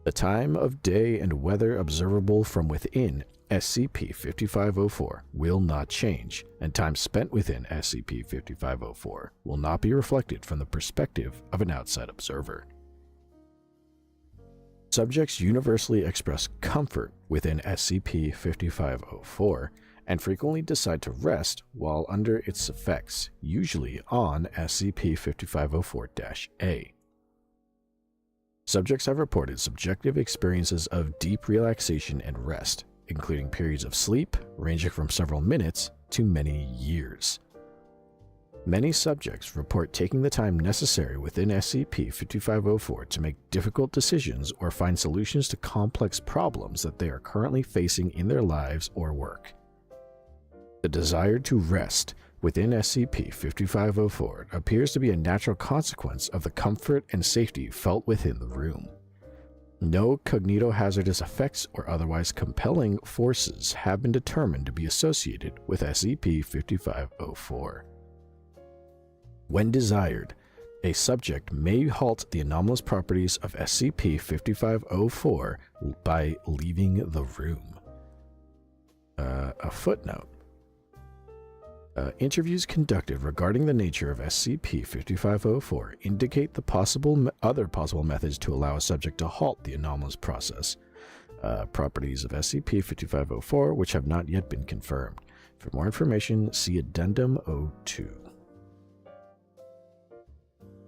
The time of day and weather observable from within SCP-5504 will not change, and time spent within SCP-5504 will not be reflected from the perspective of an outside observer. Subjects universally express comfort within SCP-5504 and frequently decide to rest while under its effects, usually on SCP-5504-A. Subjects have reported subjective experiences of deep relaxation and rest, including periods of sleep ranging from several minutes to many years. Many subjects report taking the time necessary within SCP-5504 to make difficult decisions or find solutions to complex problems that they are currently facing in their lives or work. The desire to rest within SCP-5504 appears to be a natural consequence of the comfort and safety felt within the room. No cognitohazardous effects or otherwise compelling forces have been determined to be associated with SCP-5504. When desired, a subject may halt the anomalous properties of SCP-5504 by leaving the room. A footnote. Interviews conducted regarding the nature of SCP-5504 indicate the other possible methods to allow a subject to halt the anomalous process, properties of SCP-5504 which have not yet been confirmed. For more information, see Addendum 02.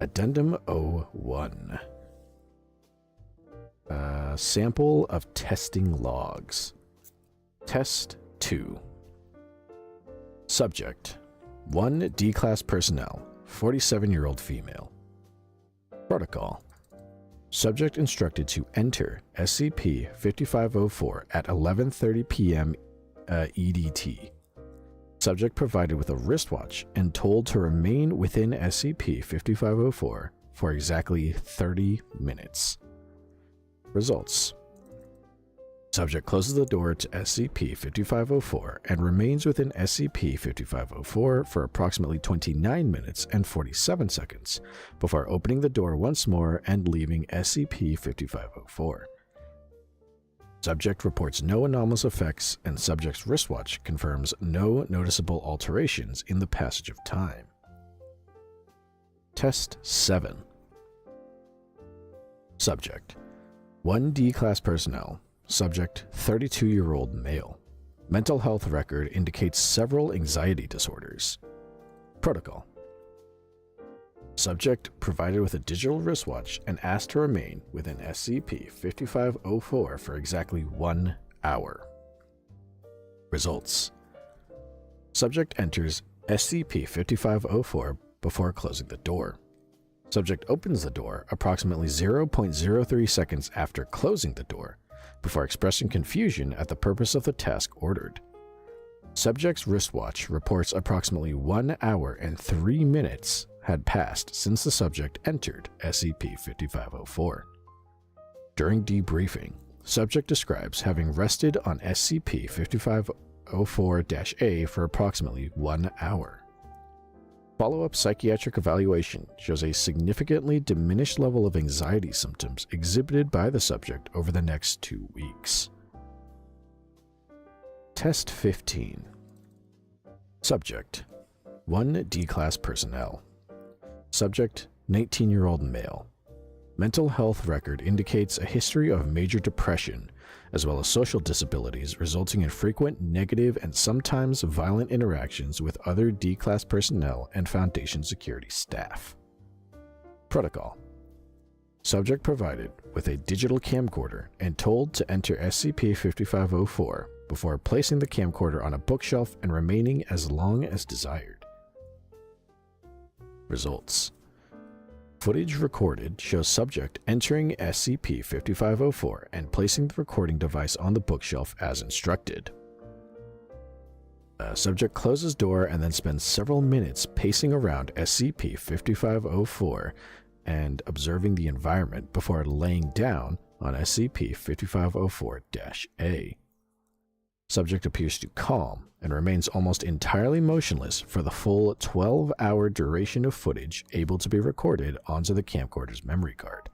Addendum 01. Sample of testing logs. Test 2. Subject: 1 D-Class personnel, 47-year-old female. Protocol: Subject instructed to enter SCP-5504 at 11:30 p.m. EDT. Subject provided with a wristwatch and told to remain within SCP-5504 for exactly 30 minutes. Results: Subject closes the door to SCP-5504 and remains within SCP-5504 for approximately 29 minutes and 47 seconds before opening the door once more and leaving SCP-5504. Subject reports no anomalous effects, and subject's wristwatch confirms no noticeable alterations in the passage of time. Test 7. Subject: 1 D-Class personnel. Subject: 32-year-old male. Mental health record indicates several anxiety disorders. Protocol: Subject provided with a digital wristwatch and asked to remain within SCP-5504 for exactly 1 hour. Results: Subject enters SCP-5504 before closing the door. Subject opens the door approximately 0.03 seconds after closing the door, before expressing confusion at the purpose of the task ordered. Subject's wristwatch reports approximately 1 hour and 3 minutes had passed since the subject entered SCP-5504. During debriefing, subject describes having rested on SCP-5504-A for approximately 1 hour. Follow-up psychiatric evaluation shows a significantly diminished level of anxiety symptoms exhibited by the subject over the next 2 weeks. Test 15. Subject: 1 D-Class personnel. Subject: 19-year-old male. Mental health record indicates a history of major depression, as well as social disabilities resulting in frequent negative and sometimes violent interactions with other D-Class personnel and Foundation security staff. Protocol. Subject provided with a digital camcorder and told to enter SCP-5504 before placing the camcorder on a bookshelf and remaining as long as desired. Results. Footage recorded shows subject entering SCP-5504 and placing the recording device on the bookshelf as instructed. Subject closes door and then spends several minutes pacing around SCP-5504 and observing the environment before laying down on SCP-5504-A. Subject appears to calm and remains almost entirely motionless for the full 12-hour duration of footage able to be recorded onto the camcorder's memory card.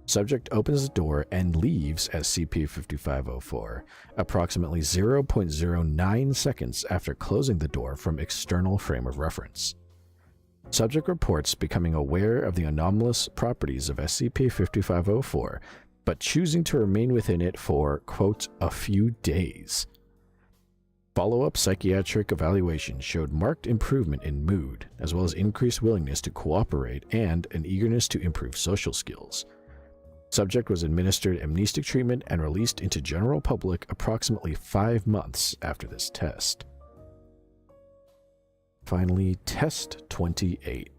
Subject opens the door and leaves SCP-5504 approximately 0.09 seconds after closing the door from external frame of reference. Subject reports becoming aware of the anomalous properties of SCP-5504, but choosing to remain within it for, quote, a few days. Follow-up psychiatric evaluation showed marked improvement in mood, as well as increased willingness to cooperate and an eagerness to improve social skills. Subject was administered amnestic treatment and released into general public approximately 5 months after this test. Finally, Test 28.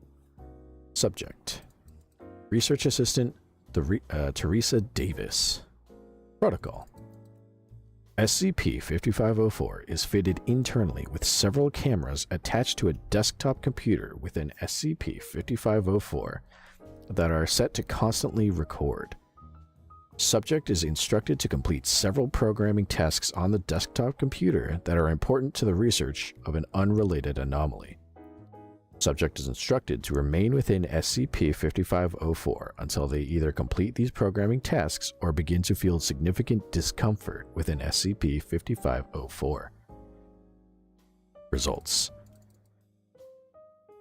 Subject. Research Assistant Teresa Davis. Protocol. SCP-5504 is fitted internally with several cameras attached to a desktop computer within SCP-5504 that are set to constantly record. Subject is instructed to complete several programming tasks on the desktop computer that are important to the research of an unrelated anomaly. Subject is instructed to remain within SCP-5504 until they either complete these programming tasks or begin to feel significant discomfort within SCP-5504. Results.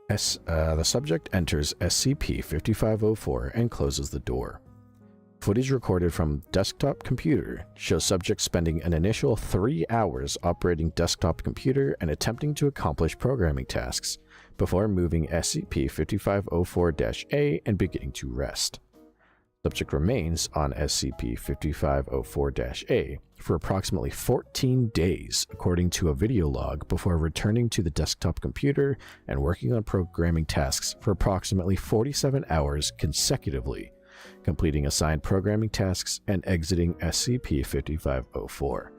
The subject enters SCP-5504 and closes the door. Footage recorded from desktop computer shows subject spending an initial 3 hours operating desktop computer and attempting to accomplish programming tasks before moving SCP-5504-A and beginning to rest. Subject remains on SCP-5504-A for approximately 14 days, according to a video log, before returning to the desktop computer and working on programming tasks for approximately 47 hours consecutively, completing assigned programming tasks and exiting SCP-5504.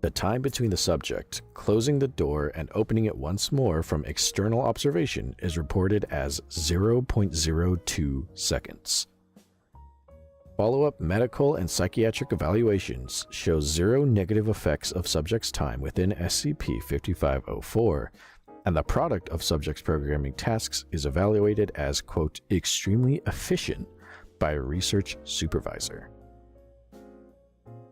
The time between the subject closing the door and opening it once more from external observation is reported as 0.02 seconds. Follow-up medical and psychiatric evaluations show 0 negative effects of subject's time within SCP-5504, and the product of subject's programming tasks is evaluated as, quote, extremely efficient by a research supervisor.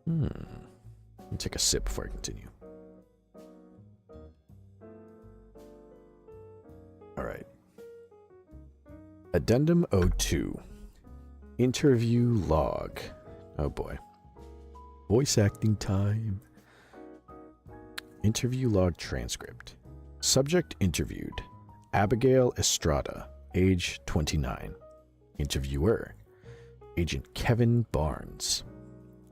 Let me take a sip before I continue. Alright. Addendum 02. Interview log. Oh boy. Voice acting time. Interview log transcript. Subject interviewed. Abigail Estrada, age 29. Interviewer. Agent Kevin Barnes.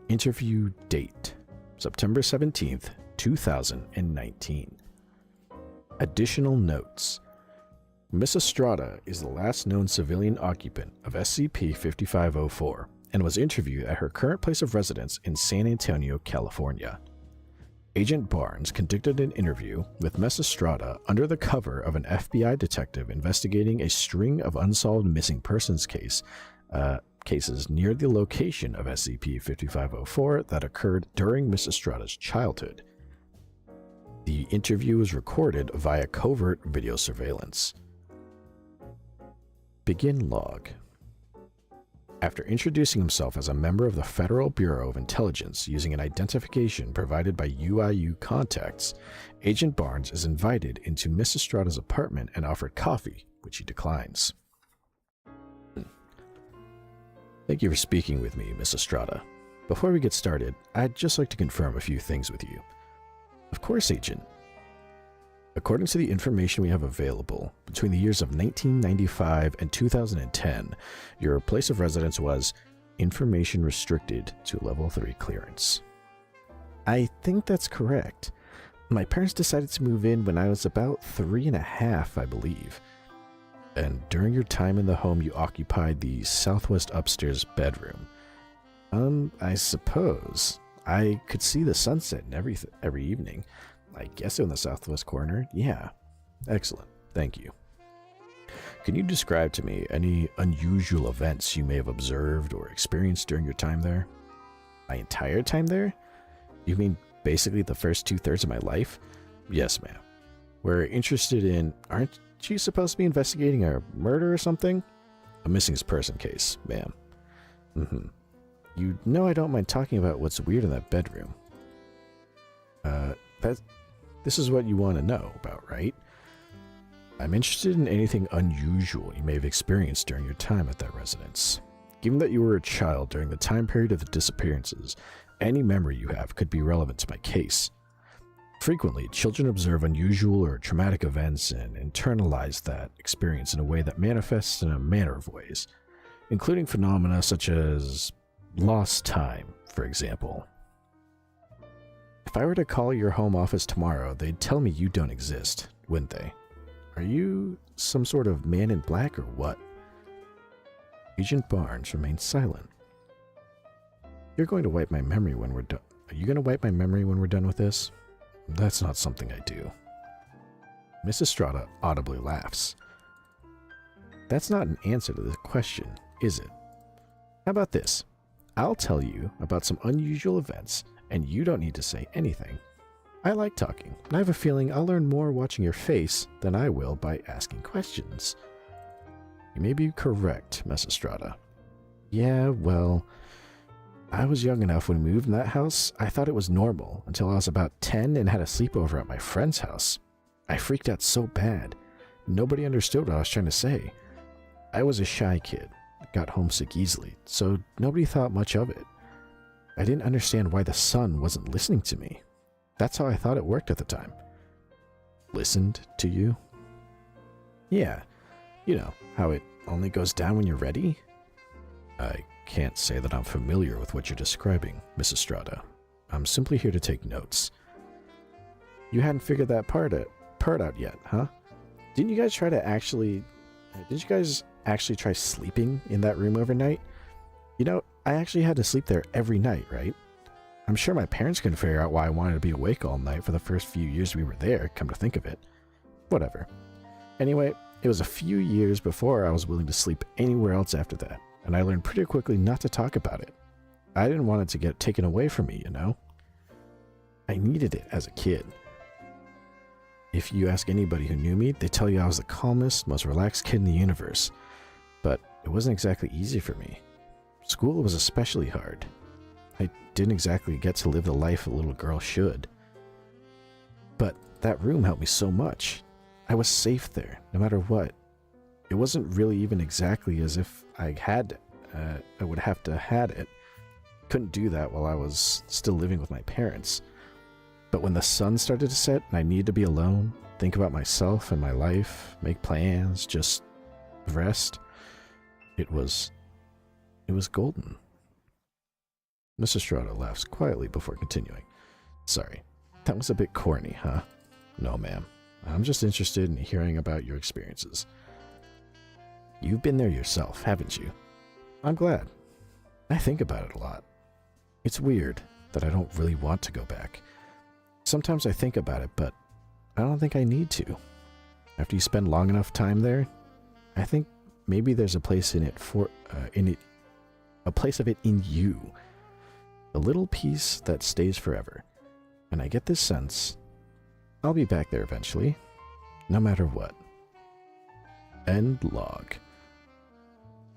Interview date. September 17th, 2019. Additional notes. Miss Estrada is the last known civilian occupant of SCP-5504 and was interviewed at her current place of residence in San Antonio, California. Agent Barnes conducted an interview with Miss Estrada under the cover of an FBI detective investigating a string of unsolved missing persons cases near the location of SCP-5504 that occurred during Miss Estrada's childhood. The interview was recorded via covert video surveillance. Begin log. After introducing himself as a member of the Federal Bureau of Intelligence using an identification provided by UIU contacts, Agent Barnes is invited into Miss Estrada's apartment and offered coffee, which he declines. Thank you for speaking with me, Miss Estrada. Before we get started, I'd just like to confirm a few things with you. Of course, Agent. According to the information we have available, between the years of 1995 and 2010, your place of residence was information restricted to level 3 clearance. I think that's correct. My parents decided to move in when I was about 3.5, I believe. And during your time in the home, you occupied the southwest upstairs bedroom. I suppose. I could see the sunset and every evening. I guess in the southwest corner. Yeah. Excellent. Thank you. Can you describe to me any unusual events you may have observed or experienced during your time there? My entire time there? You mean basically the first 2/3 of my life? Yes, ma'am. We're interested in... Aren't you supposed to be investigating a murder or something? A missing person case, ma'am. You know I don't mind talking about what's weird in that bedroom. This is what you want to know about, right? I'm interested in anything unusual you may have experienced during your time at that residence. Given that you were a child during the time period of the disappearances, any memory you have could be relevant to my case. Frequently, children observe unusual or traumatic events and internalize that experience in a way that manifests in a manner of ways, including phenomena such as lost time, for example. If I were to call your home office tomorrow, they'd tell me you don't exist, wouldn't they? Are you some sort of man in black or what? Agent Barnes remained silent. You're going to wipe my memory when we're done. Are you going to wipe my memory when we're done with this? That's not something I do. Miss Estrada audibly laughs. That's not an answer to the question, is it? How about this? I'll tell you about some unusual events, and you don't need to say anything. I like talking, and I have a feeling I'll learn more watching your face than I will by asking questions. You may be correct, Miss Estrada. Yeah, well, I was young enough when we moved in that house. I thought it was normal until I was about 10 and had a sleepover at my friend's house. I freaked out so bad. Nobody understood what I was trying to say. I was a shy kid, got homesick easily, so nobody thought much of it. I didn't understand why the sun wasn't listening to me. That's how I thought it worked at the time. Listened to you? Yeah, you know, how it only goes down when you're ready? I can't say that I'm familiar with what you're describing, Miss Estrada. I'm simply here to take notes. You hadn't figured that part out yet, huh? Didn't you guys actually try sleeping in that room overnight? You know, I actually had to sleep there every night, right? I'm sure my parents couldn't figure out why I wanted to be awake all night for the first few years we were there, come to think of it. Whatever. Anyway, it was a few years before I was willing to sleep anywhere else after that, and I learned pretty quickly not to talk about it. I didn't want it to get taken away from me, you know? I needed it as a kid. If you ask anybody who knew me, they tell you I was the calmest, most relaxed kid in the universe. But it wasn't exactly easy for me. School was especially hard. I didn't exactly get to live the life a little girl should. But that room helped me so much. I was safe there, no matter what. It wasn't really even exactly as if I would have to had it. Couldn't do that while I was still living with my parents. But when the sun started to set and I needed to be alone, think about myself and my life, make plans, just rest, it was golden. Miss Estrada laughs quietly before continuing. Sorry, that was a bit corny, huh? No, ma'am. I'm just interested in hearing about your experiences. You've been there yourself, haven't you? I'm glad. I think about it a lot. It's weird that I don't really want to go back. Sometimes I think about it, but I don't think I need to. After you spend long enough time there, I think maybe there's a place in it a place of it in you. A little piece that stays forever. And I get this sense I'll be back there eventually, no matter what. End log.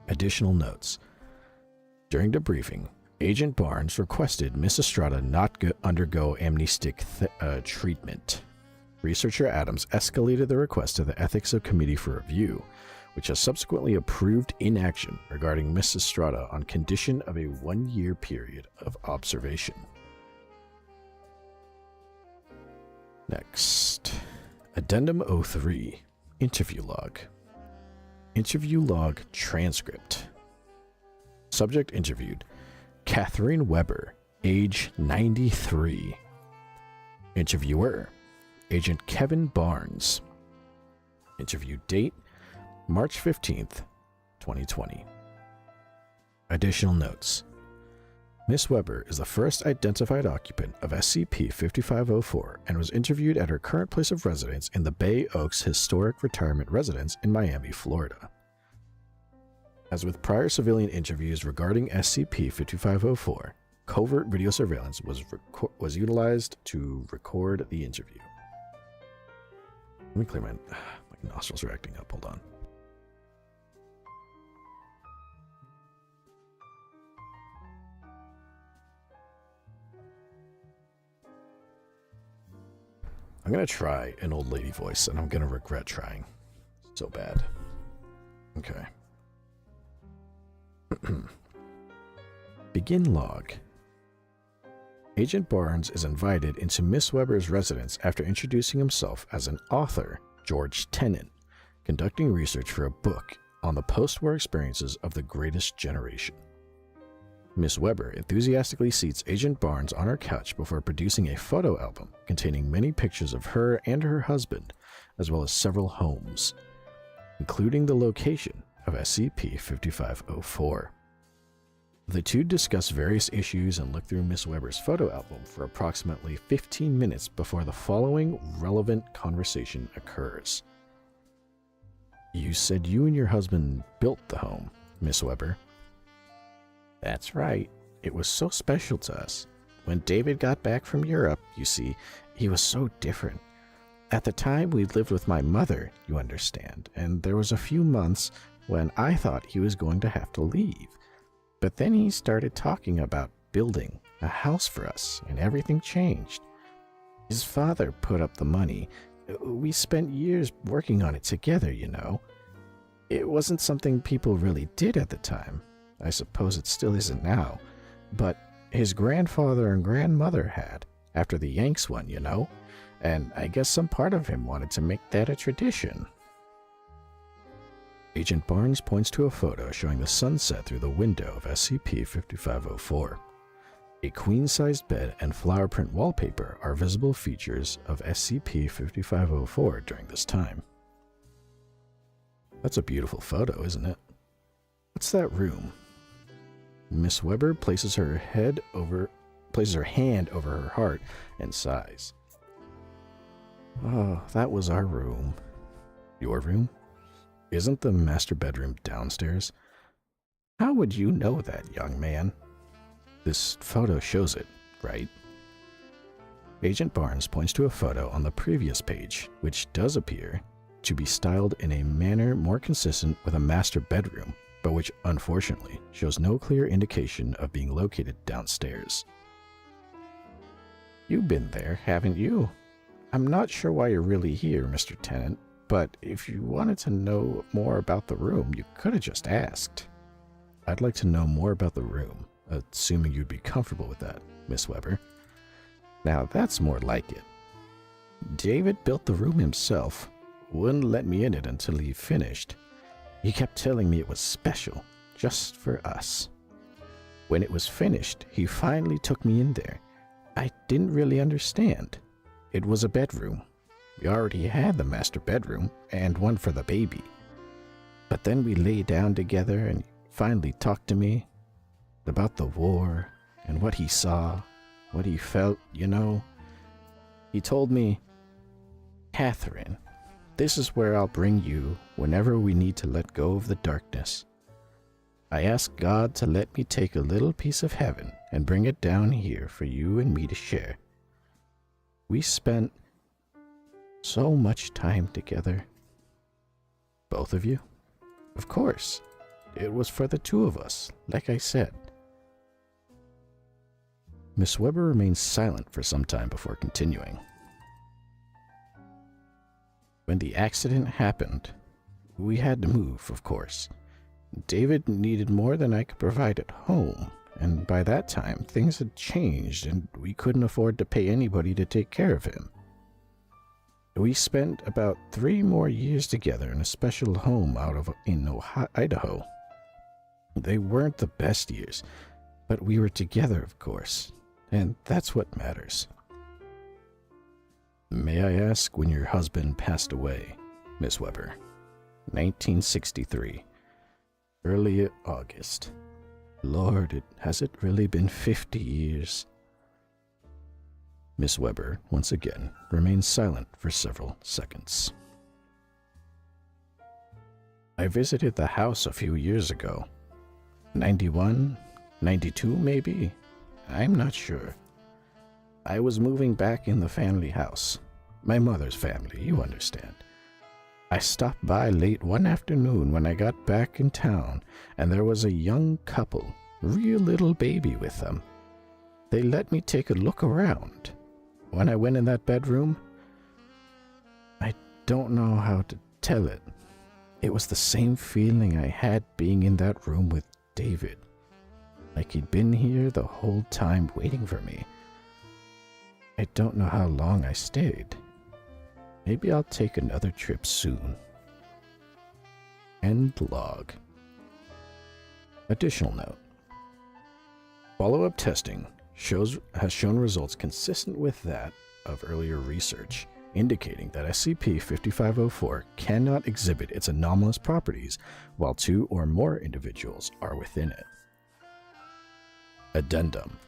Additional notes. During debriefing, Agent Barnes requested Miss Estrada not undergo amnestic treatment. Researcher Adams escalated the request to the Ethics Committee for review, which has subsequently approved inaction regarding Miss Estrada on condition of a 1-year period of observation. Next, Addendum 03, Interview Log. Interview Log Transcript. Subject interviewed, Catherine Weber, age 93. Interviewer, Agent Kevin Barnes. Interview date, March 15th, 2020. Additional notes. Miss Weber is the first identified occupant of SCP-5504 and was interviewed at her current place of residence in the Bay Oaks Historic Retirement Residence in Miami, Florida. As with prior civilian interviews regarding SCP-5504, covert video surveillance was utilized to record the interview. Let me clear my nostrils are acting up. Hold on. I'm going to try an old lady voice, and I'm going to regret trying. So bad. Okay. Begin log. Agent Barnes is invited into Miss Weber's residence after introducing himself as an author, George Tennant, conducting research for a book on the post-war experiences of the greatest generation. Miss Weber enthusiastically seats Agent Barnes on her couch before producing a photo album containing many pictures of her and her husband, as well as several homes, including the location of SCP-5504. The two discuss various issues and look through Miss Weber's photo album for approximately 15 minutes before the following relevant conversation occurs. You said you and your husband built the home, Miss Weber. That's right. It was so special to us. When David got back from Europe, you see, he was so different. At the time, we lived with my mother, you understand, and there was a few months when I thought he was going to have to leave. But then he started talking about building a house for us, and everything changed. His father put up the money. We spent years working on it together, you know. It wasn't something people really did at the time. I suppose it still isn't now. But his grandfather and grandmother had, after the Yanks won, you know. And I guess some part of him wanted to make that a tradition. Agent Barnes points to a photo showing the sunset through the window of SCP-5504. A queen-sized bed and flower print wallpaper are visible features of SCP-5504 during this time. That's a beautiful photo, isn't it? What's that room? Miss Weber places her hand over her heart and sighs. Oh, that was our room. Your room? Isn't the master bedroom downstairs? How would you know that, young man? This photo shows it, right? Agent Barnes points to a photo on the previous page, which does appear to be styled in a manner more consistent with a master bedroom, but which unfortunately shows no clear indication of being located downstairs. You've been there, haven't you? I'm not sure why you're really here, Mr. Tennant, but if you wanted to know more about the room, you could have just asked. I'd like to know more about the room, assuming you'd be comfortable with that, Miss Weber. Now that's more like it. David built the room himself. Wouldn't let me in it until he finished. He kept telling me it was special, just for us. When it was finished, he finally took me in there. I didn't really understand. It was a bedroom. We already had the master bedroom and one for the baby. But then we lay down together and he finally talked to me about the war and what he saw, what he felt, you know. He told me, Catherine, this is where I'll bring you whenever we need to let go of the darkness. I ask God to let me take a little piece of heaven and bring it down here for you and me to share. We spent so much time together. Both of you? Of course. It was for the two of us, like I said. Miss Weber remains silent for some time before continuing. When the accident happened, We had to move, of course. David needed more than I could provide at home, and by that time, things had changed, and we couldn't afford to pay anybody to take care of him. We spent about 3 more years together in a special home in Idaho. They weren't the best years, but we were together, of course, and that's what matters. May I ask when your husband passed away, Miss Weber? 1963. Early August. Lord, has it really been 50 years? Miss Weber, once again, remained silent for several seconds. I visited the house a few years ago. 91, 92 maybe? I'm not sure. I was moving back in the family house. My mother's family, you understand. I stopped by late one afternoon when I got back in town, and there was a young couple, real little baby with them. They let me take a look around. When I went in that bedroom, I don't know how to tell it. It was the same feeling I had being in that room with David. Like he'd been here the whole time waiting for me. I don't know how long I stayed. Maybe I'll take another trip soon. End log. Additional note. Follow-up testing has shown results consistent with that of earlier research, indicating that SCP-5504 cannot exhibit its anomalous properties while 2 or more individuals are within it. Addendum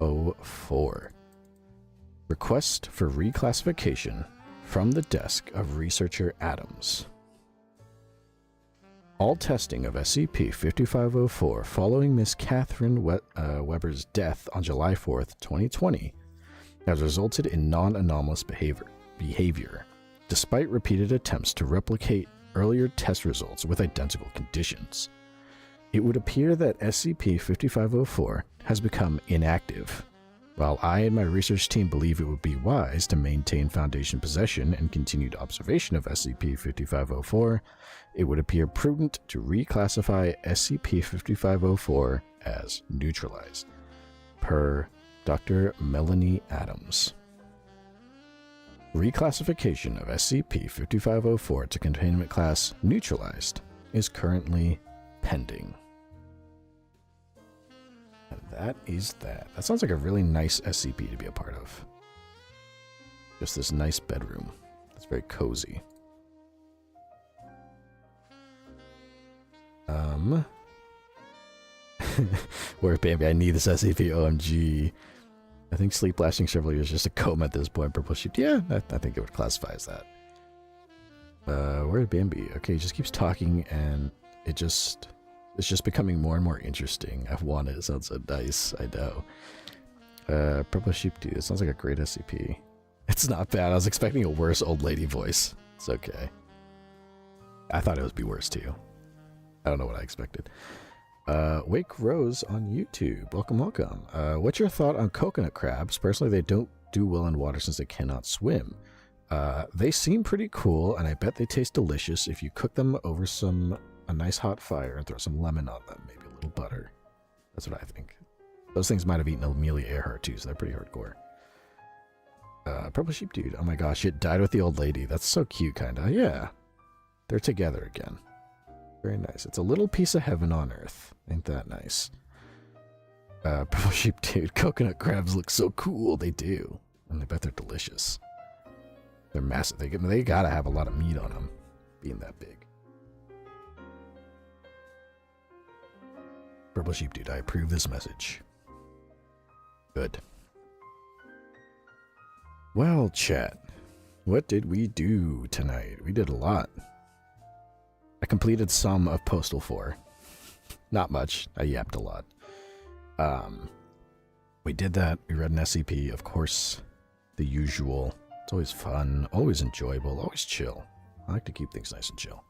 04. Request for reclassification from the desk of researcher Adams. All testing of SCP-5504 following Miss Catherine Weber's death on July 4th, 2020, has resulted in non-anomalous behavior, despite repeated attempts to replicate earlier test results with identical conditions. It would appear that SCP-5504 has become inactive. While I and my research team believe it would be wise to maintain Foundation possession and continued observation of SCP-5504, it would appear prudent to reclassify SCP-5504 as neutralized, per Dr. Melanie Adams. Reclassification of SCP-5504 to Containment Class Neutralized is currently pending. And that is that. That sounds like a really nice SCP to be a part of. Just this nice bedroom. It's very cozy. Where baby, I need this SCP, OMG. I think sleep lasting several years just a coma at this point. Purple sheep. Yeah, I think it would classify as that. Where did Bambi? Okay, he just keeps talking and it's just becoming more and more interesting. I want it. It sounds so nice. I know. Purple sheep dude. It sounds like a great SCP. It's not bad. I was expecting a worse old lady voice. It's okay. I thought it would be worse too. I don't know what I expected. Wake Rose on YouTube. Welcome, welcome. What's your thought on coconut crabs? Personally, they don't do well in water since they cannot swim. They seem pretty cool, and I bet they taste delicious if you cook them over a nice hot fire and throw some lemon on them, maybe a little butter. That's what I think. Those things might have eaten Amelia Earhart too, so they're pretty hardcore. Purple sheep dude. Oh my gosh, it died with the old lady. That's so cute, kinda. Yeah. They're together again. Very nice. It's a little piece of heaven on earth. Ain't that nice? Purple sheep dude. Coconut crabs look so cool. They do. And I bet they're delicious. They're massive. They gotta have a lot of meat on them, being that big. Purple sheep dude, I approve this message. Good. Well, chat, what did we do tonight? We did a lot. I completed some of Postal 4. Not much. I yapped a lot. We did that. We read an SCP, of course. The usual. It's always fun, always enjoyable, always chill. I like to keep things nice and chill.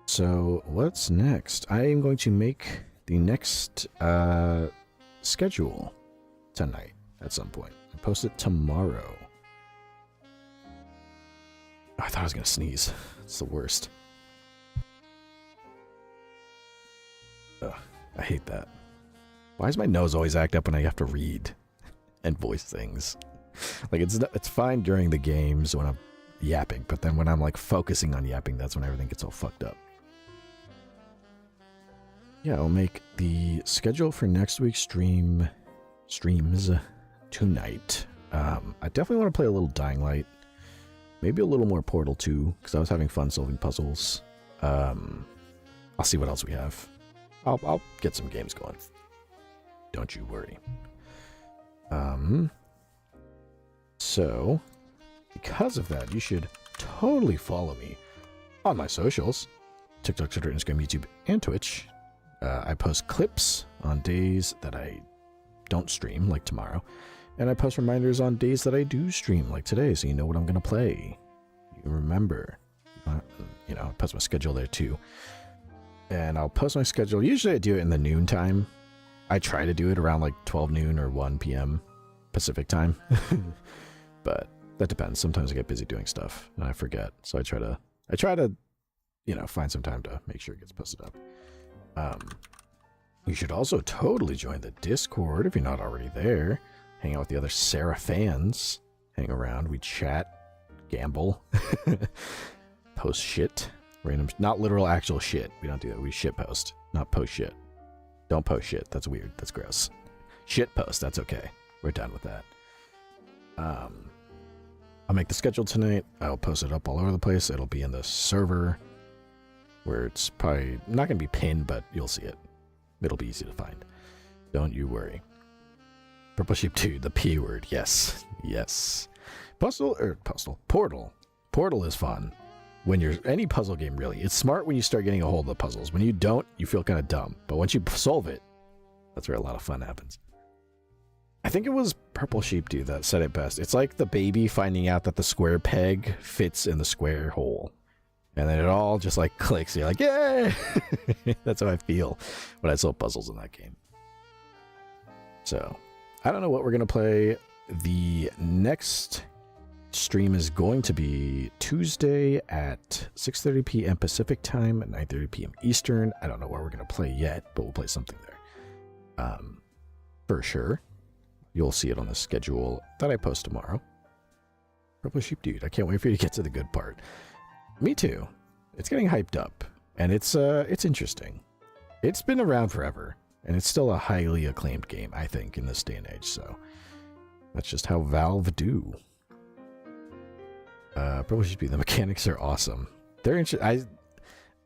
So what's next? I am going to make the next schedule tonight at some point and post it tomorrow. I thought I was gonna sneeze. It's the worst. Ugh, I hate that. Why does my nose always act up when I have to read and voice things? Like, it's fine during the games when I'm yapping, but then when I'm like focusing on yapping, that's when everything gets all fucked up. Yeah, I'll make the schedule for next week's streams tonight. I definitely want to play a little Dying Light. Maybe a little more Portal 2, because I was having fun solving puzzles. I'll see what else we have. I'll get some games going. Don't you worry. So, because of that, you should totally follow me on my socials. TikTok, Twitter, Instagram, YouTube, and Twitch. I post clips on days that I don't stream, like tomorrow. And I post reminders on days that I do stream, like today, so you know what I'm going to play. You remember. You know, I post my schedule there too. And I'll post my schedule. Usually I do it in the noon time. I try to do it around like 12 noon or 1 p.m. Pacific time. But that depends. Sometimes I get busy doing stuff and I forget. So I try to, you know, find some time to make sure it gets posted up. You should also totally join the Discord if you're not already there. Hang out with the other Seraph fans. Hang around. We chat. Gamble. Post shit. Random, not literal actual shit. We don't do that. We shit post, not post shit. Don't post shit. That's weird. That's gross. Shit post. That's okay. We're done with that. I'll make the schedule tonight. I'll post it up all over the place. It'll be in the server where it's probably not going to be pinned, but you'll see it. It'll be easy to find. Don't you worry. Purple Sheep 2, the P word. Yes. Yes. Postal. Portal is fun. When you're any puzzle game, really. It's smart when you start getting a hold of the puzzles. When you don't, you feel kind of dumb. But once you solve it, that's where a lot of fun happens. I think it was Purple Sheep Dude that said it best. It's like the baby finding out that the square peg fits in the square hole. And then it all just like clicks. You're like, yay! That's how I feel when I solve puzzles in that game. So, I don't know what we're going to play. The next stream is going to be Tuesday at 6:30 p.m. Pacific time at 9:30 p.m. Eastern. I don't know where we're going to play yet, but we'll play something there. For sure. You'll see it on the schedule that I post tomorrow. Purple Sheep Dude, I can't wait for you to get to the good part. Me too. It's getting hyped up, and it's interesting. It's been around forever, and it's still a highly acclaimed game, I think, in this day and age, so that's just how Valve do. Purple Sheep Dude, the mechanics are awesome. They're interesting.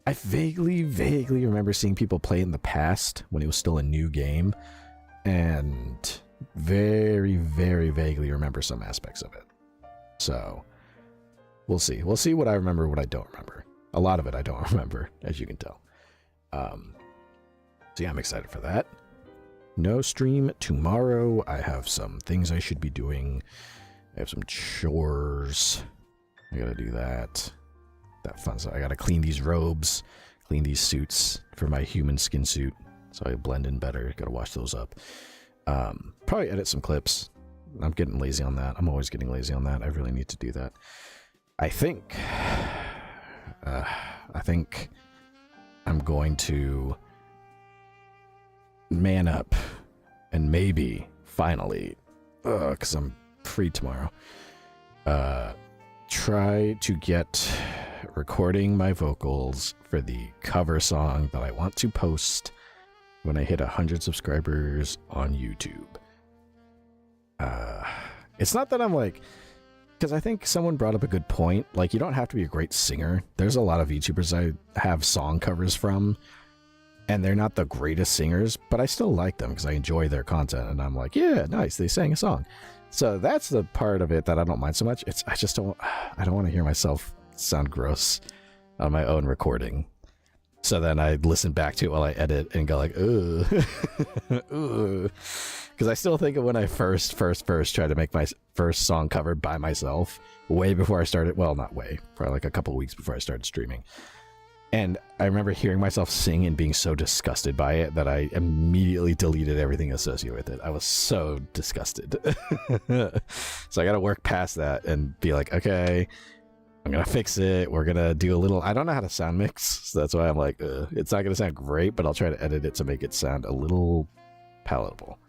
I vaguely remember seeing people play in the past when it was still a new game, and very, very vaguely remember some aspects of it. So, we'll see. We'll see what I remember, what I don't remember. A lot of it I don't remember, as you can tell. So yeah, I'm excited for that. No stream tomorrow. I have some things I should be doing. I have some chores. I gotta do that. That fun stuff. I gotta clean these robes, clean these suits for my human skin suit, so I blend in better. Gotta wash those up. Probably edit some clips. I'm getting lazy on that. I'm always getting lazy on that. I really need to do that. I think I'm going to man up and maybe finally, because I'm free tomorrow, try to get recording my vocals for the cover song that I want to post when I hit 100 subscribers on YouTube. It's not that I'm like, because I think someone brought up a good point. Like, you don't have to be a great singer. There's a lot of YouTubers I have song covers from, and they're not the greatest singers, but I still like them because I enjoy their content, and I'm like, yeah, nice, they sang a song. So that's the part of it that I don't mind so much. I don't want to hear myself sound gross on my own recording. So then I listen back to it while I edit and go like, ooh, ooh. Because I still think of when I first tried to make my first song cover by myself, way before I started, well, not way, probably like a couple weeks before I started streaming. And I remember hearing myself sing and being so disgusted by it that I immediately deleted everything associated with it. I was so disgusted. So I got to work past that and be like, okay, I'm gonna fix it. We're gonna do a little. I don't know how to sound mix, so that's why I'm like, it's not gonna sound great, but I'll try to edit it to make it sound a little palatable.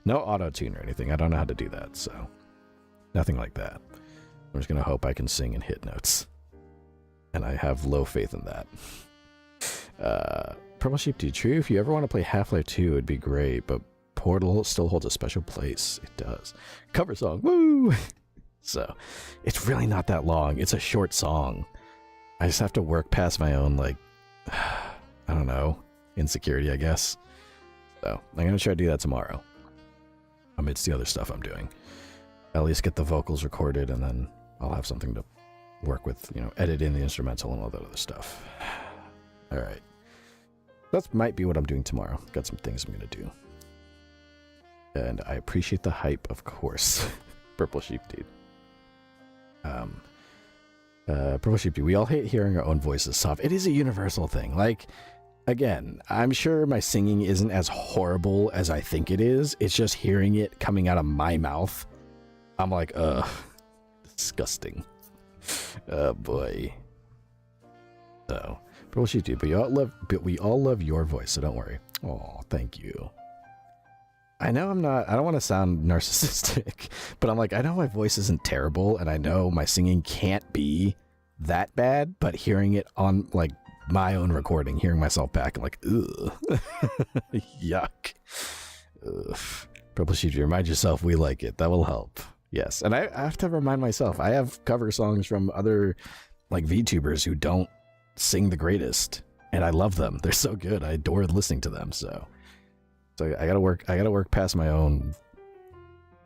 No auto tune or anything. I don't know how to do that, so nothing like that. I'm just gonna hope I can sing and hit notes, and I have low faith in that. Purple Sheep Dude, true. If you ever want to play Half-Life 2, it'd be great, but Portal still holds a special place. It does. Cover song, woo! So, it's really not that long. It's a short song. I just have to work past my own, like, I don't know, insecurity, I guess. So, I'm going to try to do that tomorrow. Amidst the other stuff I'm doing. At least get the vocals recorded, and then I'll have something to work with, you know, edit in the instrumental and all that other stuff. Alright. That might be what I'm doing tomorrow. Got some things I'm going to do. And I appreciate the hype, of course. Purple Sheep Dude. Purple Sheep Dude, we all hate hearing our own voices soft. It is a universal thing. Like, again, I'm sure my singing isn't as horrible as I think it is. It's just hearing it coming out of my mouth. I'm like, ugh. Disgusting. Oh, boy. So, Purple Sheep Dude, but we all love your voice, so don't worry. Oh, thank you. I know I don't want to sound narcissistic, but I'm like, I know my voice isn't terrible, and I know my singing can't be that bad, but hearing it on, like, my own recording, hearing myself back, I'm like, ugh. Yuck. Ugh. Purple Sheep, remind yourself we like it. That will help. Yes, and I have to remind myself, I have cover songs from other, like, VTubers who don't sing the greatest, and I love them. They're so good. I adore listening to them, so I gotta work past my own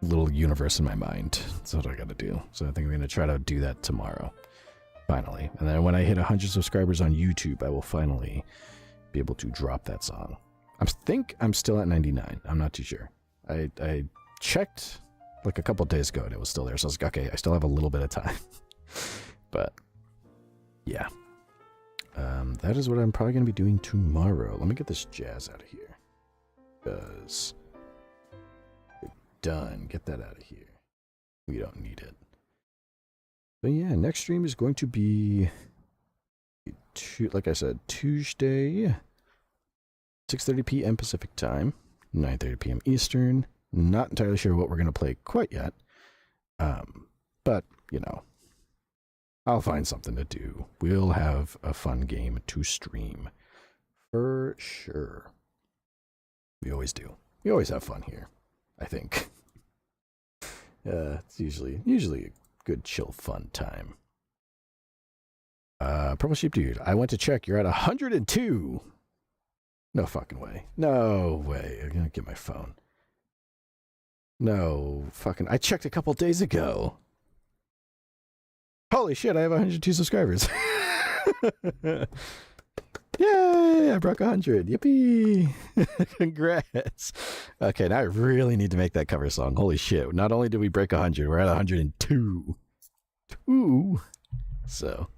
little universe in my mind. That's what I gotta do. So I think I'm gonna try to do that tomorrow. Finally. And then when I hit 100 subscribers on YouTube, I will finally be able to drop that song. I think I'm still at 99. I'm not too sure. I checked like a couple days ago and it was still there. So I was like, okay, I still have a little bit of time. But yeah. That is what I'm probably gonna be doing tomorrow. Let me get this jazz out of here. Because done. Get that out of here. We don't need it. But yeah, next stream is going to be, like I said, Tuesday, 6:30 p.m. Pacific time, 9:30 p.m. Eastern. Not entirely sure what we're going to play quite yet. But, you know, I'll find something to do. We'll have a fun game to stream. For sure. We always do. We always have fun here, I think. It's usually a good, chill, fun time. Purple Sheep Dude, I went to check. You're at 102. No fucking way. No way. I'm gonna get my phone. No fucking. I checked a couple days ago. Holy shit, I have 102 subscribers. Yay, I broke 100. Yippee. Congrats. Okay, now I really need to make that cover song. Holy shit. Not only did we break 100, we're at 102. So,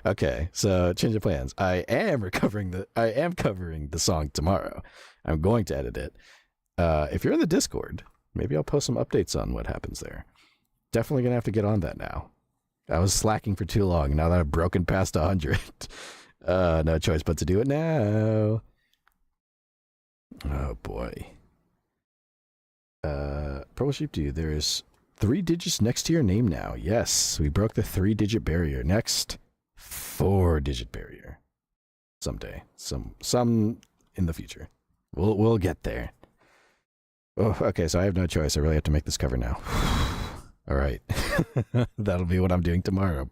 okay, so change of plans. I am covering the song tomorrow. I'm going to edit it. If you're in the Discord, maybe I'll post some updates on what happens there. Definitely gonna have to get on that now. I was slacking for too long. Now that I've broken past 100. No choice but to do it now. Oh boy. Purple Sheep Dude, there's 3 digits next to your name now. Yes, we broke the 3-digit barrier. Next, 4-digit barrier. Someday. Some in the future. We'll get there. Oh, okay, so I have no choice. I really have to make this cover now. All right. That'll be what I'm doing tomorrow.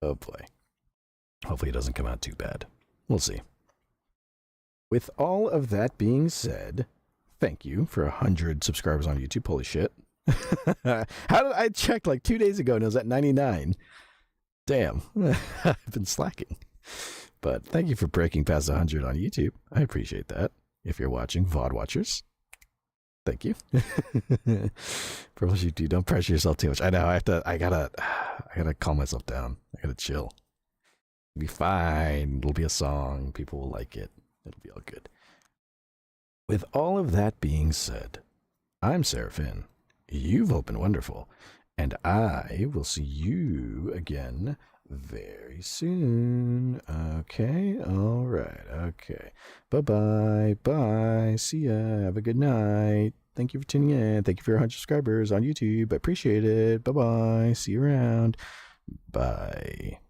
Oh boy. Hopefully it doesn't come out too bad. We'll see. With all of that being said, thank you for 100 subscribers on YouTube. Holy shit. I checked like 2 days ago and it was at 99. Damn. I've been slacking. But thank you for breaking past 100 on YouTube. I appreciate that. If you're watching, VOD watchers, thank you. Purple Sheep Dude, don't pressure yourself too much. I know, I gotta calm myself down. I gotta chill. It'll be fine. It'll be a song. People will like it. It'll be all good. With all of that being said, I'm Seraph. You've all been wonderful. And I will see you again very soon. Okay, all right, okay. Bye-bye, bye, see ya, have a good night. Thank you for tuning in. Thank you for your 100 subscribers on YouTube. I appreciate it. Bye-bye, see you around. Bye.